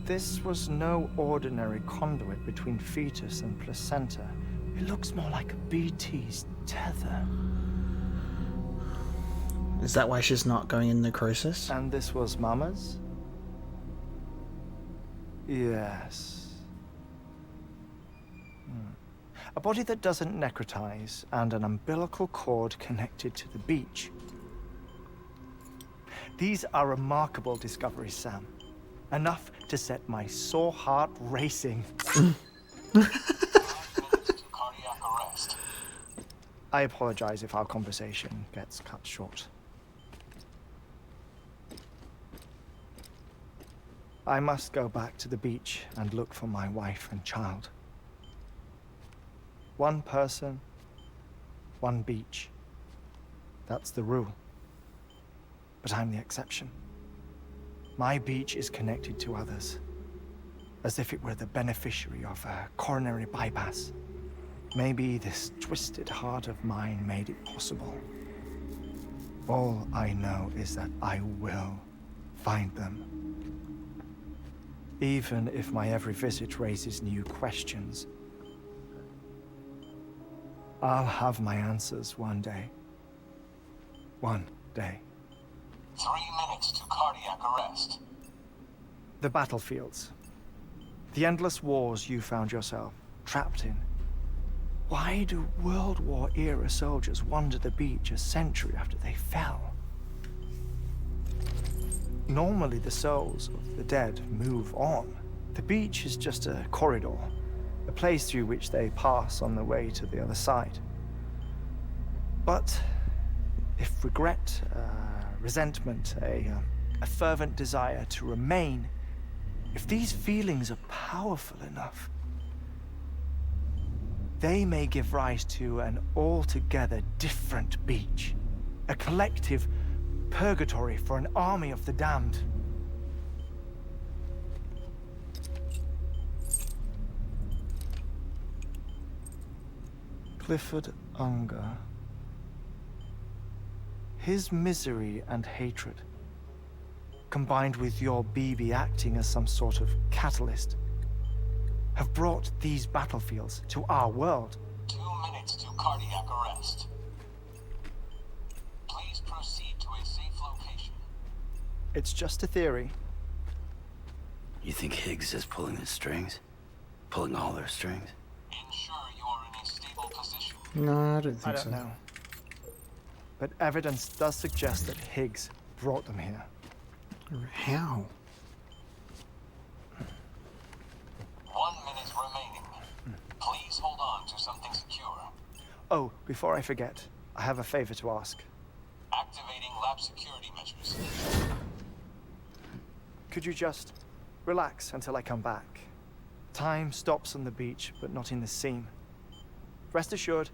this was no ordinary conduit between fetus and placenta. It looks more like a BT's tether. Is that why she's not going in necrosis? And this was Mama's? Yes. A body that doesn't necrotize and an umbilical cord connected to the beach. These are remarkable discoveries, Sam. Enough to set my sore heart racing. 5 minutes to cardiac arrest. I apologize if our conversation gets cut short. I must go back to the beach and look for my wife and child. One person, one beach. That's the rule. But I'm the exception. My beach is connected to others, as if it were the beneficiary of a coronary bypass. Maybe this twisted heart of mine made it possible. All I know is that I will find them. Even if my every visit raises new questions. I'll have my answers one day. One day. 3 minutes to cardiac arrest. The battlefields. The endless wars you found yourself trapped in. Why do World War era soldiers wander the beach a century after they fell? Normally the souls of the dead move on. The beach is just a corridor, a place through which they pass on the way to the other side. But if regret, resentment, a fervent desire to remain, if these feelings are powerful enough, they may give rise to an altogether different beach, a collective purgatory for an army of the damned. Clifford Unger. His misery and hatred, combined with your BB acting as some sort of catalyst, have brought these battlefields to our world. 2 minutes to cardiac arrest. Please proceed to a safe location. It's just a theory. You think Higgs is pulling the strings? Pulling all their strings? Ensure you are in a stable position. No, I don't think I don't so. know. but evidence does suggest that Higgs brought them here. How? 1 minute remaining. Please hold on to something secure. Oh, before I forget, I have a favor to ask. Activating lab security measures. Could you just relax until I come back? Time stops on the beach, but not in the scene. Rest assured,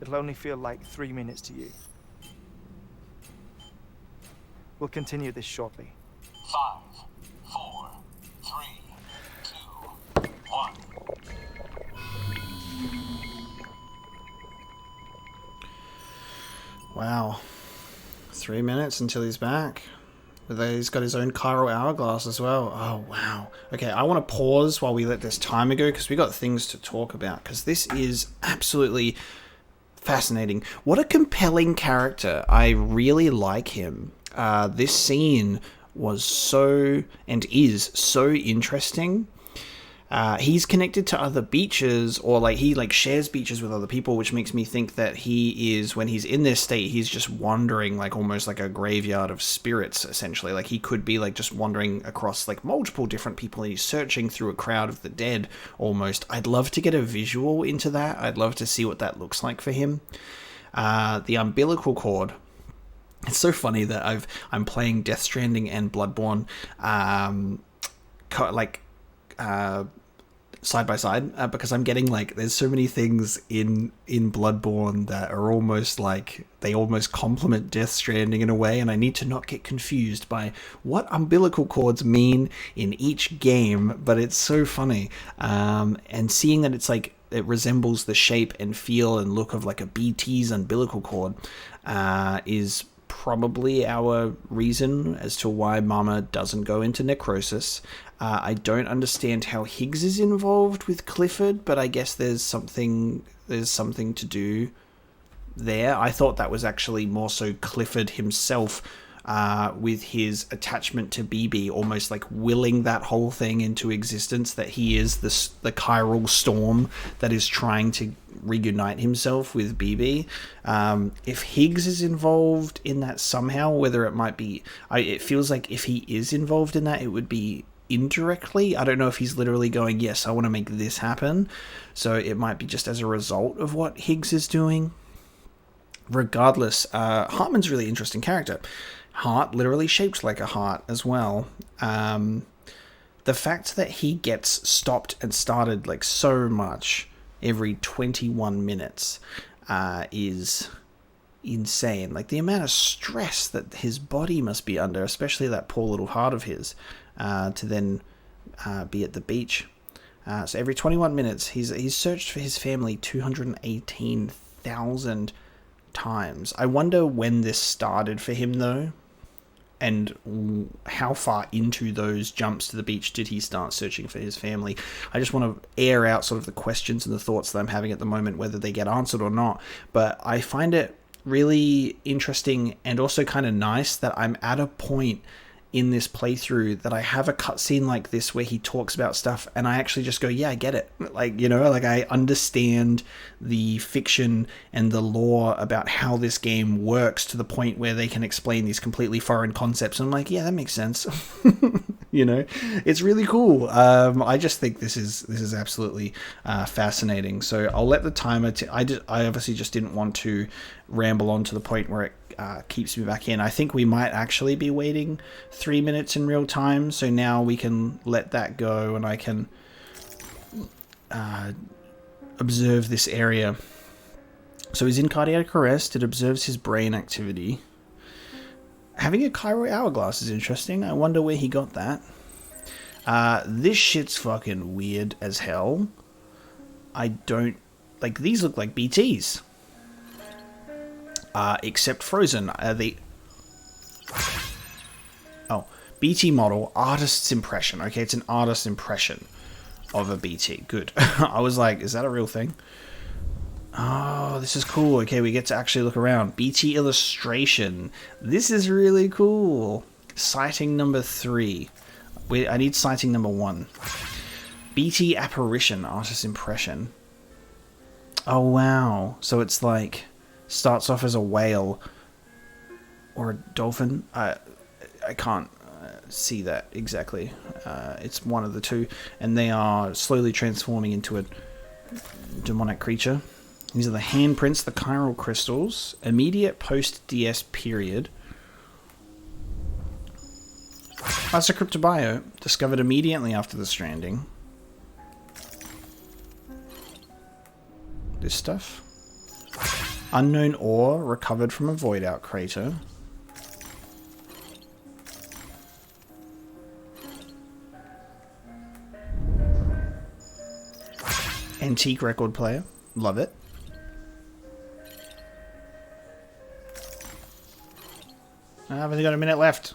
it'll only feel like 3 minutes to you. We'll continue this shortly. 5, 4, 3, 2, 1. Wow. 3 minutes until he's back. He's got his own chiral hourglass as well. Oh, wow. Okay, I want to pause while we let this timer go because we got things to talk about because this is absolutely fascinating. What a compelling character. I really like him. This scene was so, and is so interesting. He's connected to other beaches, or like he like shares beaches with other people, which makes me think that he is, when he's in this state, he's just wandering like almost like a graveyard of spirits, essentially. Like he could be like just wandering across like multiple different people and he's searching through a crowd of the dead almost. I'd love to get a visual into that. I'd love to see what that looks like for him. The umbilical cord. It's so funny that I'm playing Death Stranding and Bloodborne side by side because I'm getting like there's so many things in Bloodborne that are almost like they almost complement Death Stranding in a way, and I need to not get confused by what umbilical cords mean in each game, but it's so funny. And seeing that it's like it resembles the shape and feel and look of like a BT's umbilical cord is probably our reason as to why Mama doesn't go into necrosis. I don't understand how Higgs is involved with Clifford, but I guess there's something to do there. I thought that was actually more so Clifford himself with his attachment to BB, almost like willing that whole thing into existence, that he is the chiral storm that is trying to reunite himself with BB. If Higgs is involved in that somehow, whether it might be... it feels like if he is involved in that, it would be indirectly. I don't know if he's literally going, yes, I want to make this happen. So it might be just as a result of what Higgs is doing. Regardless, Hartman's a really interesting character. Heart literally shaped like a heart as well. The fact that he gets stopped and started like so much every 21 minutes is insane. Like the amount of stress that his body must be under, especially that poor little heart of his, to then be at the beach. So every 21 minutes, he's searched for his family 218,000 times. I wonder when this started for him though, and how far into those jumps to the beach did he start searching for his family. I just want to air out sort of the questions and the thoughts that I'm having at the moment, whether they get answered or not. But I find it really interesting and also kind of nice that I'm at a point in this playthrough that I have a cutscene like this where he talks about stuff and I actually just go, yeah, I get it. Like, you know, like I understand the fiction and the lore about how this game works to the point where they can explain these completely foreign concepts. I'm like, yeah, that makes sense. You know, it's really cool. I just think this is absolutely fascinating. So I'll let the timer. I obviously just didn't want to ramble on to the point where it keeps me back in. I think we might actually be waiting 3 minutes in real time. So now we can let that go, and I can observe this area. So he's in cardiac arrest. It observes his brain activity. Having a chiral hourglass is interesting. I wonder where he got that. This shit's fucking weird as hell. I don't... Like, these look like BTs. Except frozen. BT model, artist's impression. Okay, it's an artist's impression of a BT. Good. I was like, is that a real thing? Oh, this is cool. Okay, we get to actually look around. BT illustration. This is really cool. Sighting number 3. I need sighting number 1. BT apparition, artist's impression. Oh, wow. So it's like, starts off as a whale, or a dolphin. I can't see that exactly. It's one of the two, and they are slowly transforming into a demonic creature. These are the handprints, the chiral crystals, immediate post-DS period. That's a cryptobiote, discovered immediately after the Stranding. This stuff. Unknown ore recovered from a void-out crater. Antique record player. Love it. I've only got a minute left.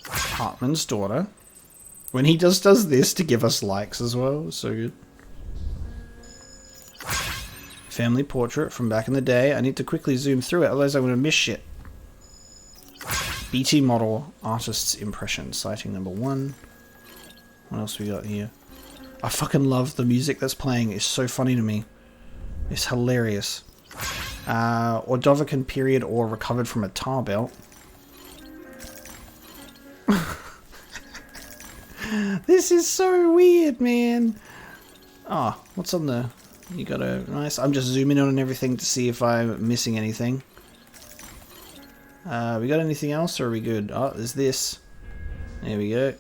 Hartman's daughter. When he does this to give us likes as well. So good. Family portrait from back in the day. I need to quickly zoom through it, otherwise I'm going to miss shit. BT model artist's impression. Sighting number 1. What else we got here? I fucking love the music that's playing. It's so funny to me. It's hilarious. Ordovican period ore recovered from a tar belt. This is so weird, man. Oh, what's on the... You got a nice... I'm just zooming in on everything to see if I'm missing anything. We got anything else, or are we good? Oh, there's this. There we go.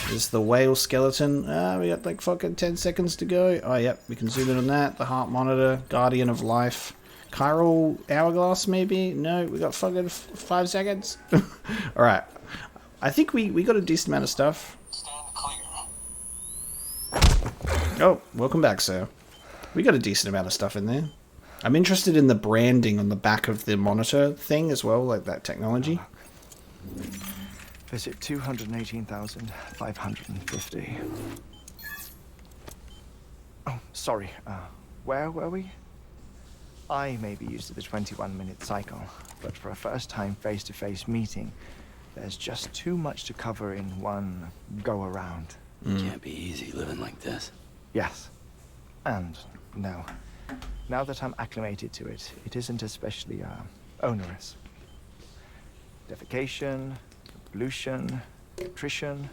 There's the whale skeleton. We got like fucking 10 seconds to go. Oh, yep, we can zoom in on that. The heart monitor, guardian of life. Chiral hourglass, maybe? No, we got fucking 5 seconds. Alright. I think we got a decent amount of stuff. Oh, welcome back, sir. We got a decent amount of stuff in there. I'm interested in the branding on the back of the monitor thing as well, like that technology. Visit 218,550. Oh, sorry. Where were we? I may be used to the 21-minute cycle, but for a first-time face-to-face meeting, there's just too much to cover in one go-around. Can't be easy living like this. Yes. And no. Now that I'm acclimated to it, it isn't especially onerous. Defecation, pollution, nutrition.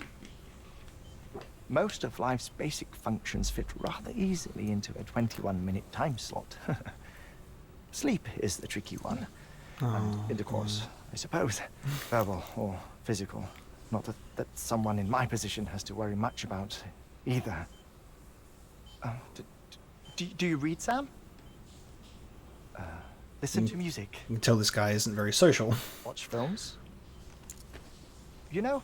Most of life's basic functions fit rather easily into a 21-minute time slot. Sleep is the tricky one. And intercourse, I suppose. Verbal or physical. Not that someone in my position has to worry much about either. Do you read, Sam? Listen to music. You can tell this guy isn't very social. Watch films. You know,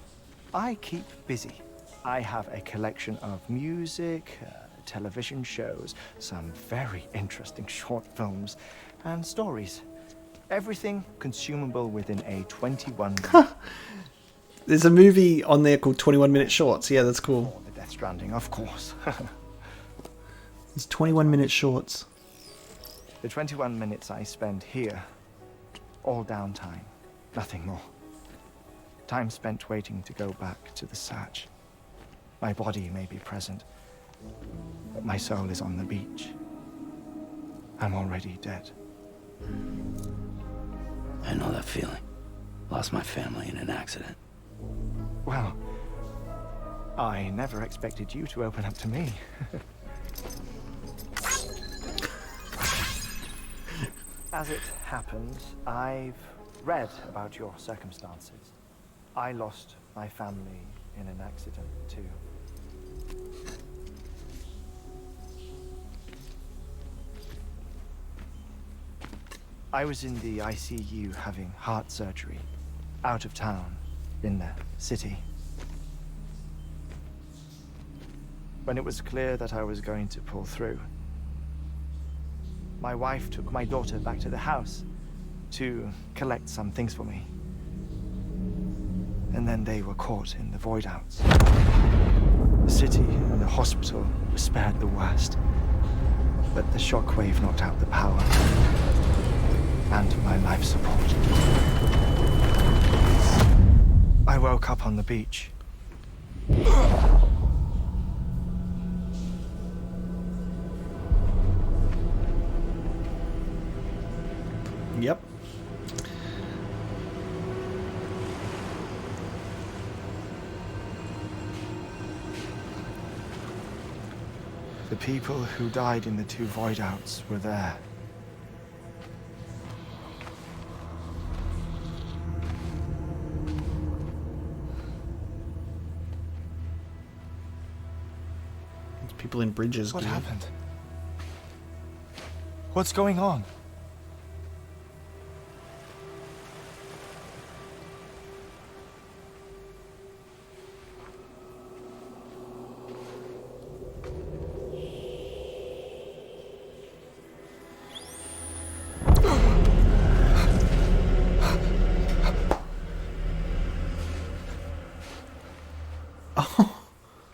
I keep busy. I have a collection of music, television shows, some very interesting short films, and stories. Everything consumable within a 21-minute... There's a movie on there called 21-Minute Shorts. Yeah, that's cool. Oh, the Death Stranding, of course. It's 21-minute shorts. The 21 minutes I spend here, all downtime, nothing more. Time spent waiting to go back to the search. My body may be present, but my soul is on the beach. I'm already dead. I know that feeling. Lost my family in an accident. Well, I never expected you to open up to me. As it happens, I've read about your circumstances. I lost my family in an accident, too. I was in the ICU having heart surgery, out of town, in the city. When it was clear that I was going to pull through, my wife took my daughter back to the house to collect some things for me. And then they were caught in the void outs. The city and the hospital were spared the worst, but the shockwave knocked out the power and my life support. I woke up on the beach. Yep. The people who died in the 2 void outs were there. There's people in bridges. What gear. happened? What's going on?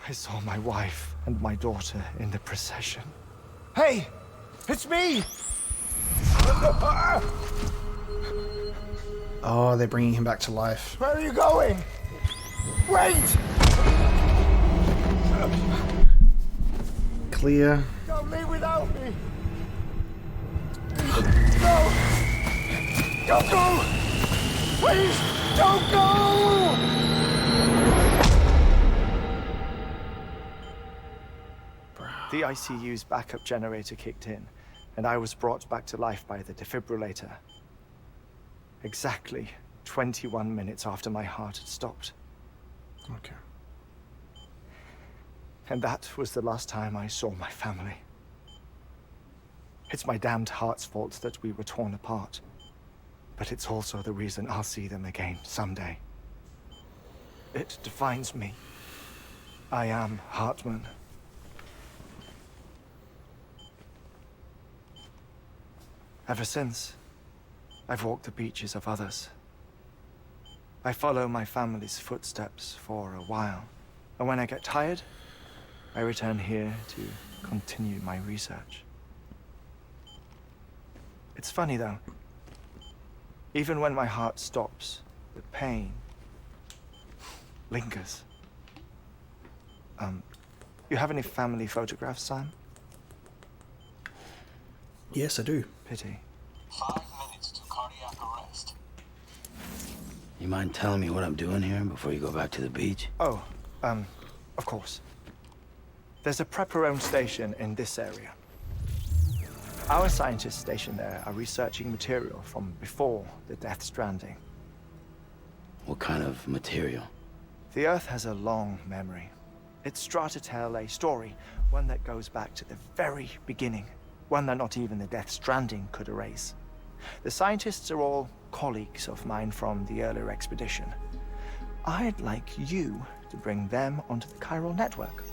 I saw my wife and my daughter in the procession. Hey! It's me! Oh, they're bringing him back to life. Where are you going? Wait! Clear. Don't leave without me! No! Don't go! Please, don't go! The ICU's backup generator kicked in, and I was brought back to life by the defibrillator. Exactly 21 minutes after my heart had stopped. Okay. And that was the last time I saw my family. It's my damned heart's fault that we were torn apart. But it's also the reason I'll see them again someday. It defines me. I am Hartman. Ever since, I've walked the beaches of others. I follow my family's footsteps for a while, and when I get tired, I return here to continue my research. It's funny though. Even when my heart stops, the pain lingers. You have any family photographs, Sam? Yes, I do. Pity. 5 minutes to cardiac arrest. You mind telling me what I'm doing here before you go back to the beach? Oh, of course. There's a Prepperone station in this area. Our scientists stationed there are researching material from before the Death Stranding. What kind of material? The Earth has a long memory. It's trying to tell a story, one that goes back to the very beginning, one that not even the Death Stranding could erase. The scientists are all colleagues of mine from the earlier expedition. I'd like you to bring them onto the chiral network.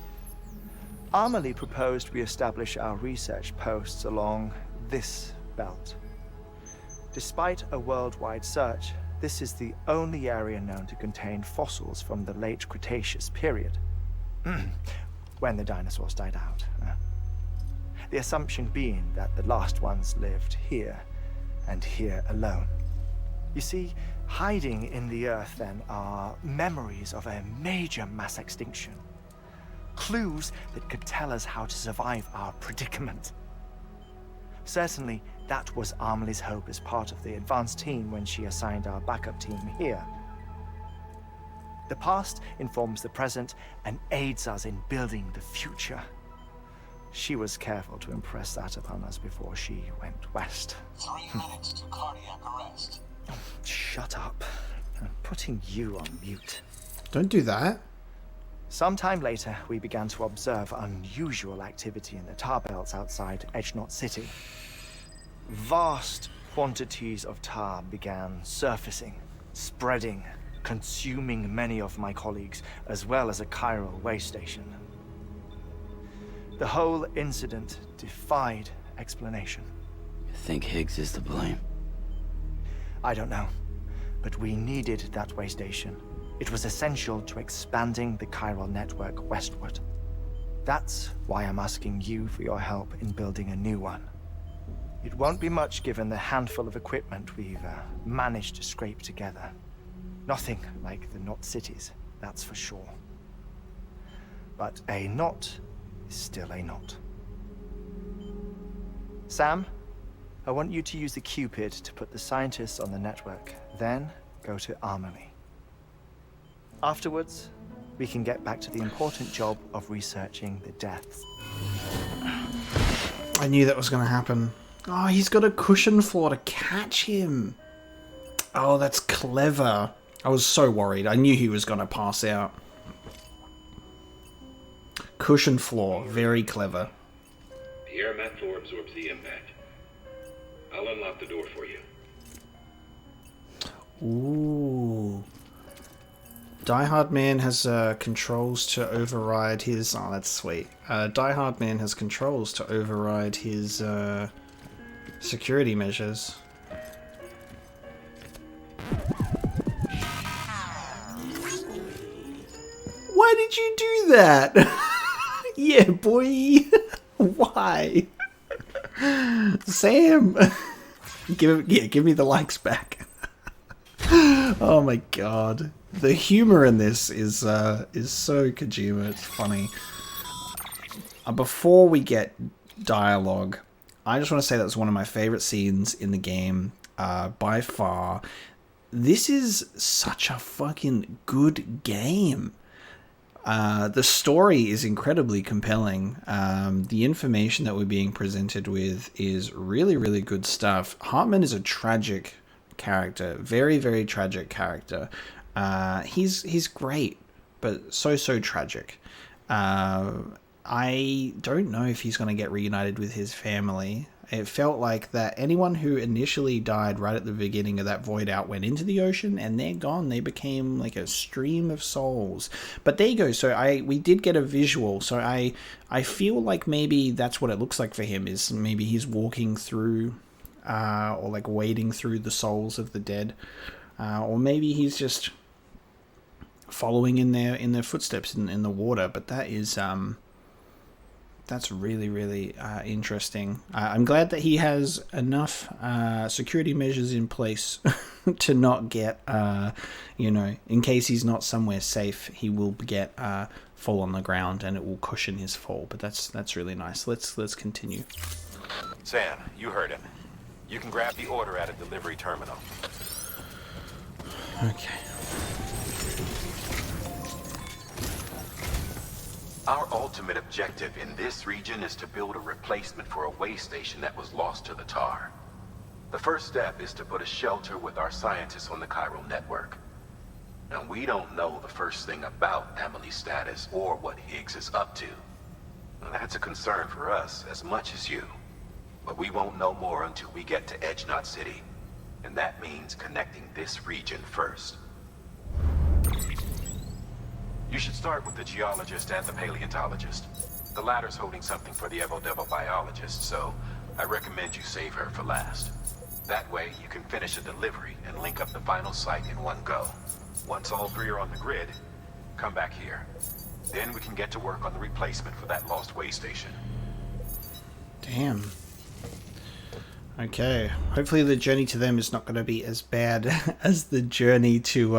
Amelie proposed we establish our research posts along this belt. Despite a worldwide search, this is the only area known to contain fossils from the late Cretaceous period, when the dinosaurs died out. The assumption being that the last ones lived here, and here alone. You see, hiding in the Earth then are memories of a major mass extinction. Clues that could tell us how to survive our predicament. Certainly, that was Amelie's hope as part of the advanced team when she assigned our backup team here. The past informs the present and aids us in building the future. She was careful to impress that upon us before she went west. 3 minutes to cardiac arrest. Shut up. I'm putting you on mute. Don't do that. Sometime later, we began to observe unusual activity in the tar belts outside Edgenot City. Vast quantities of tar began surfacing, spreading, consuming many of my colleagues, as well as a chiral way station. The whole incident defied explanation. You think Higgs is to blame? I don't know, but we needed that way station. It was essential to expanding the chiral network westward. That's why I'm asking you for your help in building a new one. It won't be much given the handful of equipment we've managed to scrape together. Nothing like the knot cities, that's for sure. But a knot is still a knot. Sam, I want you to use the Cupid to put the scientists on the network, then go to Armory. Afterwards, we can get back to the important job of researching the deaths. I knew that was going to happen. Oh, he's got a cushion floor to catch him. Oh, that's clever. I was so worried. I knew he was going to pass out. Cushion floor, very clever. The airmat floor absorbs the impact. I'll unlock the door for you. Ooh. Die Hard Man has controls to override his... Oh, that's sweet. Die Hard Man has controls to override his security measures. Why did you do that? Yeah, boy. Why? Sam. Give me the likes back. Oh my god. The humor in this is so Kojima. It's funny. Before we get dialogue, I just want to say that's one of my favorite scenes in the game by far. This is such a fucking good game. The story is incredibly compelling. The information that we're being presented with is really, really good stuff. Hartman is a tragic character. Very, very tragic character. He's great, but so tragic. I don't know if he's going to get reunited with his family. It felt like that anyone who initially died right at the beginning of that void out went into the ocean and they're gone. They became like a stream of souls. But there you go. So we did get a visual. So I feel like maybe that's what it looks like for him, is maybe he's walking through or like wading through the souls of the dead. Or maybe he's just following in their footsteps in the water. But that is... that's really, really interesting. I'm glad that he has enough security measures in place to not get, in case he's not somewhere safe, he will get fall on the ground and it will cushion his fall. But that's really nice. Let's continue. Sam, you heard him. You can grab the order at a delivery terminal. Okay. Our ultimate objective in this region is to build a replacement for a way station that was lost to the tar. The first step is to put a shelter with our scientists on the chiral network. Now, we don't know the first thing about Emily's status or what Higgs is up to. Now, that's a concern for us as much as you. But we won't know more until we get to Edge Knot City. And that means connecting this region first. You should start with the geologist and the paleontologist. The latter's holding something for the Evo-Devo biologist, so I recommend you save her for last. That way, you can finish a delivery and link up the final site in one go. Once all three are on the grid, come back here. Then we can get to work on the replacement for that lost way station. Damn. Okay. Hopefully the journey to them is not going to be as bad as the journey to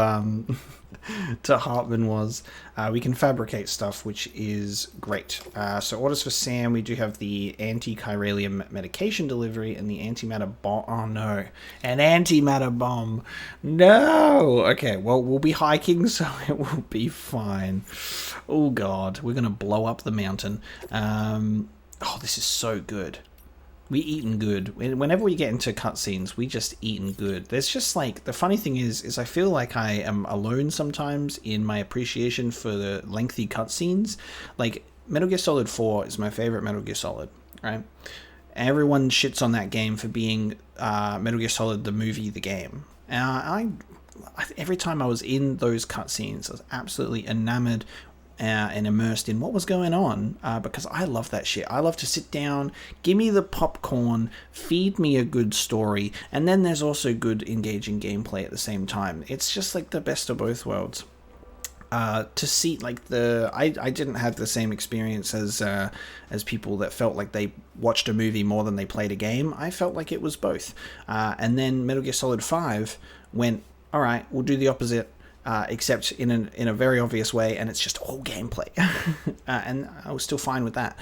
Hartman was. We can fabricate stuff, which is great. So orders for Sam, we do have the anti-chiralium medication delivery and the antimatter bomb. Oh no, an antimatter bomb. No! Okay, well, we'll be hiking, so it will be fine. Oh god, we're going to blow up the mountain. Oh, this is so good. We eaten good. Whenever we get into cutscenes, we just eaten good. There's just like, the funny thing is I feel like I am alone sometimes in my appreciation for the lengthy cutscenes. Like, Metal Gear Solid 4 is my favorite Metal Gear Solid, right? Everyone shits on that game for being Metal Gear Solid the movie, the game. And every time I was in those cutscenes, I was absolutely enamored and immersed in what was going on, because I love that shit. I love to sit down, give me the popcorn, feed me a good story, and then there's also good engaging gameplay at the same time. It's just like the best of both worlds. To see like I didn't have the same experience as people that felt like they watched a movie more than they played a game. I felt like it was both. And then Metal Gear Solid 5 went, all right, we'll do the opposite. except in a very obvious way, and it's just all gameplay. And I was still fine with that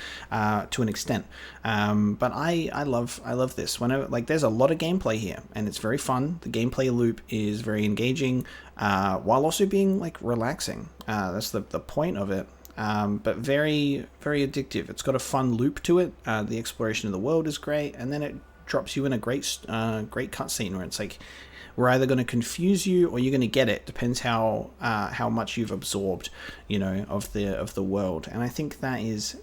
to an extent. But I love this. Whenever, like, there's a lot of gameplay here, and it's very fun. The gameplay loop is very engaging, while also being like relaxing. That's the point of it. But very, very addictive. It's got a fun loop to it. The exploration of the world is great, and then it drops you in a great cutscene where it's like, we're either going to confuse you or you're going to get it. Depends how much you've absorbed, of the world. And I think that is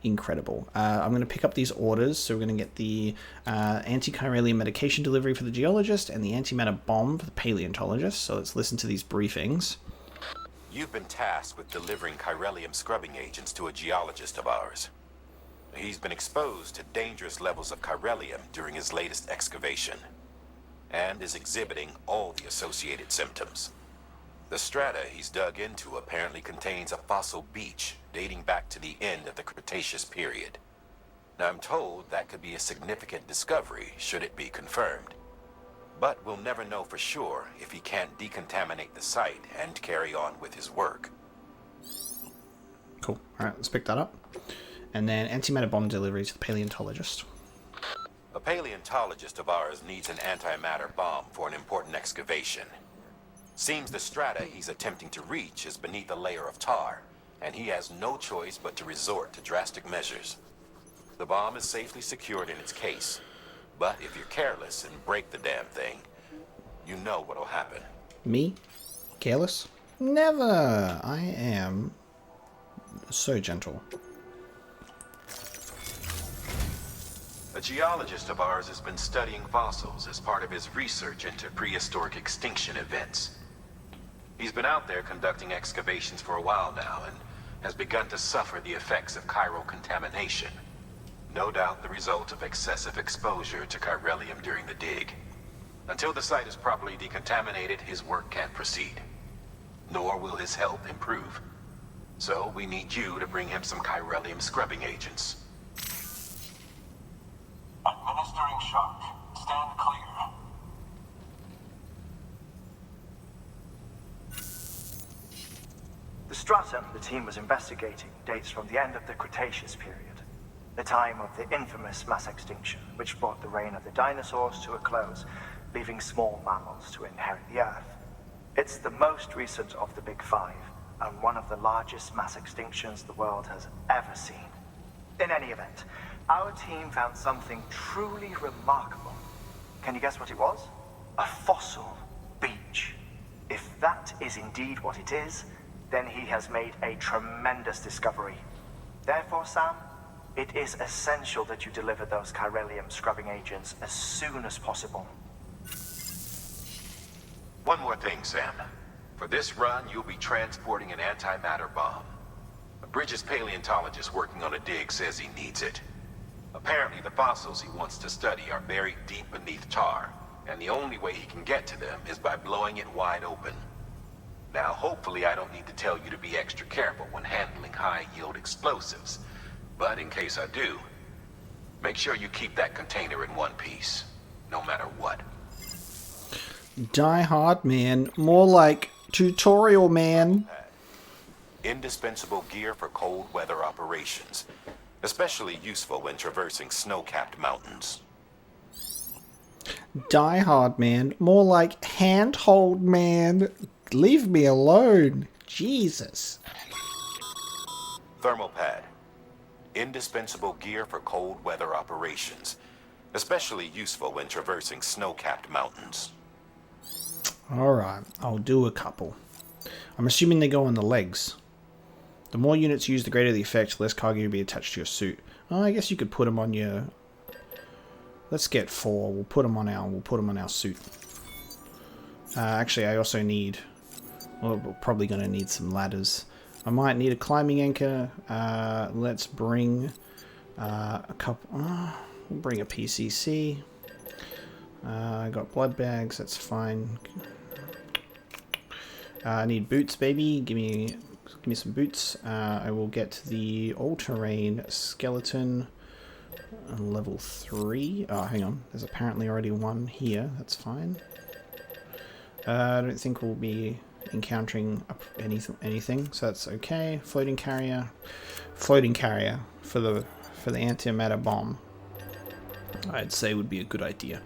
incredible. I'm going to pick up these orders. So we're going to get the anti-chiralium medication delivery for the geologist and the antimatter bomb for the paleontologist. So let's listen to these briefings. You've been tasked with delivering chiralium scrubbing agents to a geologist of ours. He's been exposed to dangerous levels of chiralium during his latest excavation, and is exhibiting all the associated symptoms. The strata he's dug into apparently contains a fossil beach dating back to the end of the Cretaceous period. Now, I'm told that could be a significant discovery should it be confirmed. But we'll never know for sure if he can't decontaminate the site and carry on with his work. Cool. Alright, let's pick that up. And then antimatter bomb delivery to the paleontologist. A paleontologist of ours needs an antimatter bomb for an important excavation. Seems the strata he's attempting to reach is beneath a layer of tar, and he has no choice but to resort to drastic measures. The bomb is safely secured in its case, but if you're careless and break the damn thing, you know what'll happen. Me? Careless? Never! I am so gentle. A geologist of ours has been studying fossils as part of his research into prehistoric extinction events. He's been out there conducting excavations for a while now and has begun to suffer the effects of chiral contamination. No doubt the result of excessive exposure to chiralium during the dig. Until the site is properly decontaminated, his work can't proceed. Nor will his health improve. So we need you to bring him some chiralium scrubbing agents. Administering shock. Stand clear. The stratum the team was investigating dates from the end of the Cretaceous period, the time of the infamous mass extinction, which brought the reign of the dinosaurs to a close, leaving small mammals to inherit the Earth. It's the most recent of the Big Five, and one of the largest mass extinctions the world has ever seen. In any event, our team found something truly remarkable. Can you guess what it was? A fossil beach. If that is indeed what it is, then he has made a tremendous discovery. Therefore, Sam, it is essential that you deliver those chiralium scrubbing agents as soon as possible. One more thing, Sam. For this run, you'll be transporting an antimatter bomb. A Bridges paleontologist working on a dig says he needs it. Apparently, the fossils he wants to study are buried deep beneath tar, and the only way he can get to them is by blowing it wide open. Now, hopefully I don't need to tell you to be extra careful when handling high-yield explosives, but in case I do, make sure you keep that container in one piece, no matter what. Die Hard, man. More like tutorial, man. Indispensable gear for cold weather operations, especially useful when traversing snow-capped mountains. Die Hard, man. More like handhold, man. Leave me alone. Jesus. Thermal pad. Indispensable gear for cold weather operations, especially useful when traversing snow-capped mountains. Alright, I'll do a couple. I'm assuming they go on the legs. The more units used, the greater the effect, the less cargo will be attached to your suit. Oh, I guess you could put them on your... Let's get 4. We'll put them on our suit. Actually, I also need... Well, we're probably going to need some ladders. I might need a climbing anchor. Let's bring a couple... we'll bring a PCC. I got blood bags, that's fine. I need boots, baby. Give me some boots. I will get the all-terrain skeleton level 3. Oh, hang on. There's apparently already one here. That's fine. I don't think we'll be encountering anything, so that's okay. Floating carrier for the antimatter bomb, I'd say would be a good idea.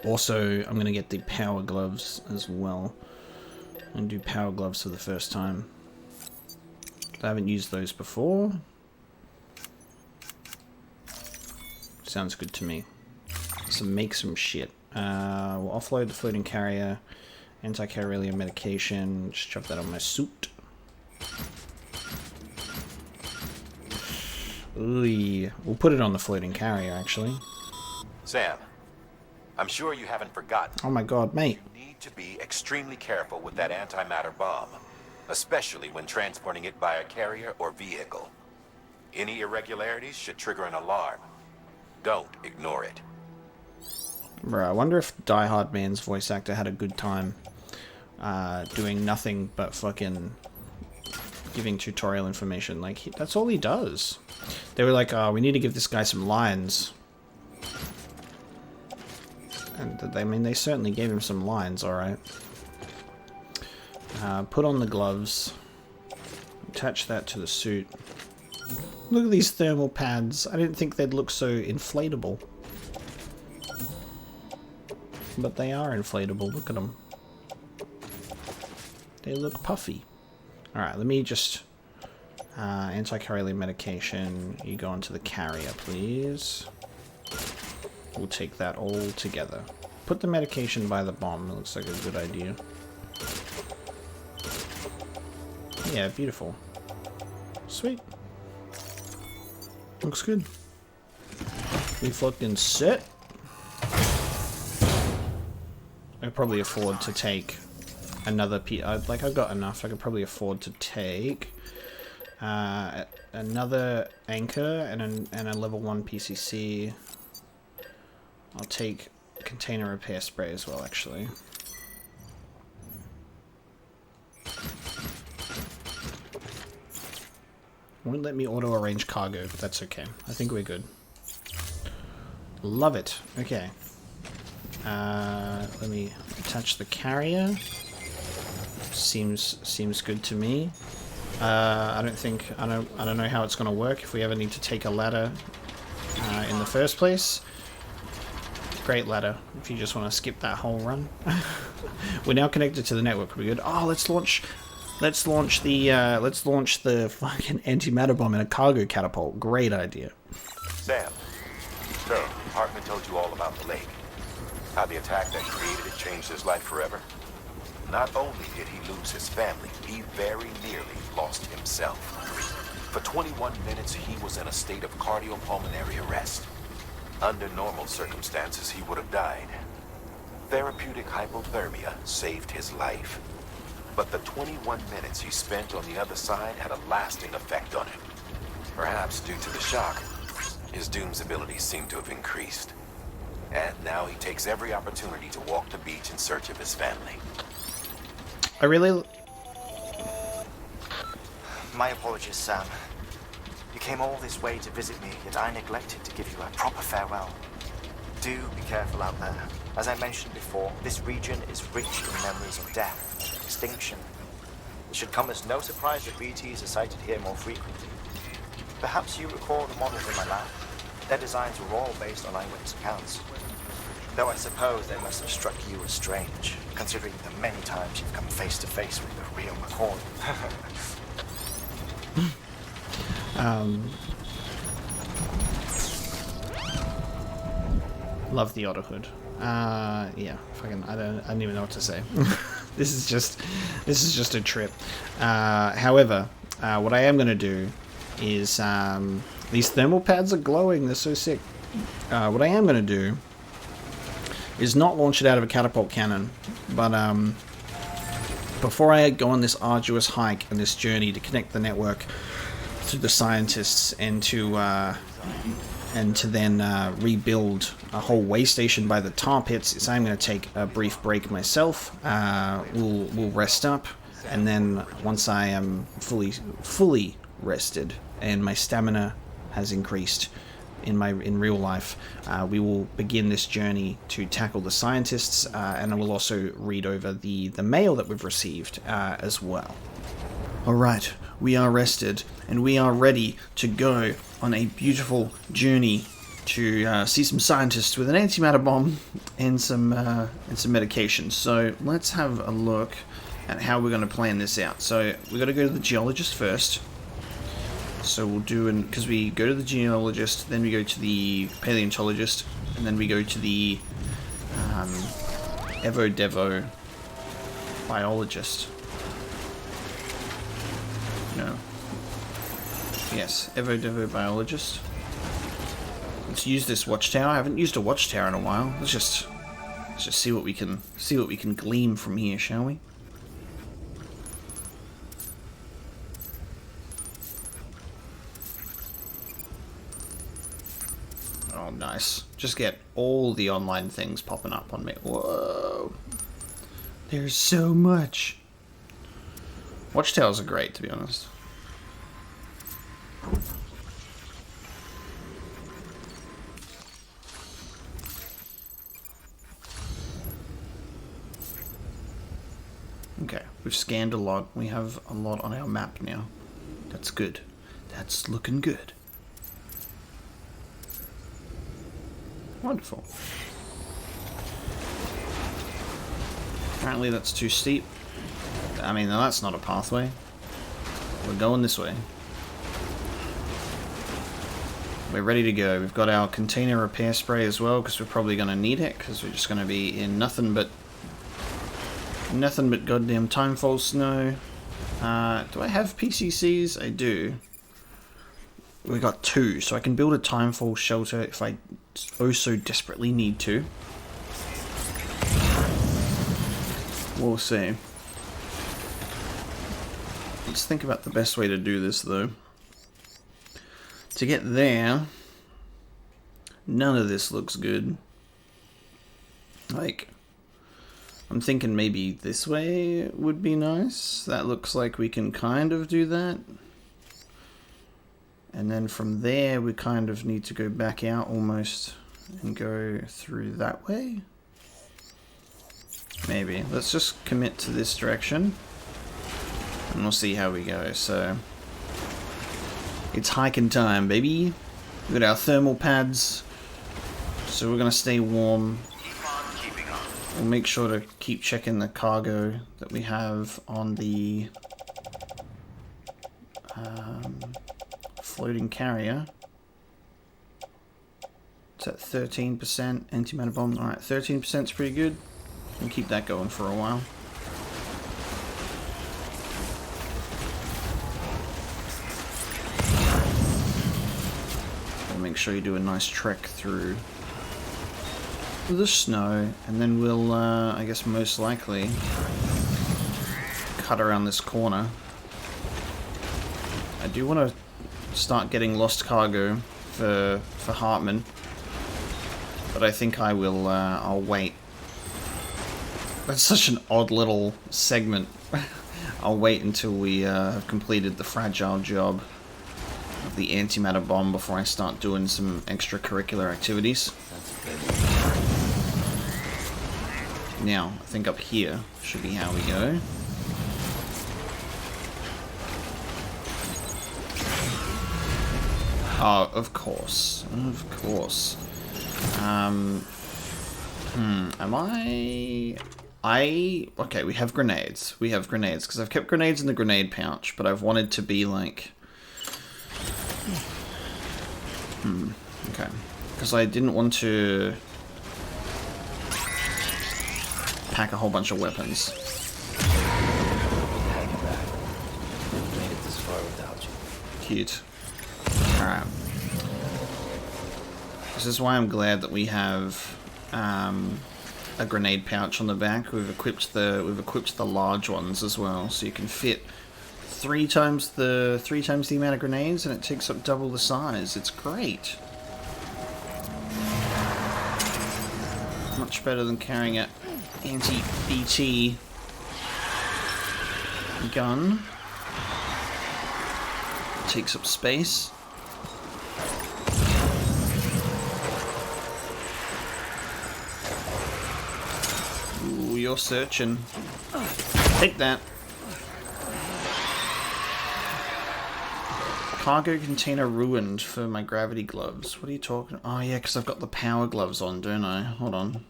Also, I'm gonna get the power gloves as well, and do power gloves for the first time. I haven't used those before. Sounds good to me. So make some shit. We'll offload the floating carrier, anti-carrier medication, just chop that on my suit. Ooh, we'll put it on the floating carrier, actually. Sam, I'm sure you haven't forgotten. Oh my god, mate. You need to be extremely careful with that antimatter bomb, especially when transporting it by a carrier or vehicle. Any irregularities should trigger an alarm. Don't ignore it. Bro, I wonder if Die Hard Man's voice actor had a good time doing nothing but fucking giving tutorial information. Like, that's all he does. They were like, oh, we need to give this guy some lines. And I mean, they certainly gave him some lines, alright. Put on the gloves. Attach that to the suit. Look at these thermal pads. I didn't think they'd look so inflatable. But they are inflatable. Look at them. They look puffy. Alright, let me just... anti-carrier medication. You go onto the carrier, please. We'll take that all together. Put the medication by the bomb. It looks like a good idea. Yeah, beautiful. Sweet. Looks good. We fucking set. I could probably afford to take another like, I've got enough. I could probably afford to take another anchor and a level 1 PCC. I'll take container repair spray as well, actually. Won't let me auto-arrange cargo, but that's okay. I think we're good. Love it. Okay. Let me attach the carrier. Seems good to me. I don't know how it's gonna work if we ever need to take a ladder in the first place. Great ladder if you just want to skip that whole run. We're now connected to the network. We're good. Oh, let's launch the fucking antimatter bomb in a cargo catapult. Great idea. Sam, so Hartman told you all about the lake. How the attack that created it changed his life forever. Not only did he lose his family, he very nearly lost himself. For 21 minutes, he was in a state of cardiopulmonary arrest. Under normal circumstances, he would have died. Therapeutic hypothermia saved his life. But the 21 minutes he spent on the other side had a lasting effect on him. Perhaps due to the shock, his Doom's abilities seem to have increased. And now he takes every opportunity to walk the beach in search of his family. I really... My apologies, Sam. You came all this way to visit me, yet I neglected to give you a proper farewell. Do be careful out there. As I mentioned before, this region is rich in memories of death and extinction. It should come as no surprise that BTs are sighted here more frequently. Perhaps you recall the models in my lab. Their designs were all based on eyewitness accounts. Though I suppose they must have struck you as strange, considering the many times you've come face to face with the real McCall. Love the auto hood. Yeah, fucking, I don't even know what to say. This is just a trip. However, what I am gonna do is these thermal pads are glowing. They're so sick. What I am gonna do is not launch it out of a catapult cannon, but before I go on this arduous hike and this journey to connect the network to the scientists and to then rebuild a whole way station by the tar pits, is I'm going to take a brief break myself. We'll rest up, and then once I am fully rested and my stamina has increased, in real life, we will begin this journey to tackle the scientists, and I will also read over the mail that we've received as well. Alright, we are rested, and we are ready to go on a beautiful journey to see some scientists with an antimatter bomb and some medications. So let's have a look at how we're going to plan this out. So we've got to go to the geologist first. So we'll do, because we go to the geologist, then we go to the paleontologist, and then we go to the Evo-Devo biologist. No. Yes, Evo-Devo biologist. Let's use this watchtower. I haven't used a watchtower in a while. Let's just see what we can glean from here, shall we? Oh, nice. Just get all the online things popping up on me. Whoa. There's so much. Watchtowers are great, to be honest. Okay, we've scanned a lot. We have a lot on our map now. That's good. That's looking good. Wonderful. Apparently that's too steep. I mean, that's not a pathway. We're going this way. We're ready to go. We've got our container repair spray as well, because we're probably going to need it, because we're just going to be in nothing but goddamn timefall snow. Do I have PCCs? I do. We got 2, so I can build a timefall shelter if I oh so desperately need to. We'll see. Let's think about the best way to do this, though. To get there, none of this looks good. Like, I'm thinking maybe this way would be nice. That looks like we can kind of do that. And then from there, we kind of need to go back out almost and go through that way. Maybe. Let's just commit to this direction. And we'll see how we go. So, it's hiking time, baby. We've got our thermal pads. So we're going to stay warm. We'll make sure to keep checking the cargo that we have on the floating carrier. It's at 13% antimatter bomb. Alright, 13% is pretty good. We'll keep that going for a while. Make sure you do a nice trek through the snow, and then we'll, I guess most likely, cut around this corner. I do want to start getting lost cargo for Hartman, but I think I will, I'll wait. That's such an odd little segment. I'll wait until we have completed the fragile job of the antimatter bomb before I start doing some extracurricular activities. Now, I think up here should be how we go. Oh, of course. Of course. Am I... Okay, we have grenades. We have grenades, because I've kept grenades in the grenade pouch, but I've wanted to be like... Okay. Because I didn't want to pack a whole bunch of weapons. Made it this far without you. Cute. Alright. This is why I'm glad that we have a grenade pouch on the back. We've equipped the large ones as well, so you can fit three times the amount of grenades, and it takes up double the size. It's great. Much better than carrying a anti-BT gun. It takes up space. your searching. Take that. Cargo container ruined for my gravity gloves. What are you talking? Oh yeah, because I've got the power gloves on, don't I? Hold on.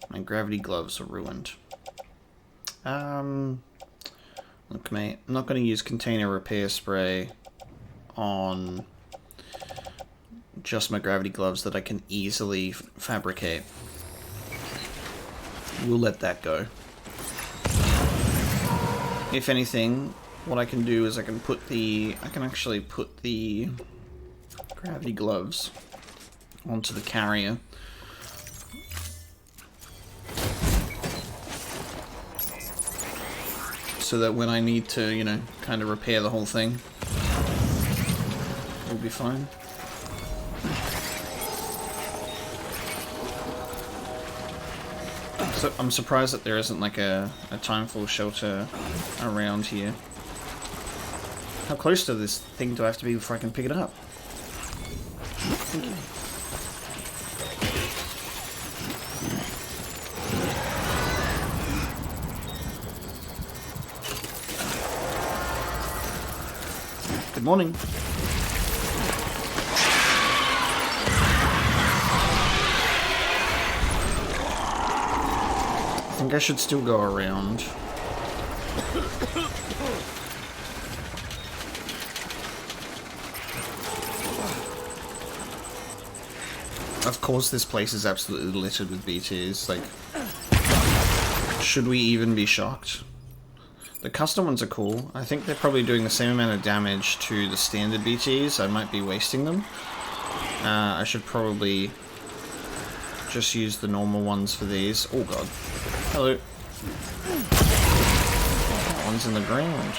My gravity gloves are ruined. Look, mate, I'm not going to use container repair spray on just my gravity gloves that I can easily fabricate. We'll let that go. If anything, what I can do is I can actually put the gravity gloves onto the carrier. So that when I need to, you know, kind of repair the whole thing, it'll be fine. So I'm surprised that there isn't like a timeful shelter around here. How close to this thing do I have to be before I can pick it up? Thank you. Good morning. I think I should still go around. Of course this place is absolutely littered with BTs, like, should we even be shocked? The custom ones are cool. I think they're probably doing the same amount of damage to the standard BTs. I might be wasting them. I should probably just use the normal ones for these. Oh god. Hello. That one's in the ground.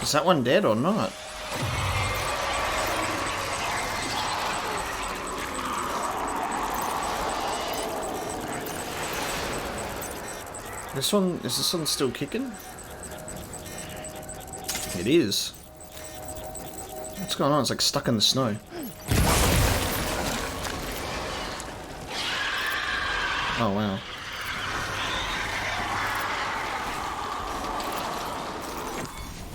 Is that one dead or not? Is this one still kicking? It is. What's going on? It's like stuck in the snow. Oh wow.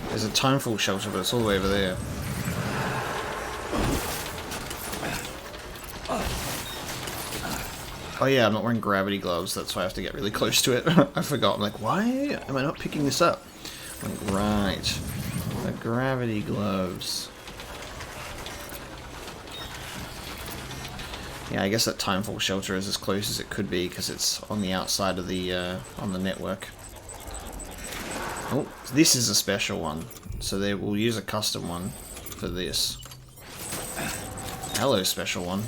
There's a timeful shelter, but it's all the way over there. Oh yeah, I'm not wearing gravity gloves, that's why I have to get really close to it. I forgot, I'm like, why am I not picking this up? Like, right. The gravity gloves. Yeah, I guess that timeful shelter is as close as it could be, because it's on the outside of the, on the network. Oh, this is a special one. So they will use a custom one for this. Hello, special one.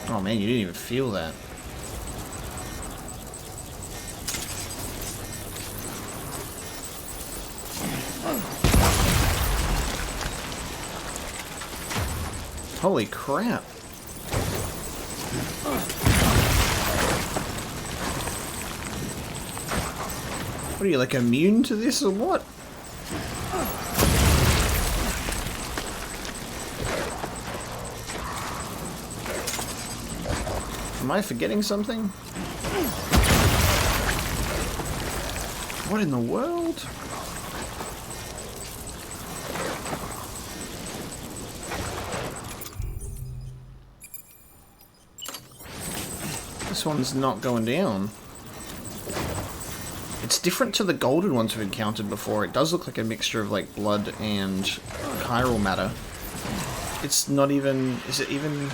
Oh man, you didn't even feel that. Holy crap. What are you, like, immune to this or what? Am I forgetting something? What in the world? This one's not going down. It's different to the golden ones we've encountered before. It does look like a mixture of like blood and chiral matter. It's not even... Is it even...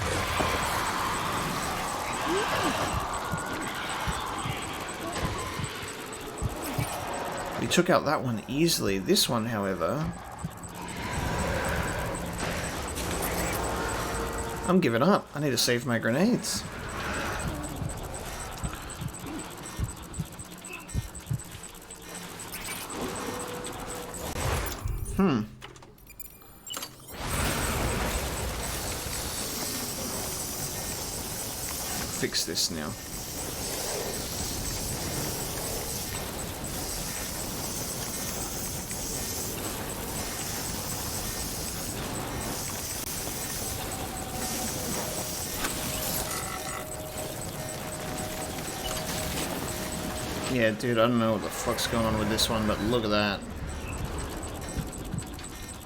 We took out that one easily. This one, however... I'm giving up. I need to save my grenades. fix this now. Yeah, dude, I don't know what the fuck's going on with this one, but look at that.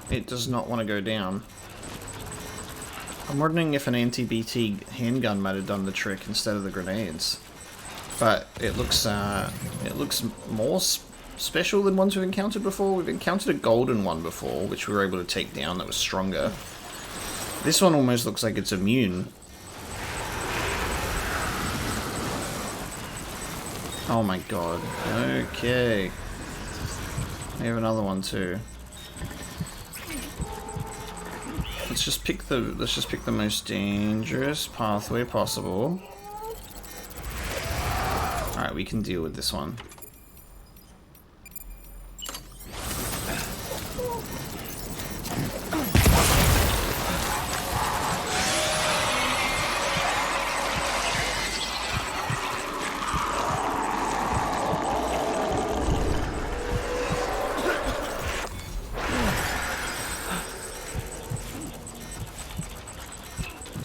It does not want to go down. I'm wondering if an anti-BT handgun might have done the trick instead of the grenades. But it looks more special than ones we've encountered before. We've encountered a golden one before, which we were able to take down that was stronger. This one almost looks like it's immune. Oh my god. Okay. We have another one too. Let's just pick the most dangerous pathway possible. Alright, we can deal with this one.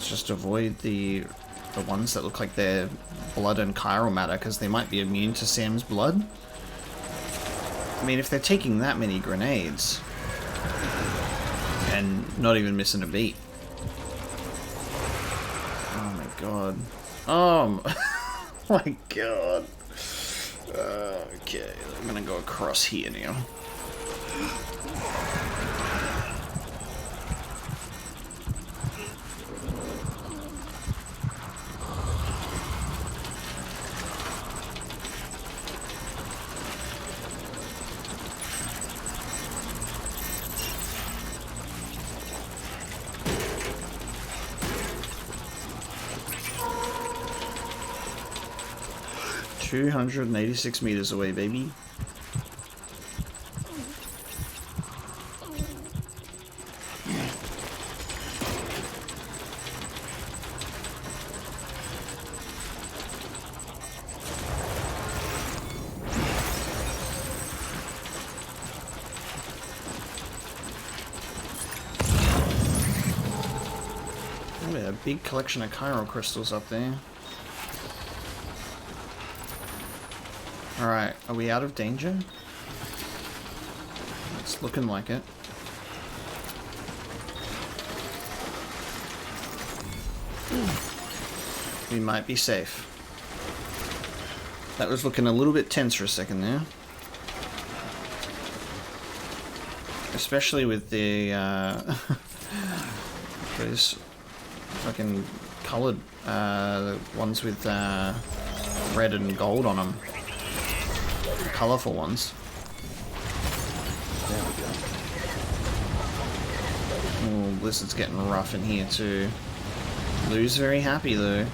Just avoid the ones that look like they're blood and chiral matter, because they might be immune to Sam's blood. I mean, if they're taking that many grenades and not even missing a beat. Oh my god. Oh my god. Okay, I'm gonna go across here now. 286 meters away, baby. Oh, yeah, a big collection of chiral crystals up there. Alright, are we out of danger? It's looking like it. We might be safe. That was looking a little bit tense for a second there. Especially with the, those fucking coloured, ones with, red and gold on them. Colourful ones. There we go. Oh, Blizzard's getting rough in here too. Lou's very happy though.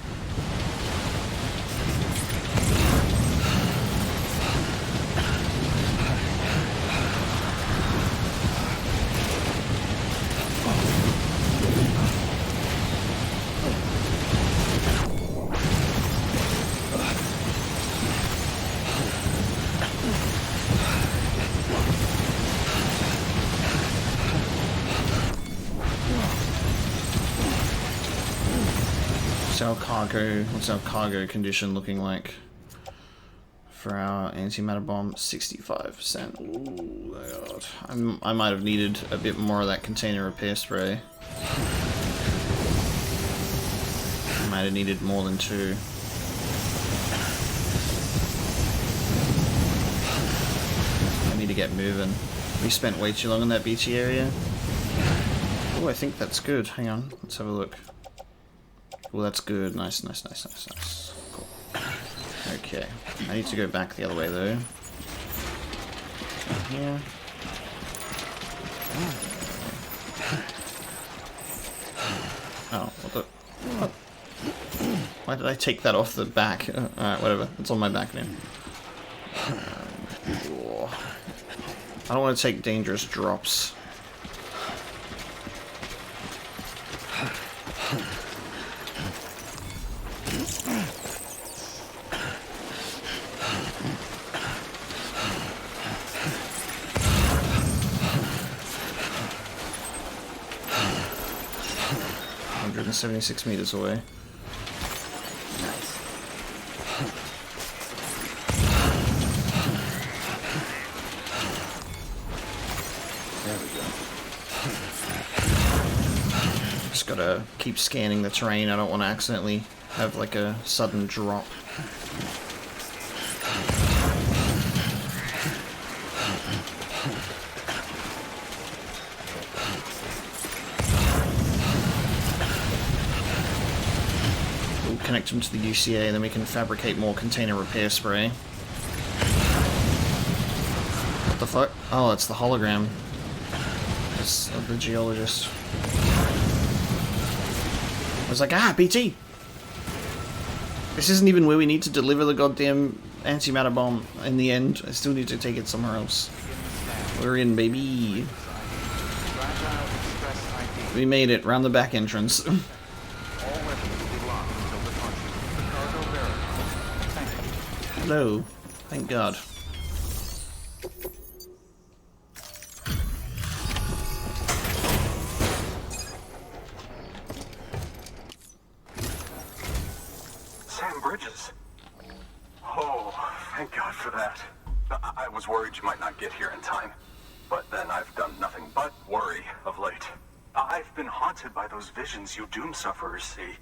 What's our cargo condition looking like for our antimatter bomb? 65%. Ooh, my god. I might have needed a bit more of that container repair spray. I might have needed more than 2. I need to get moving. We spent way too long in that beachy area. Oh, I think that's good. Hang on, let's have a look. Well, that's good. Nice, nice, nice, nice, nice. Cool. Okay. I need to go back the other way, though. Here. Oh, what the... What? Why did I take that off the back? Alright, whatever. It's on my back now. I don't want to take dangerous drops. 176 meters away. Nice. There we go. Just gotta keep scanning the terrain. I don't want to accidentally have like a sudden drop. We'll connect them to the UCA and then we can fabricate more container repair spray. What the fuck? Oh, it's the hologram. It's of the geologist. I was like, ah, BT! This isn't even where we need to deliver the goddamn antimatter bomb in the end. I still need to take it somewhere else. We're in, baby. We made it, round the back entrance. Hello. Thank God. Thank God for that. I was worried you might not get here in time. But then I've done nothing but worry of late. I've been haunted by those visions you doom sufferers see.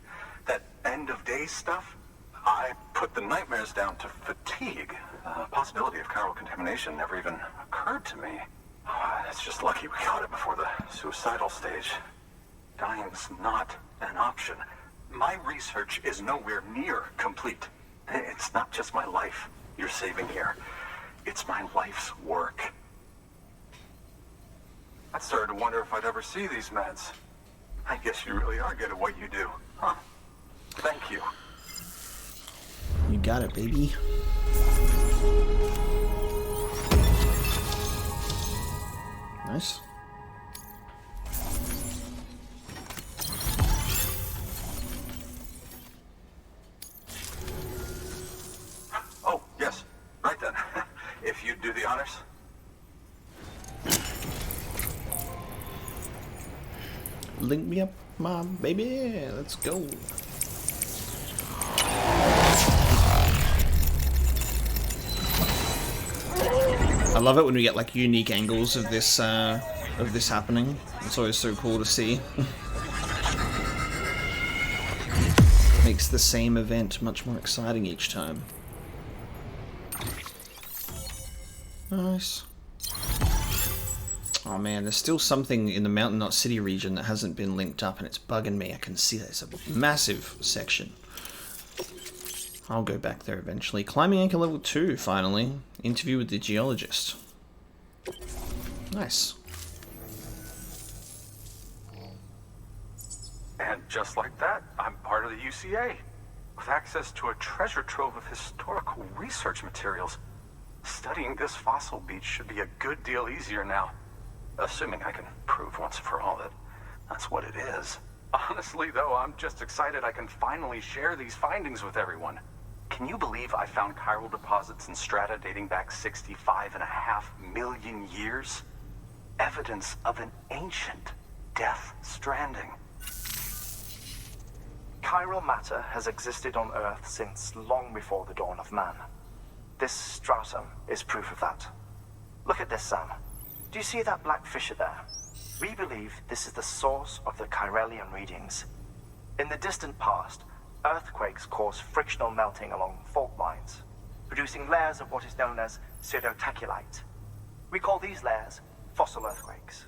That end of days stuff. I put the nightmares down to fatigue. The possibility of chiral contamination never even occurred to me. It's just lucky we got it before the suicidal stage. Dying's not an option. My research is nowhere near complete. It's not just my life you're saving here. It's my life's work. I started to wonder if I'd ever see these meds. I guess you really are good at what you do, huh? Thank you. You got it, baby. Nice. Oh, yes. Right then. If you'd do the honors. Link me up, my baby. Let's go. I love it when we get like unique angles of this happening. It's always so cool to see. Makes the same event much more exciting each time. Nice. Oh man, there's still something in the Mountain Knot City region that hasn't been linked up and it's bugging me. I can see that. It's a massive section. I'll go back there eventually. Climbing anchor level 2, finally. Interview with the geologist. Nice. And just like that, I'm part of the UCA, with access to a treasure trove of historical research materials. Studying this fossil beach should be a good deal easier now. Assuming I can prove once for all that that's what it is. Honestly, though, I'm just excited I can finally share these findings with everyone. Can you believe I found chiral deposits in strata dating back 65.5 million years? Evidence of an ancient death stranding. Chiral matter has existed on Earth since long before the dawn of man. This stratum is proof of that. Look at this, Sam. Do you see that black fissure there? We believe this is the source of the Chiralian readings. In the distant past, earthquakes cause frictional melting along fault lines, producing layers of what is known as pseudotaculite. We call these layers fossil earthquakes.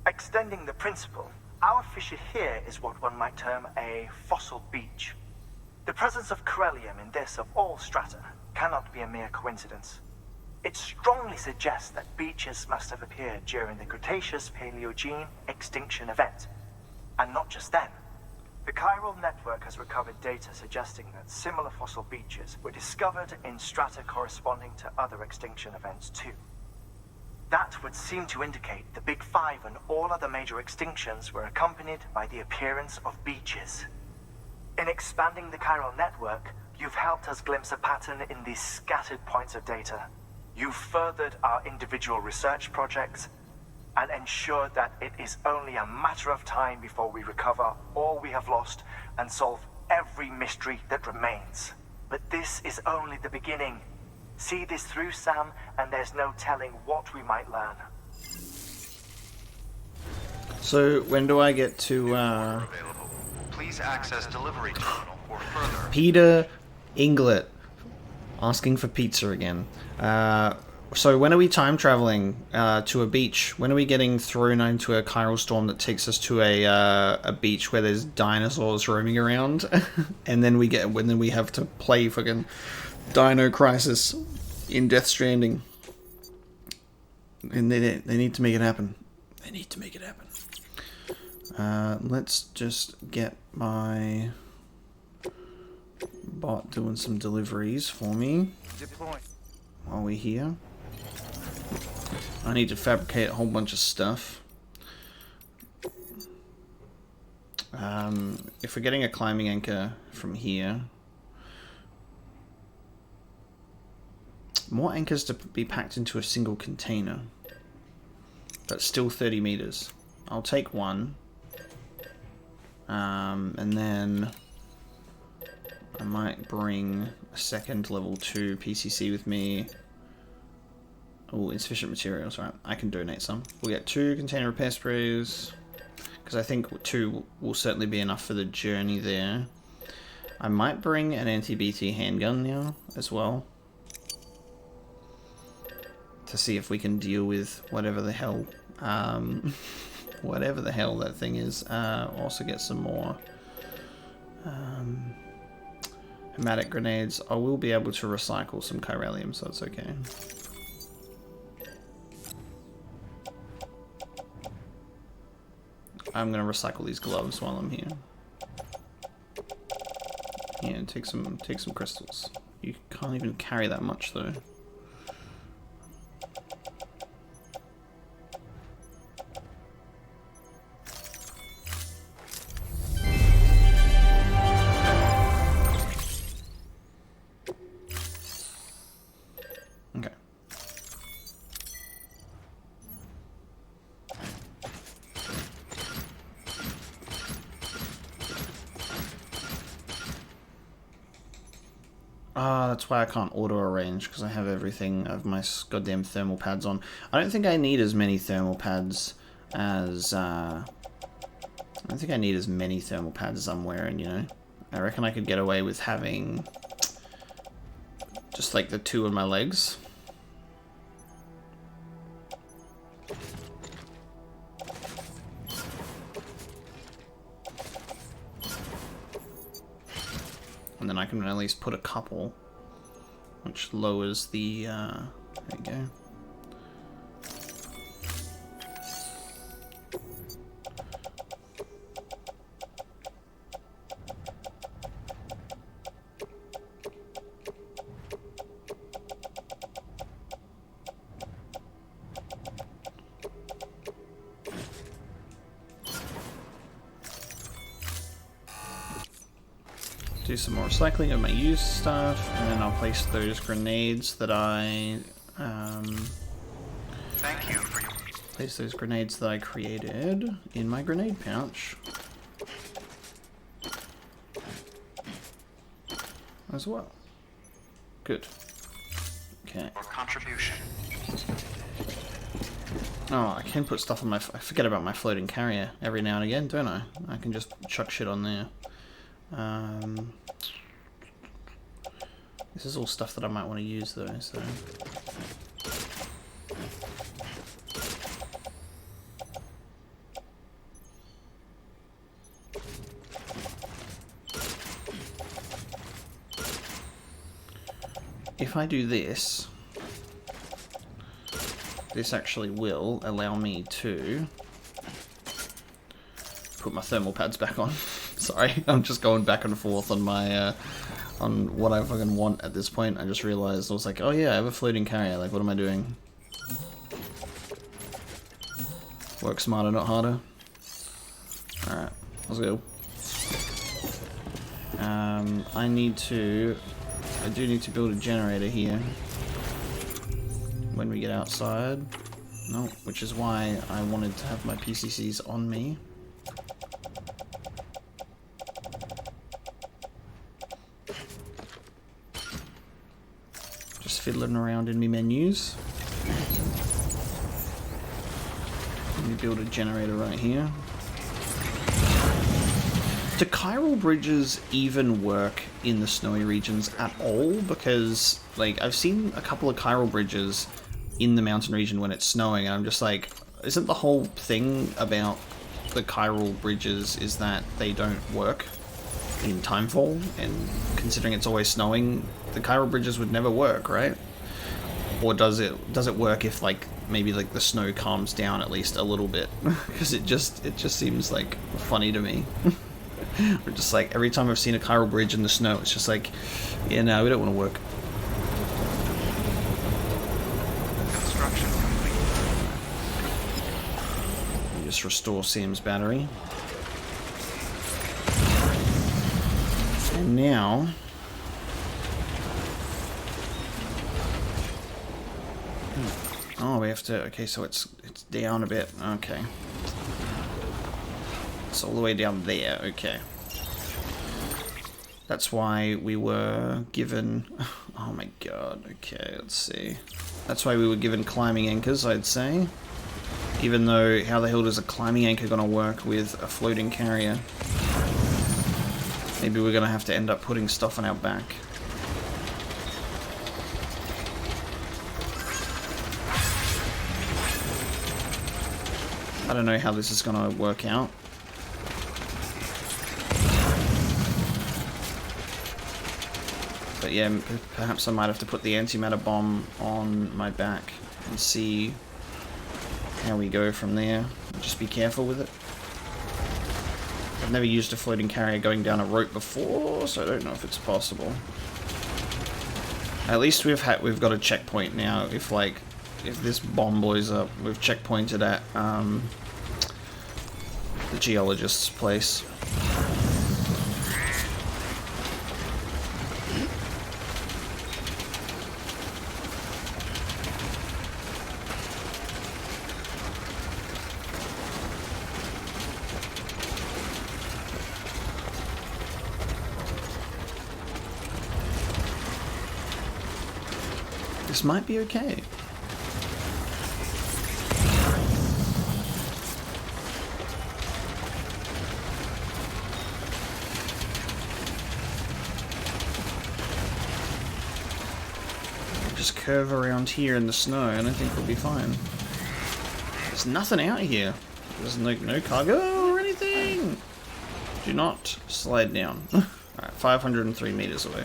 Extending the principle, our fissure here is what one might term a fossil beach. The presence of chiralium in this of all strata cannot be a mere coincidence. It strongly suggests that beaches must have appeared during the Cretaceous-Paleogene extinction event. And not just then. The chiral network has recovered data suggesting that similar fossil beaches were discovered in strata corresponding to other extinction events too. That would seem to indicate the Big Five and all other major extinctions were accompanied by the appearance of beaches. In expanding the chiral network, you've helped us glimpse a pattern in these scattered points of data. You've furthered our individual research projects, and ensure that it is only a matter of time before we recover all we have lost and solve every mystery that remains. But this is only the beginning. See this through, Sam, and there's no telling what we might learn. So when do I get to Please access delivery terminal for further. Peter Inglet asking for pizza again. So when are we time traveling to a beach? When are we getting thrown into a chiral storm that takes us to a beach where there's dinosaurs roaming around, and then we have to play fucking Dino Crisis in Death Stranding, and they need to make it happen. They need to make it happen. Let's just get my bot doing some deliveries for me while we're here. I need to fabricate a whole bunch of stuff. If we're getting a climbing anchor from here, more anchors to be packed into a single container, but still 30 meters. I'll take one, and then I might bring a second level 2 PCC with me. Oh, insufficient materials, right. I can donate some. We'll get 2 container repair sprays, because I think 2 will certainly be enough for the journey there. I might bring an anti-BT handgun now as well, to see if we can deal with whatever the hell that thing is. Also get some more Hermetic grenades. I will be able to recycle some chiralium, so that's okay. I'm gonna recycle these gloves while I'm here. Yeah, take some crystals. You can't even carry that much though. That's why I can't auto arrange, because I have everything of my goddamn thermal pads on. I don't think I need as many thermal pads as I don't think I need as many thermal pads as I'm wearing, you know. I reckon I could get away with having just like the 2 on my legs. And then I can at least put a couple, which lowers the, there you go. Do some more recycling of my used stuff, and then I'll place those grenades that I Thank you for your place those grenades that I created in my grenade pouch as well. Good. Okay. contribution. Oh, I can put stuff on my... I forget about my floating carrier every now and again, don't I? I can just chuck shit on there. This is all stuff that I might want to use though, so... If I do this, this actually will allow me to put my thermal pads back on. Sorry, I'm just going back and forth on my, on what I fucking want at this point. I just realized, I was like, oh yeah, I have a floating carrier, like what am I doing? Work smarter, not harder. Alright, let's go. I do need to build a generator here when we get outside. No, which is why I wanted to have my PCCs on me. Just fiddling around in my menus. Let me build a generator right here. Do chiral bridges even work in the snowy regions at all? Because, like, I've seen a couple of chiral bridges in the mountain region when it's snowing, and I'm just like, isn't the whole thing about the chiral bridges is that they don't work in timefall? And considering it's always snowing, the chiral bridges would never work, right? Or does it work if, like, maybe like the snow calms down at least a little bit? Because it just seems like funny to me. We're just like, every time I've seen a chiral bridge in the snow, it's just like, yeah, no, we don't want to work. Construction complete. Just restore Sam's battery. And now... Oh, we have to... Okay, so it's down a bit. Okay. It's all the way down there. Okay. That's why we were given... Oh my god. Okay, let's see. That's why we were given climbing anchors, I'd say. Even though, how the hell does a climbing anchor gonna work with a floating carrier? Maybe we're gonna have to end up putting stuff on our back. I don't know how this is gonna work out. But yeah, perhaps I might have to put the antimatter bomb on my back and see how we go from there. Just be careful with it. I've never used a floating carrier going down a rope before, so I don't know if it's possible. At least we've got a checkpoint now. If this bomb blows up, we've checkpointed at the geologist's place. This might be okay. Just curve around here in the snow and I think we'll be fine. There's nothing out here. There's no cargo or anything. Do not slide down. Alright, 503 meters away.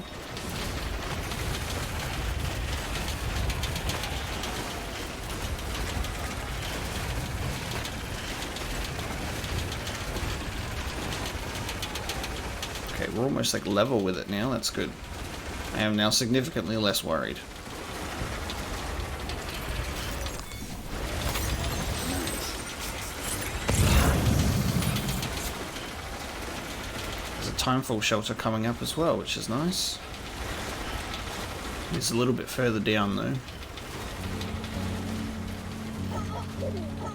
Okay, we're almost like level with it now, that's good. I am now significantly less worried. There's a timefall shelter coming up as well, which is nice. It's a little bit further down though.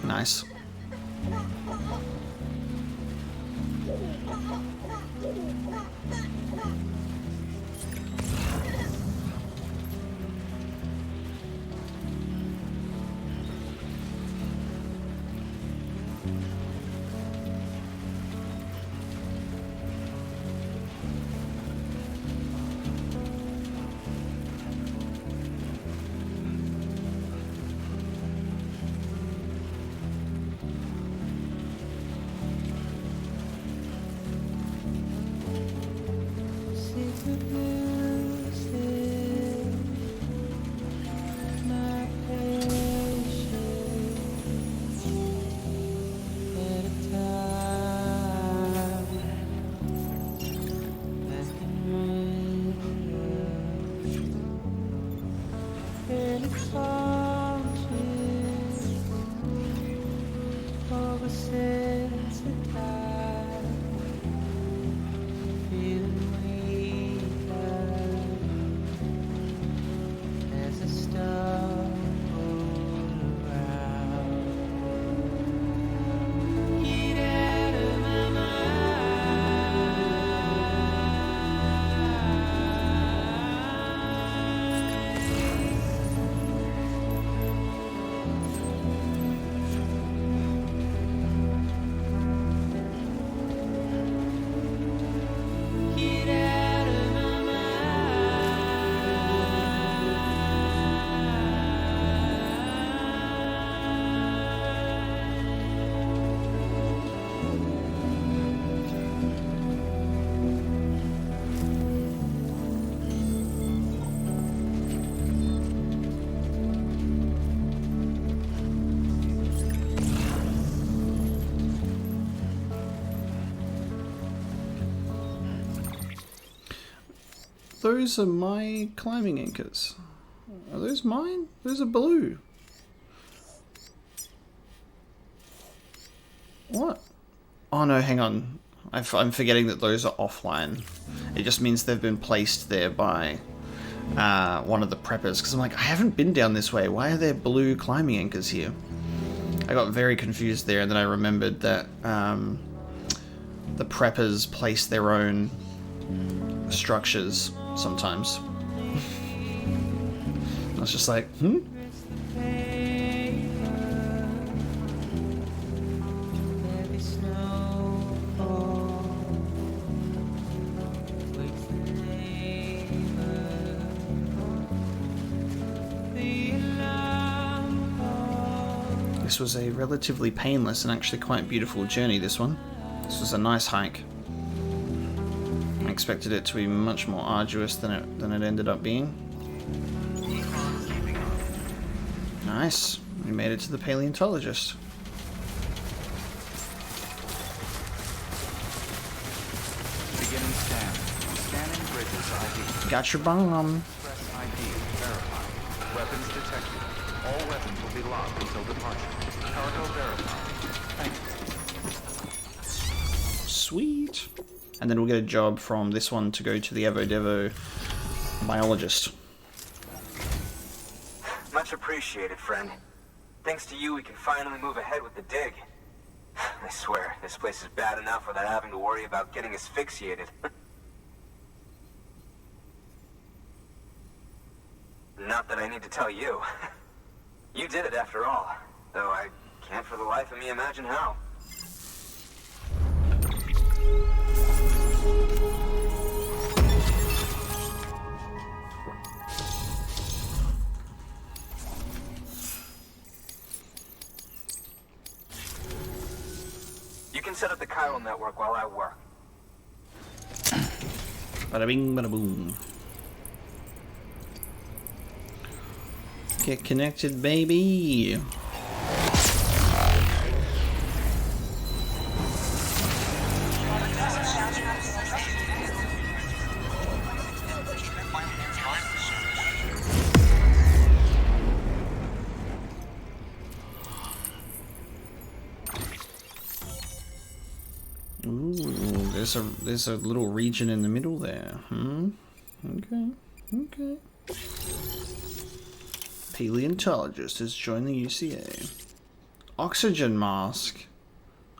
Nice. Secret those are my climbing anchors. Are those mine? Those are blue. What? Oh no, hang on. I'm forgetting that those are offline. It just means they've been placed there by one of the preppers. Because I'm like, I haven't been down this way. Why are there blue climbing anchors here? I got very confused there, and then I remembered that the preppers place their own structures sometimes. I was just like, This was a relatively painless and actually quite beautiful journey, this one. This was a nice hike. I expected it to be much more arduous than it ended up being. Nice. We made it to the paleontologist. Beginning scan. Scanning bridges ID. Got your bomb. Press ID. Verified. Weapons detected. All weapons will be locked until departure. Cargo verified. Thank you. Sweet. And then we'll get a job from this one to go to the Evo Devo biologist. Much appreciated, friend. Thanks to you, we can finally move ahead with the dig. I swear, this place is bad enough without having to worry about getting asphyxiated. Not that I need to tell you. You did it after all, though I can't for the life of me imagine how. You can set up the chiral network while I work. Bada bing, bada boom. Get connected, baby. Ooh, there's a little region in the middle there. Okay. Paleontologist has joined the UCA. Oxygen mask.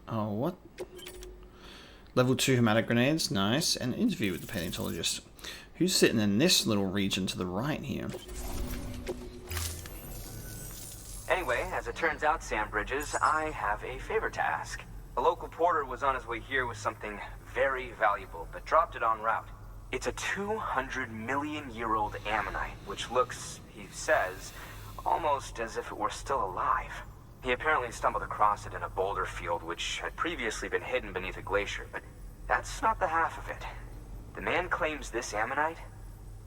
Oh, what? Level 2 hermetic grenades. Nice. And interview with the paleontologist. Who's sitting in this little region to the right here? Anyway, as it turns out, Sam Bridges, I have a favor to ask. A local porter was on his way here with something very valuable, but dropped it en route. It's a 200-million-year-old ammonite, which looks, he says, almost as if it were still alive. He apparently stumbled across it in a boulder field which had previously been hidden beneath a glacier, but that's not the half of it. The man claims this ammonite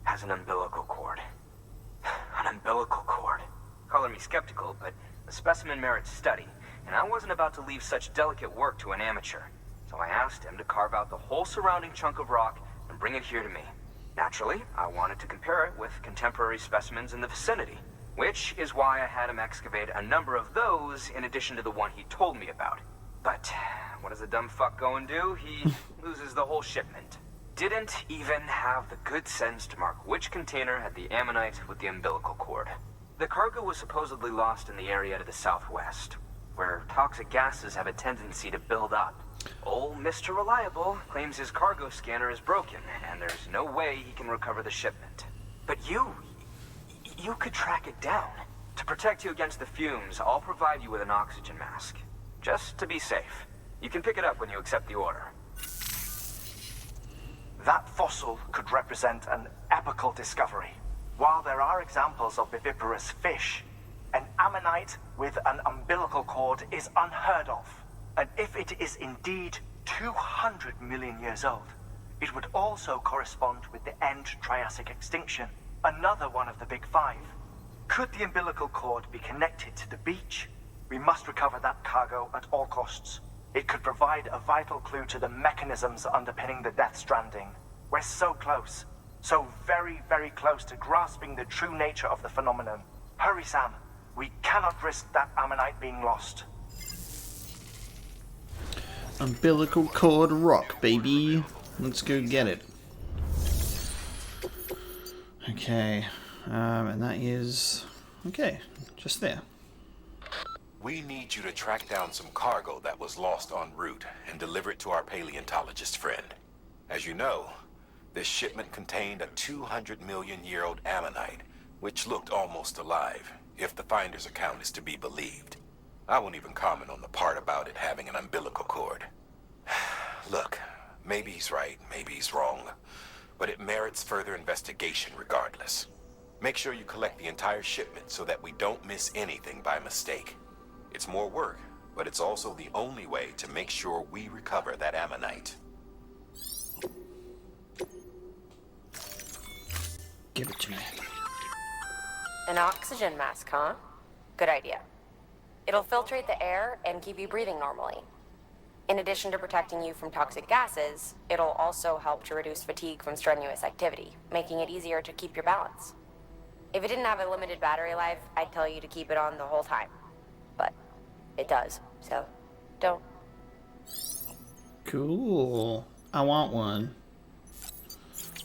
has an umbilical cord. An umbilical cord. Color me skeptical, but the specimen merits study, and I wasn't about to leave such delicate work to an amateur. So I asked him to carve out the whole surrounding chunk of rock and bring it here to me. Naturally, I wanted to compare it with contemporary specimens in the vicinity, which is why I had him excavate a number of those in addition to the one he told me about. But what does the dumb fuck go and do? He loses the whole shipment. Didn't even have the good sense to mark which container had the ammonite with the umbilical cord. The cargo was supposedly lost in the area to the southwest, where toxic gases have a tendency to build up. Old Mr. Reliable claims his cargo scanner is broken, and there's no way he can recover the shipment. But you could track it down. To protect you against the fumes, I'll provide you with an oxygen mask. Just to be safe. You can pick it up when you accept the order. That fossil could represent an epochal discovery. While there are examples of viviparous fish, an ammonite with an umbilical cord is unheard of. And if it is indeed 200 million years old, it would also correspond with the end Triassic extinction, another one of the big five. Could the umbilical cord be connected to the beach? We must recover that cargo at all costs. It could provide a vital clue to the mechanisms underpinning the Death Stranding. We're so close. So very, very close to grasping the true nature of the phenomenon. Hurry, Sam. We cannot risk that ammonite being lost. Umbilical cord rock, baby. Let's go get it. Okay, and that is... okay, just there. We need you to track down some cargo that was lost en route and deliver it to our paleontologist friend. As you know, this shipment contained a 200-million-year-old ammonite, which looked almost alive, if the finder's account is to be believed. I won't even comment on the part about it having an umbilical cord. Look, maybe he's right, maybe he's wrong, but it merits further investigation regardless. Make sure you collect the entire shipment so that we don't miss anything by mistake. It's more work, but it's also the only way to make sure we recover that ammonite. Give it to me. An oxygen mask, huh? Good idea. It'll filtrate the air and keep you breathing normally. In addition to protecting you from toxic gases, it'll also help to reduce fatigue from strenuous activity, making it easier to keep your balance. If it didn't have a limited battery life, I'd tell you to keep it on the whole time. But it does, so don't. Cool. I want one.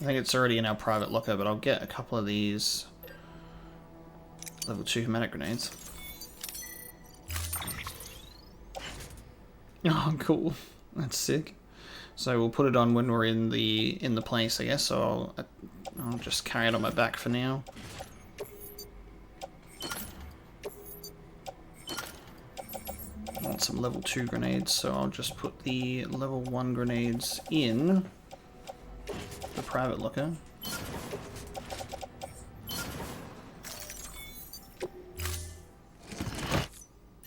I think it's already in our private locker, but I'll get a couple of these level 2 hermetic grenades. Oh, cool. That's sick. So we'll put it on when we're in the place, I guess. So I'll just carry it on my back for now. I want some level 2 grenades, so I'll just put the level 1 grenades in the private locker.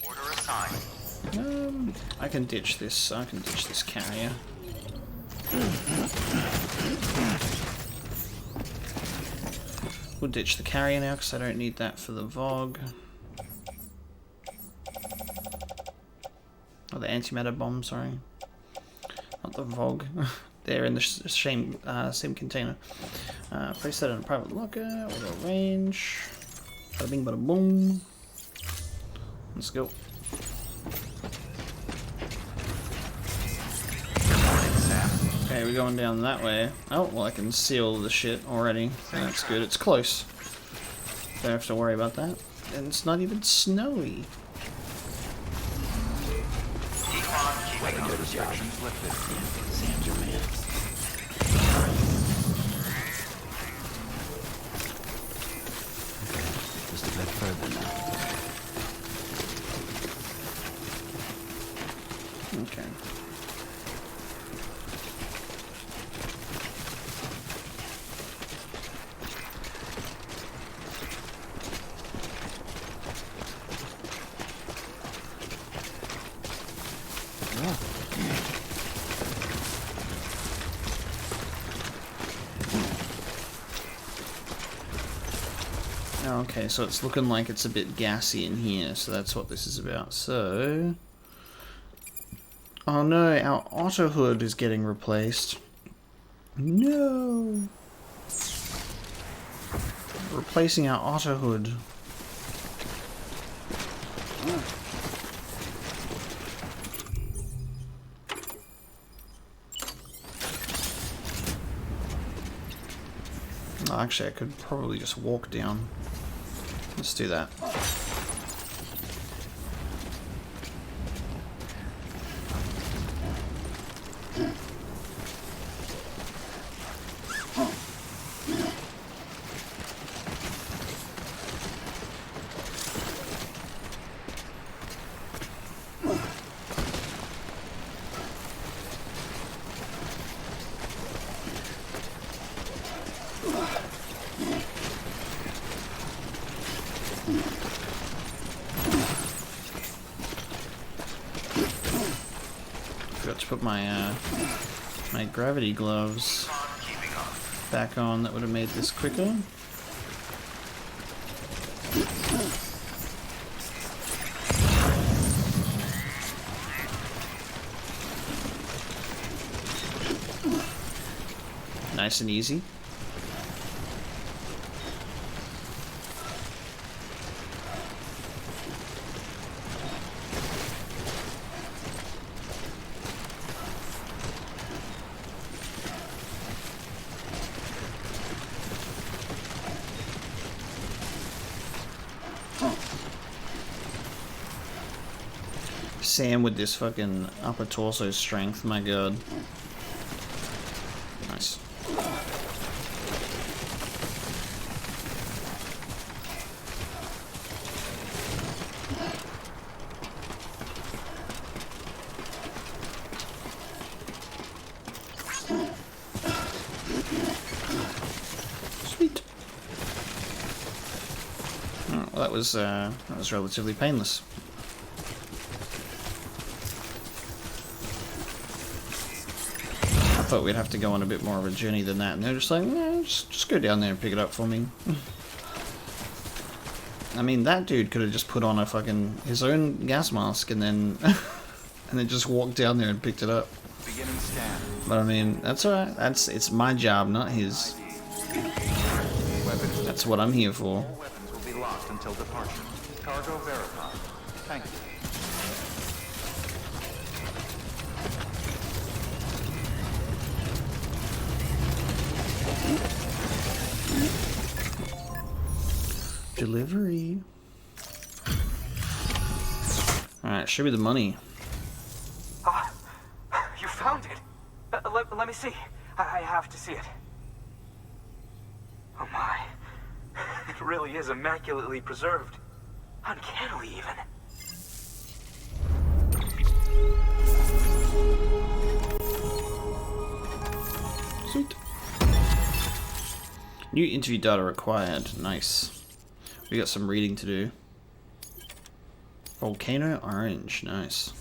Order assigned. I can ditch this. I can ditch this carrier. We'll ditch the carrier now because I don't need that for the VOG. Oh, the antimatter bomb, sorry. Not the VOG. They're in the same container. Place that in a private locker. Auto range. Bada bing, bada boom. Let's go. Okay, we're going down that way. Oh, well, I can see all the shit already. That's good. It's close. Don't have to worry about that. And it's not even snowy. Weather restrictions lifted. Sam's your man. Okay, just a bit further now. Okay. Okay, so it's looking like it's a bit gassy in here, so that's what this is about. So... oh no, our auto hood is getting replaced. No! Replacing our auto hood. Oh, actually, I could probably just walk down. Let's do that. Forgot to put my my gravity gloves back on. That would have made this quicker. Nice and easy. Sam with this fucking upper torso strength, my god. Nice. Sweet. Oh, well, that was relatively painless. I thought we'd have to go on a bit more of a journey than that, and they're just like, nah, just go down there and pick it up for me. I mean, that dude could have just put on his own gas mask and then and then just walked down there and picked it up. Beginning scan. But I mean, that's alright. It's my job, not his. That's what I'm here for. All weapons will be locked until departure. Cargo verified. Thank you. Delivery. Alright, show me the money. You found it. Let me see. I have to see it. Oh my. It really is immaculately preserved. Uncannily even. Sweet. New interview data required. Nice. We got some reading to do. Volcano orange. Nice.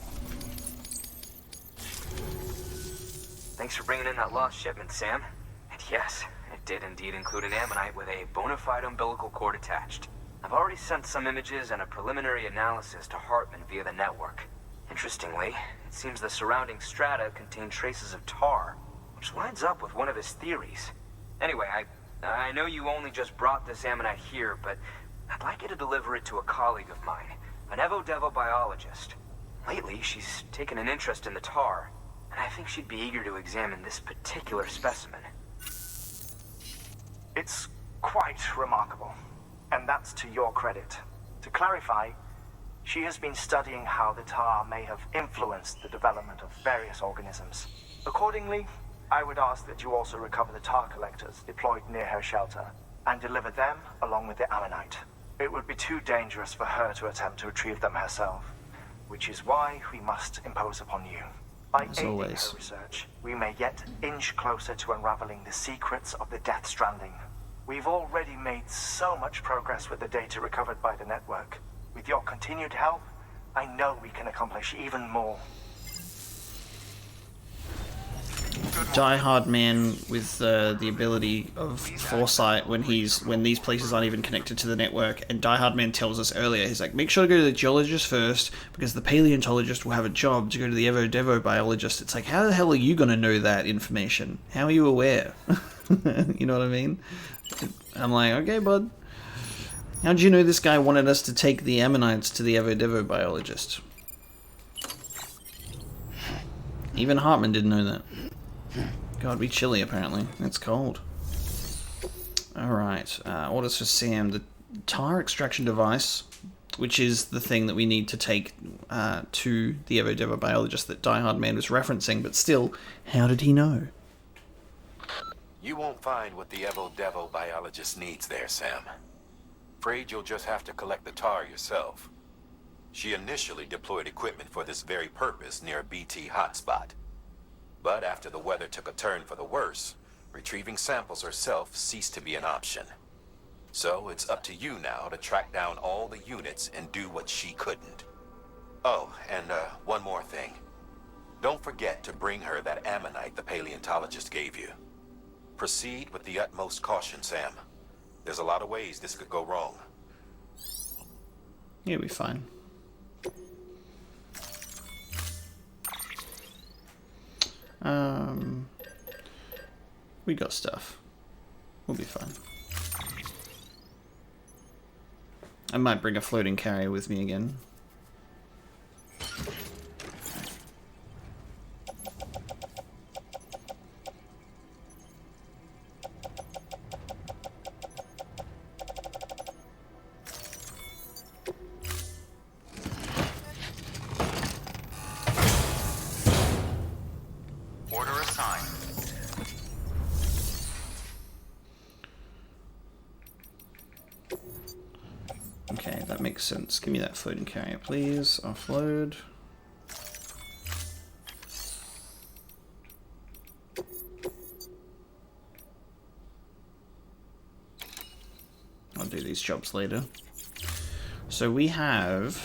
Thanks for bringing in that lost shipment, Sam. And yes, it did indeed include an ammonite with a bona fide umbilical cord attached. I've already sent some images and a preliminary analysis to Hartman via the network. Interestingly, it seems the surrounding strata contain traces of tar, which lines up with one of his theories. Anyway, I know you only just brought this ammonite here, but I'd like you to deliver it to a colleague of mine, an Evo-Devo biologist. Lately, she's taken an interest in the tar, and I think she'd be eager to examine this particular specimen. It's quite remarkable, and that's to your credit. To clarify, she has been studying how the tar may have influenced the development of various organisms. Accordingly, I would ask that you also recover the tar collectors deployed near her shelter and deliver them along with the ammonite. It would be too dangerous for her to attempt to retrieve them herself, which is why we must impose upon you. By aiding her research, we may yet inch closer to unraveling the secrets of the Death Stranding. We've already made so much progress with the data recovered by the network. With your continued help, I know we can accomplish even more. Die-hard man with the ability of foresight when these places aren't even connected to the network, and Die-hard man tells us earlier, he's like, make sure to go to the geologist first because the paleontologist will have a job to go to the Evo-Devo biologist. It's like, how the hell are you going to know that information? How are you aware? You know what I mean? I'm like, okay, bud. How'd you know this guy wanted us to take the ammonites to the Evo-Devo biologist? Even Hartman didn't know that. God, be chilly apparently. It's cold. Alright, orders for Sam. The tar extraction device, which is the thing that we need to take to the Evo-Devo biologist that Die Hard Man was referencing, but still, how did he know? You won't find what the Evo-Devo biologist needs there, Sam. Afraid you'll just have to collect the tar yourself. She initially deployed equipment for this very purpose near a BT hotspot. But after the weather took a turn for the worse, retrieving samples herself ceased to be an option. So it's up to you now to track down all the units and do what she couldn't. Oh, and one more thing. Don't forget to bring her that ammonite the paleontologist gave you. Proceed with the utmost caution, Sam. There's a lot of ways this could go wrong. You'll be fine. We got stuff. We'll be fine. I might bring a floating carrier with me again. makes sense. Give me that floating carrier, please. Offload. I'll do these jobs later. So we have,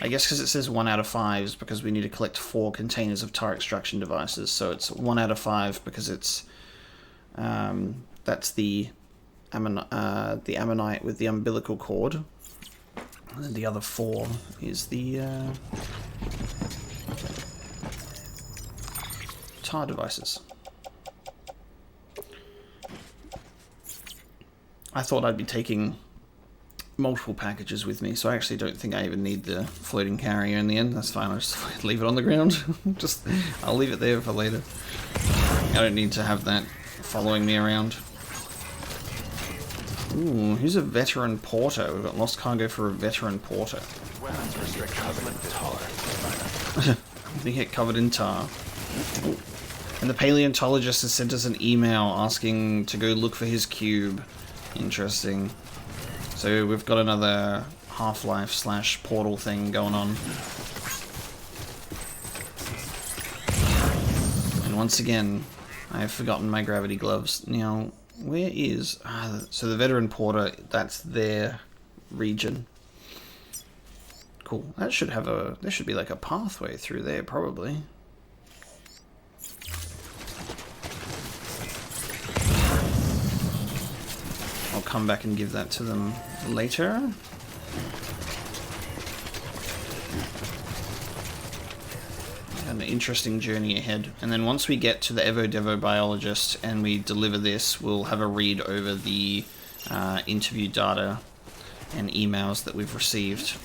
I guess because it says 1 out of 5s because we need to collect 4 containers of tar extraction devices. So it's 1 out of 5 because it's, that's the ammonite with the umbilical cord. And then the other 4 is the tar devices. I thought I'd be taking multiple packages with me, so I actually don't think I even need the floating carrier in the end. That's fine, I'll just leave it on the ground. I'll leave it there for later. I don't need to have that following me around. Ooh, who's a veteran porter? We've got lost cargo for a veteran porter. They get covered in tar. Ooh. And the paleontologist has sent us an email asking to go look for his cube. Interesting. So we've got another Half-Life / Portal thing going on. And once again, I have forgotten my gravity gloves. Now, where is... so the veteran porter, that's their region. Cool. That should have a... There should be like a pathway through there, probably. I'll come back and give that to them later. An interesting journey ahead. And then once we get to the Evo Devo biologist and we deliver this, we'll have a read over the interview data and emails that we've received.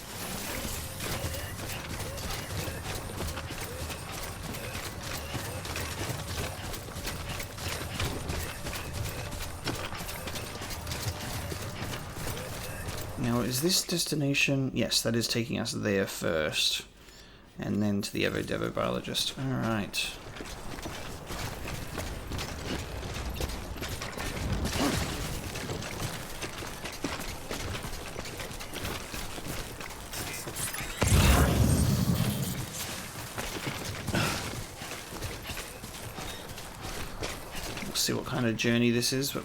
Now, is this destination... Yes, that is taking us there first. And then to the Evo Devo biologist. Alright. See what kind of journey this is, but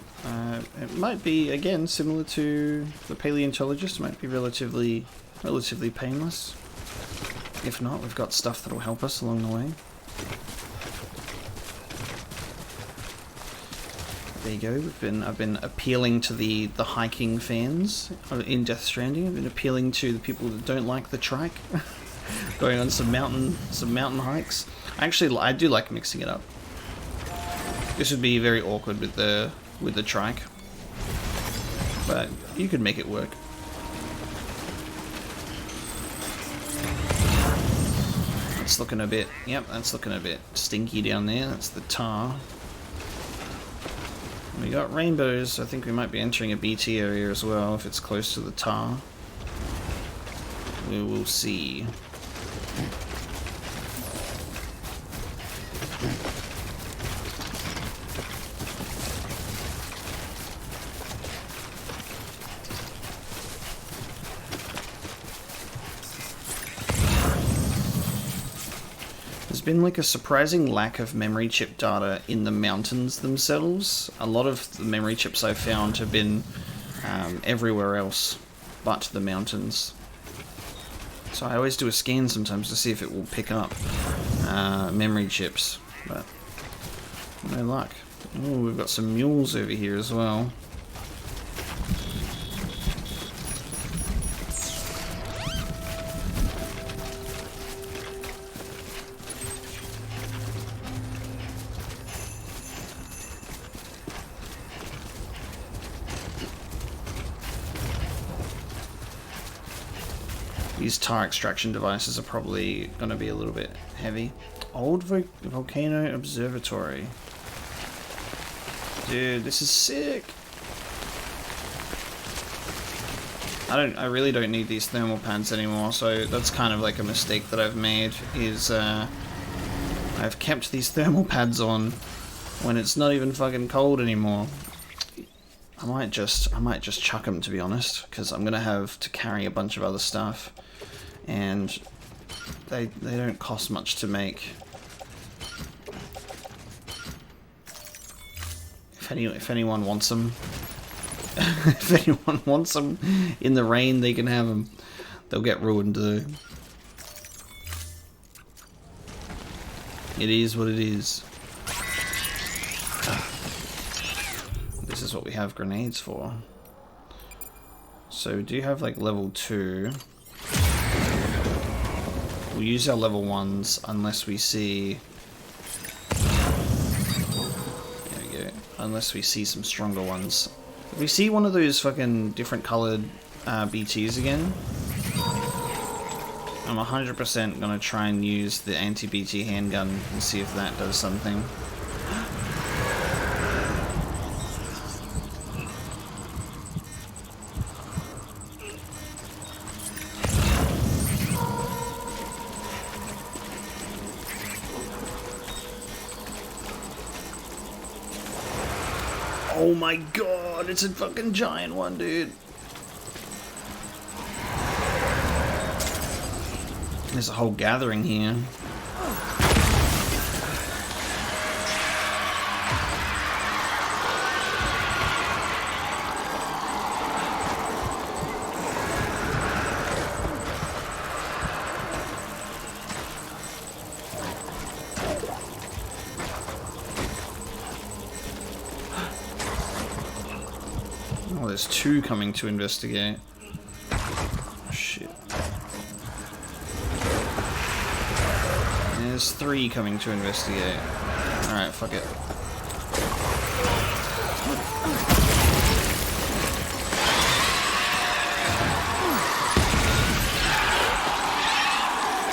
it might be, again, similar to the paleontologist. It might be relatively painless. If not, we've got stuff that'll help us along the way. There you go. I've been appealing to the hiking fans in Death Stranding. I've been appealing to the people that don't like the trike, going on some mountain hikes. Actually, I do like mixing it up. This would be very awkward with the trike, but you could make it work. It's looking a bit, yep, that's looking a bit stinky down there. That's the tar. We got rainbows. I think we might be entering a BT area as well if it's close to the tar. We will see. Been like a surprising lack of memory chip data in the mountains themselves. A lot of the memory chips I've found have been everywhere else but the mountains. So I always do a scan sometimes to see if it will pick up memory chips, but no luck. Oh, we've got some mules over here as well. These tar extraction devices are probably going to be a little bit heavy. Old Volcano Observatory. Dude, this is sick. I really don't need these thermal pads anymore, so that's kind of like a mistake that I've made, is I've kept these thermal pads on when it's not even fucking cold anymore. I might just chuck them, to be honest, because I'm gonna have to carry a bunch of other stuff, and they don't cost much to make. If anyone wants them, if anyone wants them in the rain, they can have them. They'll get ruined though. It is what it is. This is what we have grenades for. So we do have like level 2. We'll use our level 1s unless we see... There we go. Unless we see some stronger ones. If we see one of those fucking different coloured BTs again, I'm 100% gonna try and use the anti-BT handgun and see if that does something. Oh my god, it's a fucking giant one, dude. There's a whole gathering here. Oh, there's 2 coming to investigate. Oh, shit. There's 3 coming to investigate. Alright, fuck it.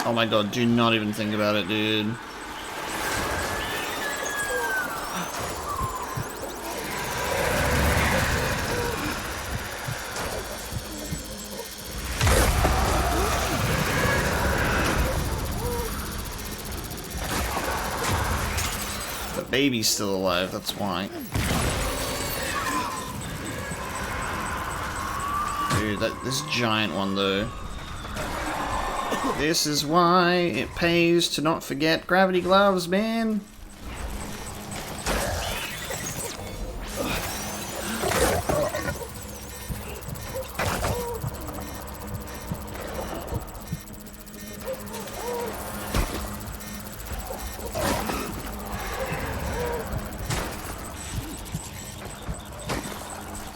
Oh my god, do not even think about it, dude. Baby's still alive, that's why. Dude, this giant one though. This is why it pays to not forget gravity gloves, man.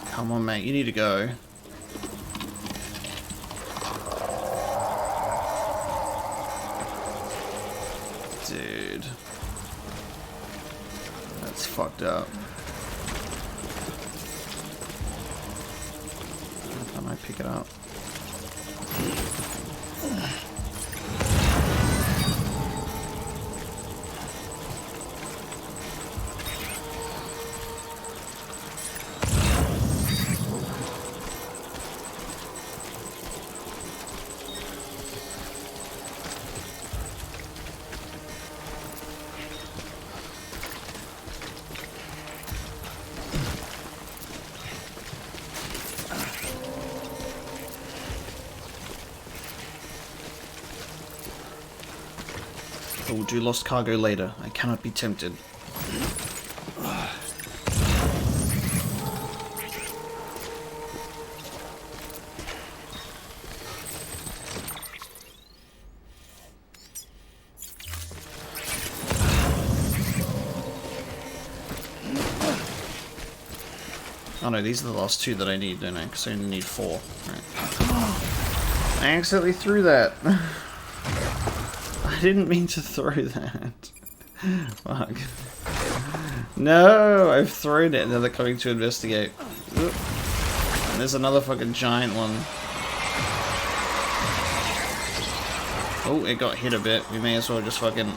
Come on, mate, you need to go. Dude. That's fucked up. I might pick it up. We'll do lost cargo later. I cannot be tempted. Oh no, these are the last 2 that I need, don't I? Because I only need 4. Right. I accidentally threw that. I didn't mean to throw that. Fuck. No, I've thrown it and now they're coming to investigate. Oop. And there's another fucking giant one. Oh, it got hit a bit. We may as well just fucking...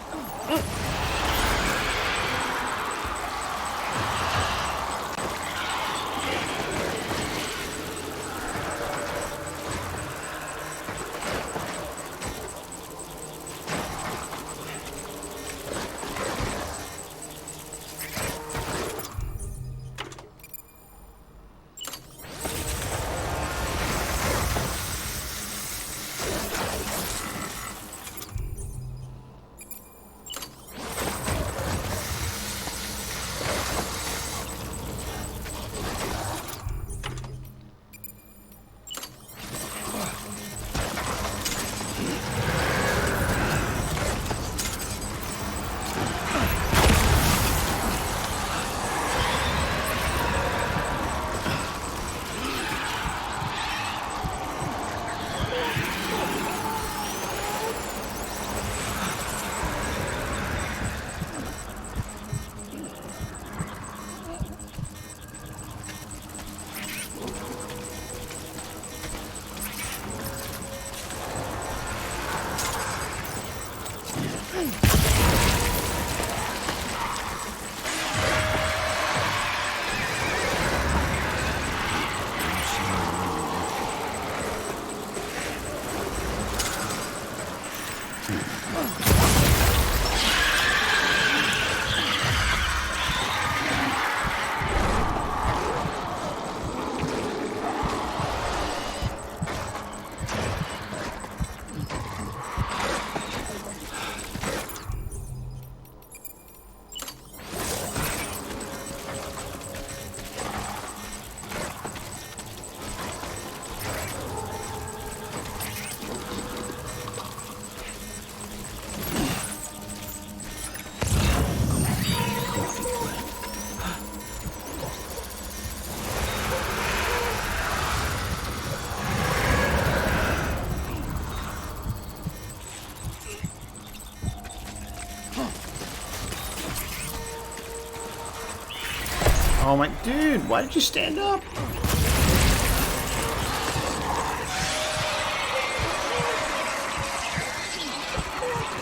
Oh my dude, why did you stand up?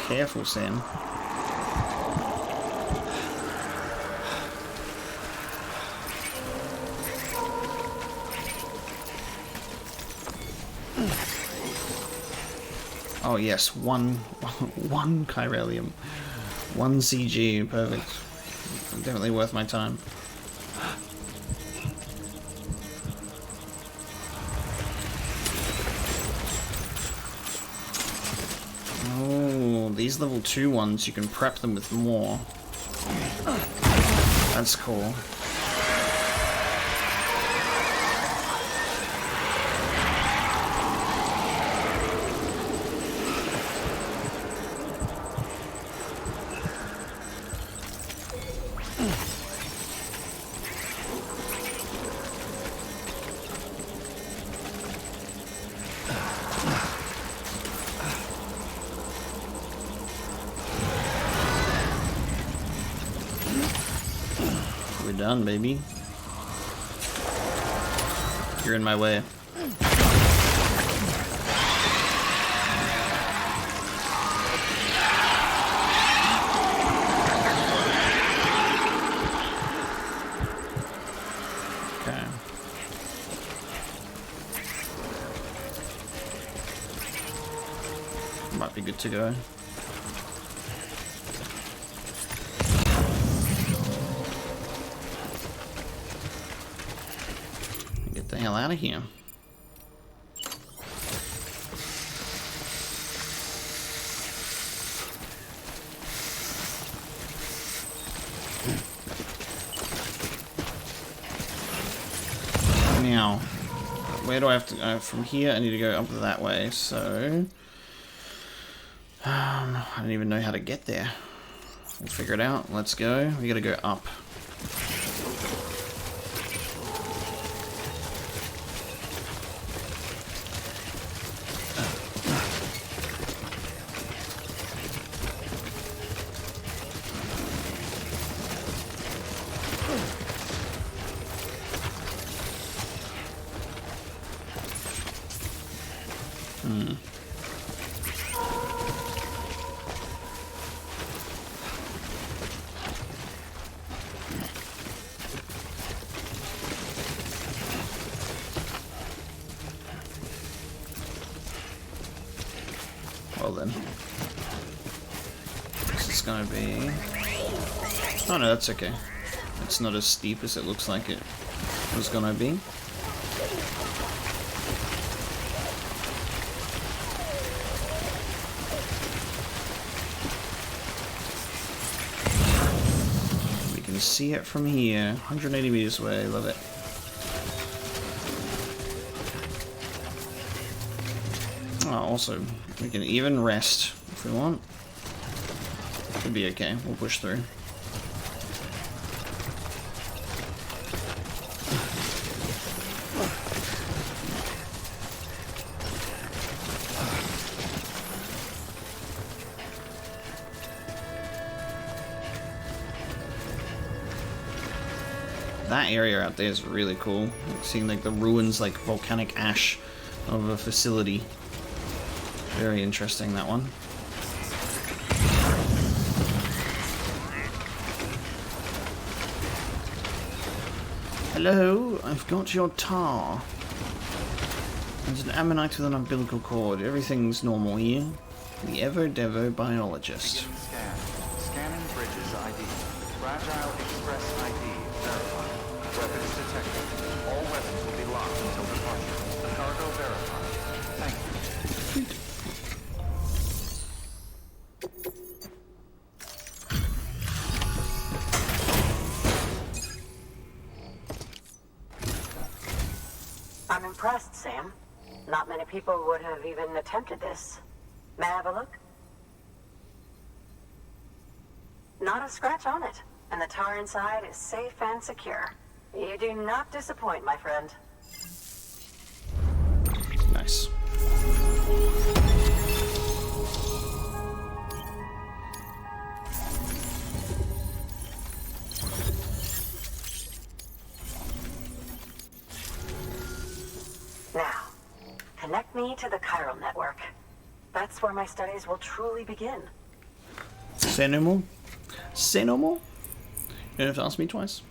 Careful, Sam. Oh yes, one chiralium. One CG, perfect. Definitely worth my time. Oh, these level 2 ones, you can prep them with more. That's cool. Done, baby. You're in my way. Okay. Might be good to go. Get the hell out of here. Now, where do I have to go? From here, I need to go up that way, so... I don't even know how to get there. We'll figure it out. Let's go. We gotta go up. Well then. This is gonna be... Oh no, that's okay. It's not as steep as it looks like it was gonna be. We can see it from here. 180 meters away, love it. Oh, also, we can even rest if we want. Could be okay. We'll push through. That area out there is really cool. Like, seeing like the ruins, like volcanic ash of a facility. Very interesting, that one. Hello, I've got your tar. There's an ammonite with an umbilical cord. Everything's normal here. The ever-devo biologist. Begin scan. Scanning bridges ID. Fragile Express ID verified. Weapons detected. All weapons will be locked until departure. Cargo verified. Thank you. Sweet. I'm impressed, Sam. Not many people would have even attempted this. May I have a look? Not a scratch on it, and the tar inside is safe and secure. You do not disappoint, my friend. Nice. Now, connect me to the chiral network. That's where my studies will truly begin. Say no more. Say no more. You don't have to ask me twice.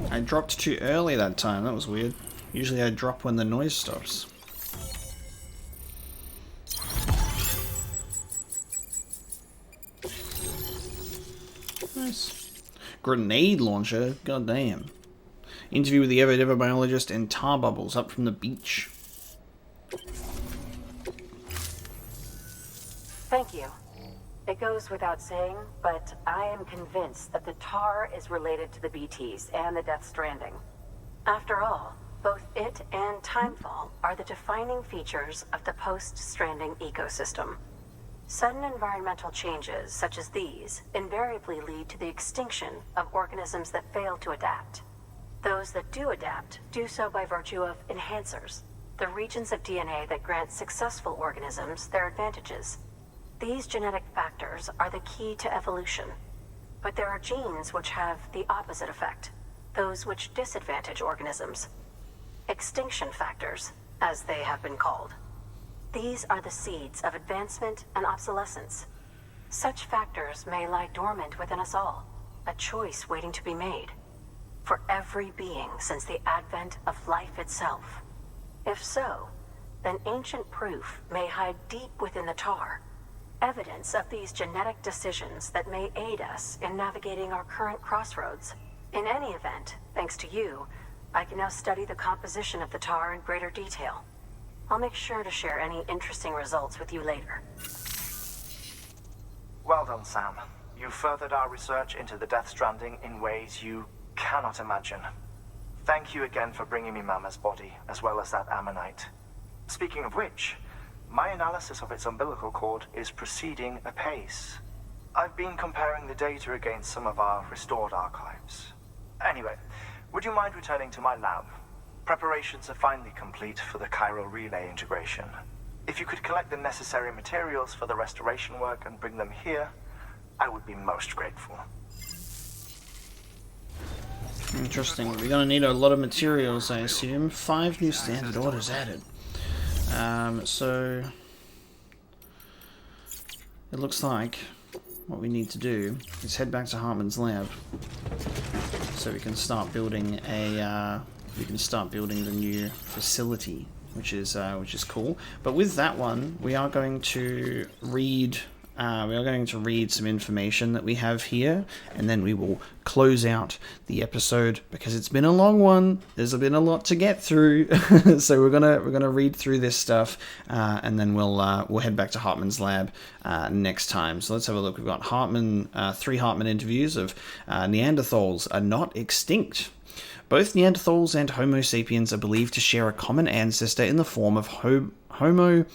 I dropped too early that time. That was weird. Usually I drop when the noise stops. Nice. Grenade launcher? God damn. Interview with the ever biologist and tar bubbles up from the beach. Thank you. It goes without saying, but I am convinced that the tar is related to the BTs and the Death Stranding. After all, both it and Timefall are the defining features of the post-Stranding ecosystem. Sudden environmental changes such as these invariably lead to the extinction of organisms that fail to adapt. Those that do adapt do so by virtue of enhancers, the regions of DNA that grant successful organisms their advantages. These genetic factors are the key to evolution. But there are genes which have the opposite effect, those which disadvantage organisms. Extinction factors, as they have been called. These are the seeds of advancement and obsolescence. Such factors may lie dormant within us all, a choice waiting to be made. For every being since the advent of life itself. If so, then ancient proof may hide deep within the tar, evidence of these genetic decisions that may aid us in navigating our current crossroads. In any event, thanks to you, I can now study the composition of the tar in greater detail. I'll make sure to share any interesting results with you later. Well done, Sam. You furthered our research into the Death Stranding in ways you cannot imagine. Thank you again for bringing me Mama's body, as well as that ammonite. Speaking of which, my analysis of its umbilical cord is proceeding apace. I've been comparing the data against some of our restored archives. Anyway, would you mind returning to my lab? Preparations are finally complete for the chiral relay integration. If you could collect the necessary materials for the restoration work and bring them here, I would be most grateful. Interesting. We're gonna need a lot of materials, I assume. 5 new standard orders added. So it looks like what we need to do is head back to Hartman's lab, so we can start building a the new facility, which is cool. But with that one, we are going to read we are going to read some information that we have here, and then we will close out the episode because it's been a long one. There's been a lot to get through, so we're gonna read through this stuff, and then we'll head back to Hartman's lab next time. So let's have a look. We've got Hartman, 3 Hartman interviews of Neanderthals are not extinct. Both Neanderthals and Homo sapiens are believed to share a common ancestor in the form of Homo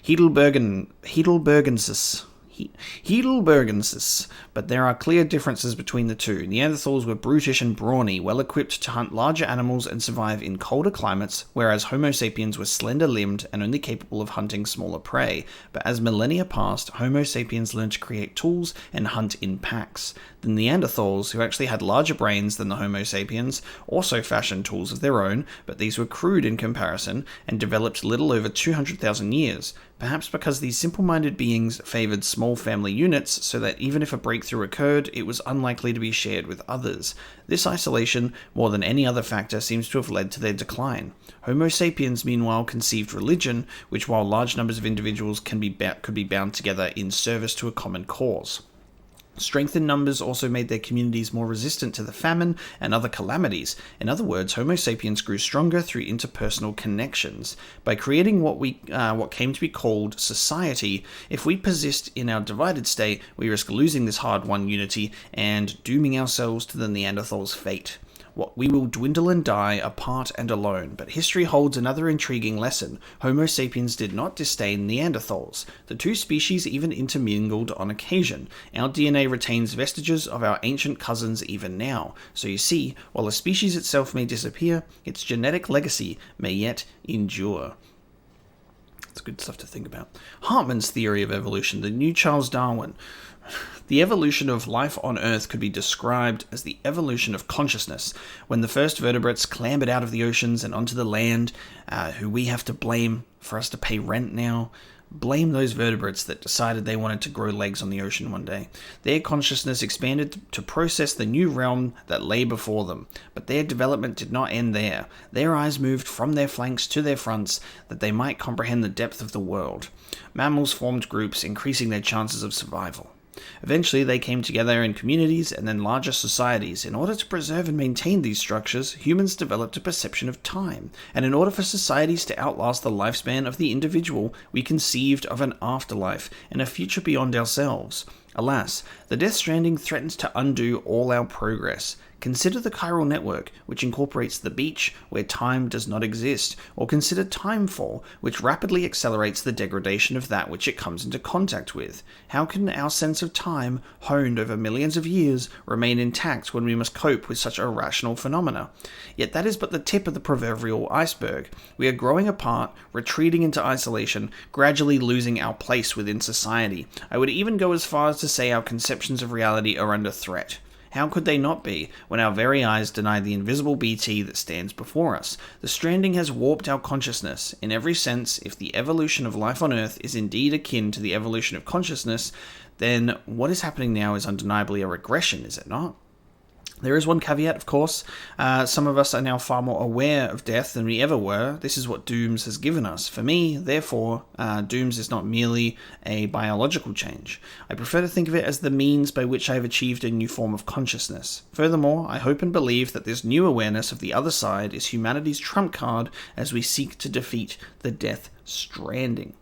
heidelbergensis. Heidelbergensis, but there are clear differences between the two. Neanderthals were brutish and brawny, well equipped to hunt larger animals and survive in colder climates, whereas Homo sapiens were slender-limbed and only capable of hunting smaller prey. But as millennia passed, Homo sapiens learned to create tools and hunt in packs. The Neanderthals, who actually had larger brains than the Homo sapiens, also fashioned tools of their own, but these were crude in comparison and developed little over 200,000 years. Perhaps because these simple-minded beings favoured small family units, so that even if a breakthrough occurred, it was unlikely to be shared with others. This isolation, more than any other factor, seems to have led to their decline. Homo sapiens, meanwhile, conceived religion, which, while large numbers of individuals could be bound together in service to a common cause. Strength in numbers also made their communities more resistant to the famine and other calamities. In other words, Homo sapiens grew stronger through interpersonal connections. By creating what came to be called society, if we persist in our divided state, we risk losing this hard-won unity and dooming ourselves to the Neanderthals' fate. We will dwindle and die apart and alone, but history holds another intriguing lesson. Homo sapiens did not disdain Neanderthals. The two species even intermingled on occasion. Our DNA retains vestiges of our ancient cousins even now. So you see, while a species itself may disappear, its genetic legacy may yet endure. It's good stuff to think about. Hartman's theory of evolution, the new Charles Darwin. The evolution of life on Earth could be described as the evolution of consciousness. When the first vertebrates clambered out of the oceans and onto the land, who we have to blame for us to pay rent now, blame those vertebrates that decided they wanted to grow legs on the ocean one day. Their consciousness expanded to process the new realm that lay before them, but their development did not end there. Their eyes moved from their flanks to their fronts that they might comprehend the depth of the world. Mammals formed groups, increasing their chances of survival. Eventually, they came together in communities and then larger societies. In order to preserve and maintain these structures, humans developed a perception of time. And in order for societies to outlast the lifespan of the individual, we conceived of an afterlife and a future beyond ourselves. Alas, the Death Stranding threatens to undo all our progress. Consider the chiral network, which incorporates the beach, where time does not exist, or consider timefall, which rapidly accelerates the degradation of that which it comes into contact with. How can our sense of time, honed over millions of years, remain intact when we must cope with such irrational phenomena? Yet that is but the tip of the proverbial iceberg. We are growing apart, retreating into isolation, gradually losing our place within society. I would even go as far as to say our conceptions of reality are under threat. How could they not be, when our very eyes deny the invisible BT that stands before us? The Stranding has warped our consciousness. In every sense, if the evolution of life on Earth is indeed akin to the evolution of consciousness, then what is happening now is undeniably a regression, is it not? There is one caveat, of course. Some of us are now far more aware of death than we ever were. This is what Dooms has given us. For me, therefore, Dooms is not merely a biological change. I prefer to think of it as the means by which I have achieved a new form of consciousness. Furthermore, I hope and believe that this new awareness of the other side is humanity's trump card as we seek to defeat the Death Stranding.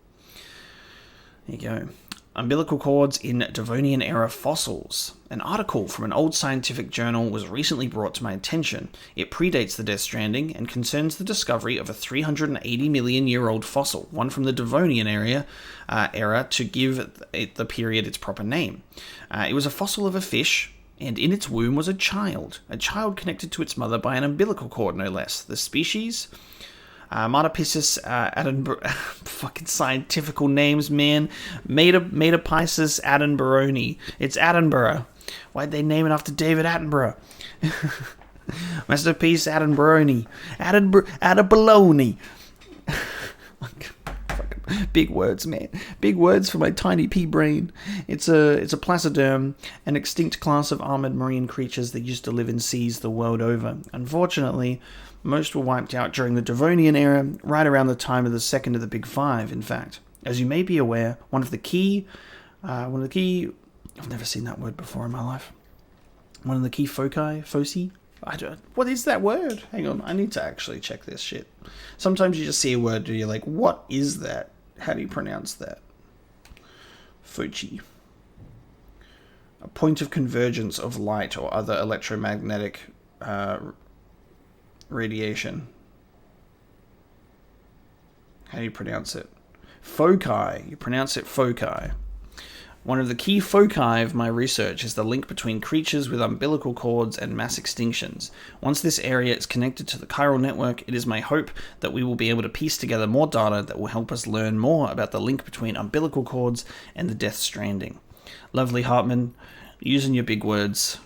There you go. Umbilical cords in Devonian-era fossils. An article from an old scientific journal was recently brought to my attention. It predates the Death Stranding and concerns the discovery of a 380 million year old fossil, one from the Devonian era to give the period its proper name. It was a fossil of a fish, and in its womb was a child connected to its mother by an umbilical cord, no less. The species... Metapisys fucking scientifical names, man. Metapisys attenboroni. It's Attenborough. Why'd they name it after David Attenborough? Masterpiece Attenboroni. Attenbologna. Big words, man. Big words for my tiny pea brain. It's a placoderm, an extinct class of armored marine creatures that used to live in seas the world over. Unfortunately, most were wiped out during the Devonian era, right around the time of the second of the Big Five, in fact. As you may be aware, one of the key One of the key... I've never seen that word before in my life. One of the key foci? What is that word? Hang on, I need to actually check this shit. Sometimes you just see a word and you're like, what is that? How do you pronounce that? Foci. A point of convergence of light or other electromagnetic radiation. How do you pronounce it? Foci. You pronounce it foci. One of the key foci of my research is the link between creatures with umbilical cords and mass extinctions. Once this area is connected to the chiral network, it is my hope that we will be able to piece together more data that will help us learn more about the link between umbilical cords and the Death Stranding. Lovely Hartman, using your big words,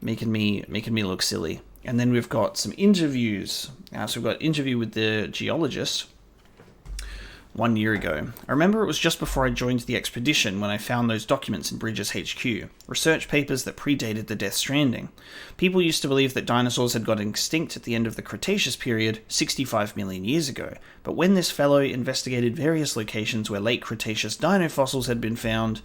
making me look silly. And then we've got some interviews. So we've got an interview with the geologist 1 year ago. I remember it was just before I joined the expedition when I found those documents in Bridges HQ, research papers that predated the Death Stranding. People used to believe that dinosaurs had got extinct at the end of the Cretaceous period 65 million years ago, but when this fellow investigated various locations where late Cretaceous dino fossils had been found,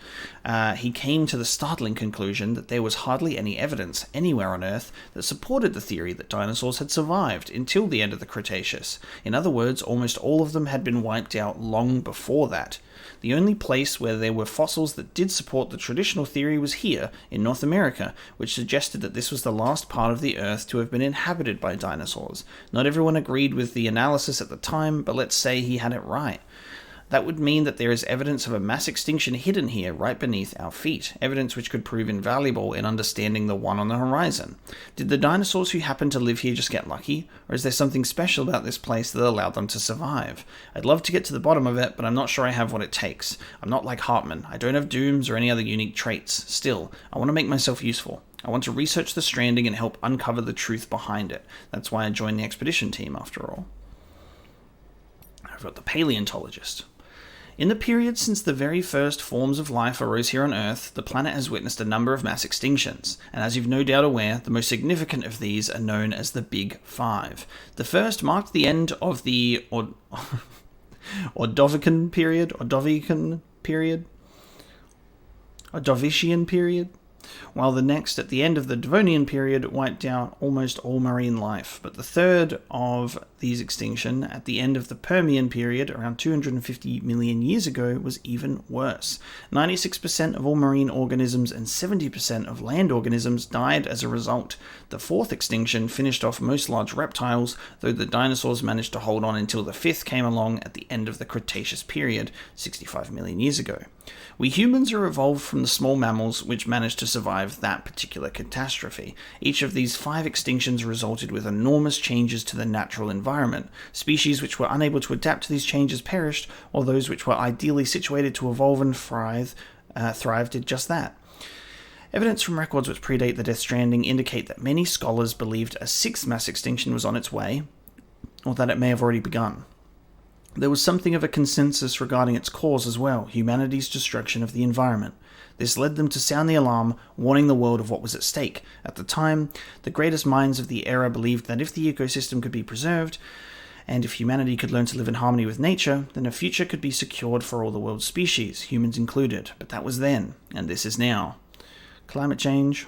he came to the startling conclusion that there was hardly any evidence anywhere on Earth that supported the theory that dinosaurs had survived until the end of the Cretaceous. In other words, almost all of them had been wiped out long before that. The only place where there were fossils that did support the traditional theory was here, in North America, which suggested that this was the last part of the Earth to have been inhabited by dinosaurs. Not everyone agreed with the analysis at the time, but let's say he had it right. That would mean that there is evidence of a mass extinction hidden here right beneath our feet, evidence which could prove invaluable in understanding the one on the horizon. Did the dinosaurs who happened to live here just get lucky, or is there something special about this place that allowed them to survive? I'd love to get to the bottom of it, but I'm not sure I have what it takes. I'm not like Hartman. I don't have dooms or any other unique traits. Still, I want to make myself useful. I want to research the Stranding and help uncover the truth behind it. That's why I joined the expedition team, after all. I've got the paleontologist. In the period since the very first forms of life arose here on Earth, the planet has witnessed a number of mass extinctions, and as you've no doubt aware, the most significant of these are known as the Big Five. The first marked the end of the Ordovician period, while the next, at the end of the Devonian period, wiped out almost all marine life. But the third of these extinction, at the end of the Permian period, around 250 million years ago, was even worse. 96% of all marine organisms and 70% of land organisms died as a result. The fourth extinction finished off most large reptiles, though the dinosaurs managed to hold on until the fifth came along at the end of the Cretaceous period, 65 million years ago. We humans are evolved from the small mammals which managed to survive that particular catastrophe. Each of these 5 extinctions resulted with enormous changes to the natural environment. Species which were unable to adapt to these changes perished, while those which were ideally situated to evolve and thrive did just that. Evidence from records which predate the Death Stranding indicate that many scholars believed a 6th mass extinction was on its way, or that it may have already begun. There was something of a consensus regarding its cause as well, humanity's destruction of the environment. This led them to sound the alarm, warning the world of what was at stake. At the time, the greatest minds of the era believed that if the ecosystem could be preserved, and if humanity could learn to live in harmony with nature, then a future could be secured for all the world's species, humans included. But that was then, and this is now. Climate change.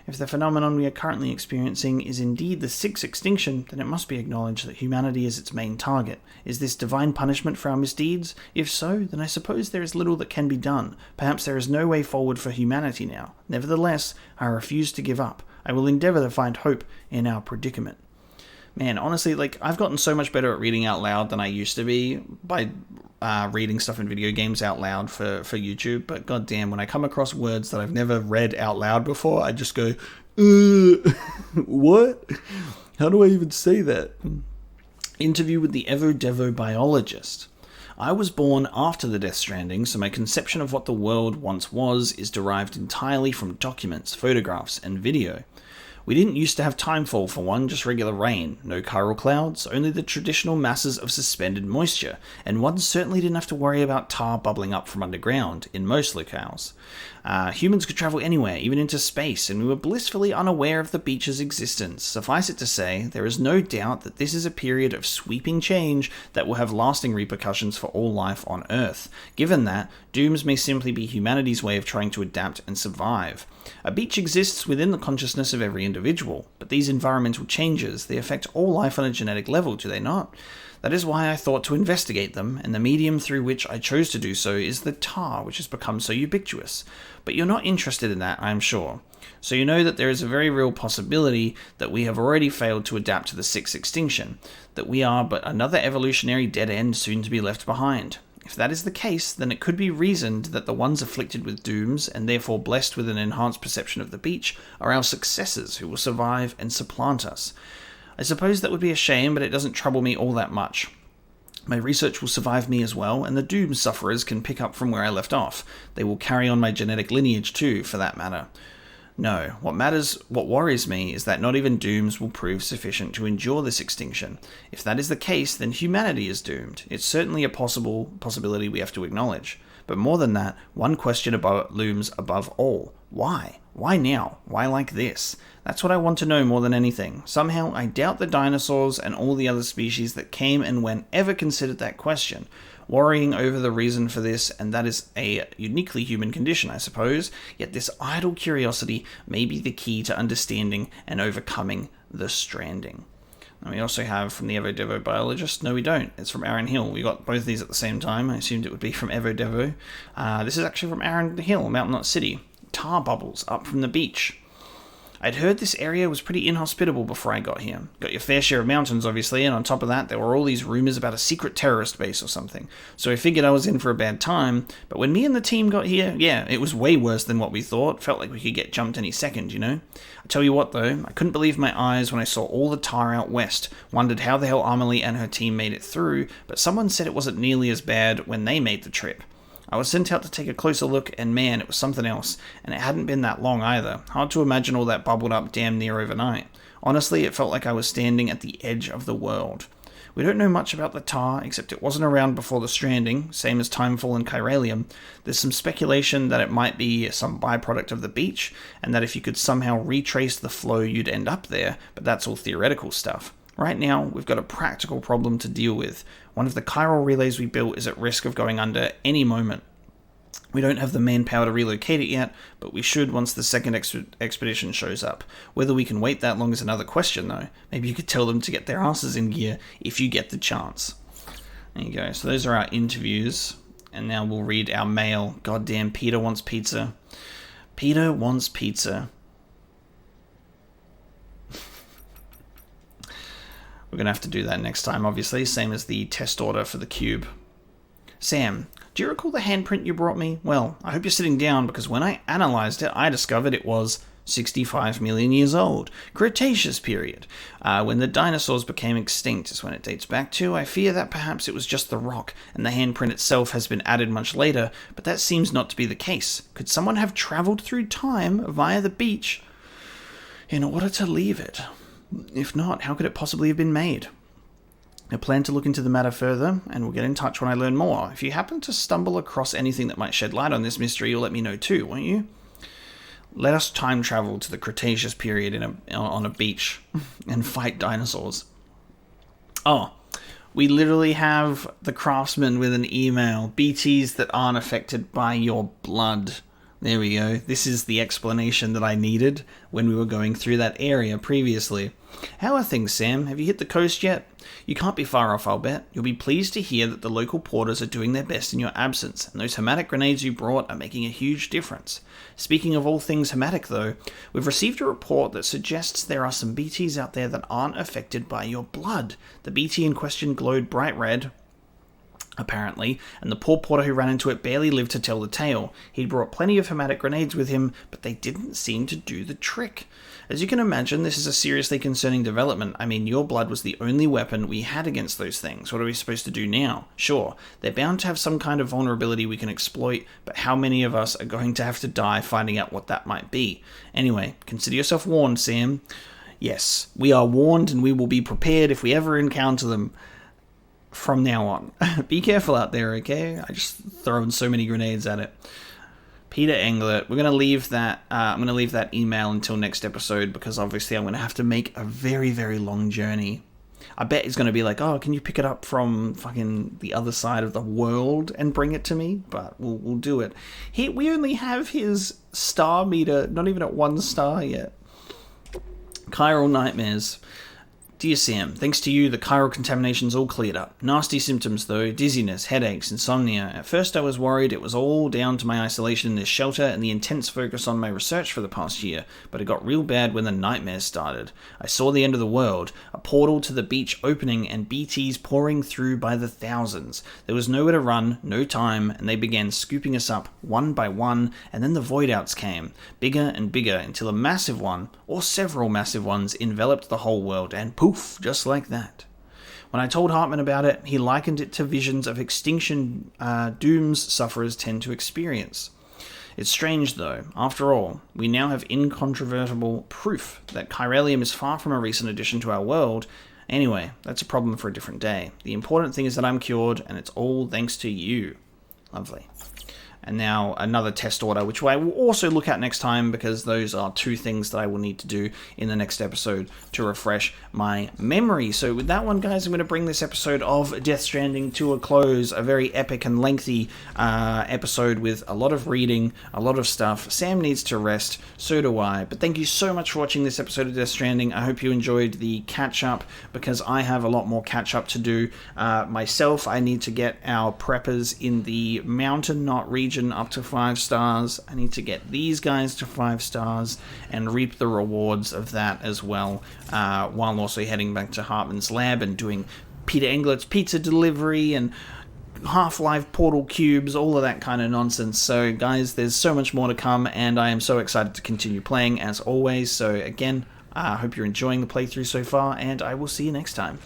If the phenomenon we are currently experiencing is indeed the 6th extinction, then it must be acknowledged that humanity is its main target. Is this divine punishment for our misdeeds? If so, then I suppose there is little that can be done. Perhaps there is no way forward for humanity now. Nevertheless, I refuse to give up. I will endeavour to find hope in our predicament. Man, honestly, I've gotten so much better at reading out loud than I used to be by reading stuff in video games out loud for YouTube, but goddamn, when I come across words that I've never read out loud before, I just go, what? How do I even say that? Interview with the Evo-Devo biologist. I was born after the Death Stranding, so my conception of what the world once was is derived entirely from documents, photographs, and video. We didn't used to have timefall for one, just regular rain. No chiral clouds, only the traditional masses of suspended moisture, and one certainly didn't have to worry about tar bubbling up from underground, in most locales. Humans could travel anywhere, even into space, and we were blissfully unaware of the beach's existence. Suffice it to say, there is no doubt that this is a period of sweeping change that will have lasting repercussions for all life on Earth. Given that, dooms may simply be humanity's way of trying to adapt and survive. A beach exists within the consciousness of every individual, but these environmental changes, they affect all life on a genetic level, do they not? That is why I thought to investigate them, and the medium through which I chose to do so is the tar, which has become so ubiquitous. But you're not interested in that, I am sure. So you know that there is a very real possibility that we have already failed to adapt to the sixth extinction, that we are but another evolutionary dead end soon to be left behind. If that is the case, then it could be reasoned that the ones afflicted with dooms, and therefore blessed with an enhanced perception of the beach, are our successors who will survive and supplant us. I suppose that would be a shame, but it doesn't trouble me all that much. My research will survive me as well, and the doom sufferers can pick up from where I left off. They will carry on my genetic lineage too, for that matter. No, what worries me is that not even dooms will prove sufficient to endure this extinction. If that is the case, then humanity is doomed. It's certainly a possibility we have to acknowledge. But more than that, one question looms above all. Why? Why now? Why like this? That's what I want to know more than anything. Somehow, I doubt the dinosaurs and all the other species that came and went ever considered that question. Worrying over the reason for this, and that is a uniquely human condition, I suppose, yet this idle curiosity may be the key to understanding and overcoming the stranding. And we also have from the Evo Devo biologist. No, we don't. It's from Aaron Hill. We got both these at the same time. I assumed it would be from Evo Devo. This is actually from Aaron Hill, Mountain Knot City. Tar bubbles up from the beach. I'd heard this area was pretty inhospitable before I got here. Got your fair share of mountains, obviously, and on top of that, there were all these rumors about a secret terrorist base or something. So I figured I was in for a bad time, but when me and the team got here, yeah, it was way worse than what we thought. Felt like we could get jumped any second, you know? I tell you what, though, I couldn't believe my eyes when I saw all the tar out west. Wondered how the hell Amelie and her team made it through, but someone said it wasn't nearly as bad when they made the trip. I was sent out to take a closer look, and man, it was something else, and it hadn't been that long either. Hard to imagine all that bubbled up damn near overnight. Honestly, it felt like I was standing at the edge of the world. We don't know much about the tar, except it wasn't around before the stranding, same as timefall and chiralium. There's some speculation that it might be some byproduct of the beach, and that if you could somehow retrace the flow, you'd end up there, but that's all theoretical stuff. Right now, we've got a practical problem to deal with. One of the chiral relays we built is at risk of going under any moment. We don't have the manpower to relocate it yet, but we should once the second expedition shows up. Whether we can wait that long is another question, though. Maybe you could tell them to get their asses in gear if you get the chance. There you go. So those are our interviews. And now we'll read our mail. Goddamn, Peter wants pizza. Peter wants pizza. We're going to have to do that next time, obviously, same as the test order for the cube. Sam, do you recall the handprint you brought me? Well, I hope you're sitting down, because when I analysed it, I discovered it was 65 million years old. Cretaceous period. When the dinosaurs became extinct is when it dates back to. I fear that perhaps it was just the rock, and the handprint itself has been added much later, but that seems not to be the case. Could someone have travelled through time via the beach in order to leave it? If not, how could it possibly have been made? I plan to look into the matter further, and will get in touch when I learn more. If you happen to stumble across anything that might shed light on this mystery, you'll let me know too, won't you? Let us time travel to the Cretaceous period on a beach and fight dinosaurs. Oh, we literally have the craftsman with an email. BTs that aren't affected by your blood. There we go. This is the explanation that I needed when we were going through that area previously. How are things, Sam? Have you hit the coast yet? You can't be far off, I'll bet. You'll be pleased to hear that the local porters are doing their best in your absence, and those hermetic grenades you brought are making a huge difference. Speaking of all things hermetic, though, we've received a report that suggests there are some BTs out there that aren't affected by your blood. The BT in question glowed bright red, apparently, and the poor porter who ran into it barely lived to tell the tale. He'd brought plenty of hermetic grenades with him, but they didn't seem to do the trick. As you can imagine, this is a seriously concerning development. I mean, your blood was the only weapon we had against those things. What are we supposed to do now? Sure, they're bound to have some kind of vulnerability we can exploit, but how many of us are going to have to die finding out what that might be? Anyway, consider yourself warned, Sam. Yes, we are warned and we will be prepared if we ever encounter them. From now on. Be careful out there, okay? I just thrown so many grenades at it. Peter Englert, we're gonna leave that. I'm gonna leave that email until next episode because obviously I'm gonna have to make a very, very long journey. I bet he's gonna be like, "Oh, can you pick it up from fucking the other side of the world and bring it to me?" But we'll do it. We only have his star meter, not even at 1 star yet. Chiral Nightmares. Dear Sam, thanks to you, the chiral contamination's all cleared up. Nasty symptoms though, dizziness, headaches, insomnia. At first I was worried it was all down to my isolation in this shelter and the intense focus on my research for the past year, but it got real bad when the nightmares started. I saw the end of the world, a portal to the beach opening and BTs pouring through by the thousands. There was nowhere to run, no time, and they began scooping us up one by one, and then the void outs came, bigger and bigger until a massive one, or several massive ones, enveloped the whole world, and poof, just like that. When I told Hartman about it, he likened it to visions of extinction dooms sufferers tend to experience. It's strange though. After all, we now have incontrovertible proof that chiralium is far from a recent addition to our world. Anyway, that's a problem for a different day. The important thing is that I'm cured, and it's all thanks to you. Lovely. And now another test order, which I will also look at next time because those are 2 things that I will need to do in the next episode to refresh my memory. So with that one, guys, I'm going to bring this episode of Death Stranding to a close. A very epic and lengthy episode with a lot of reading, a lot of stuff. Sam needs to rest, so do I. But thank you so much for watching this episode of Death Stranding. I hope you enjoyed the catch-up because I have a lot more catch-up to do myself. I need to get our preppers in the Mountain Knot region up to 5 stars. I need to get these guys to 5 stars and reap the rewards of that as well, while also heading back to Hartman's lab and doing Peter Englert's pizza delivery and Half-Life portal cubes, all of that kind of nonsense. So guys, there's so much more to come and I am so excited to continue playing as always. So again, I hope you're enjoying the playthrough so far and I will see you next time.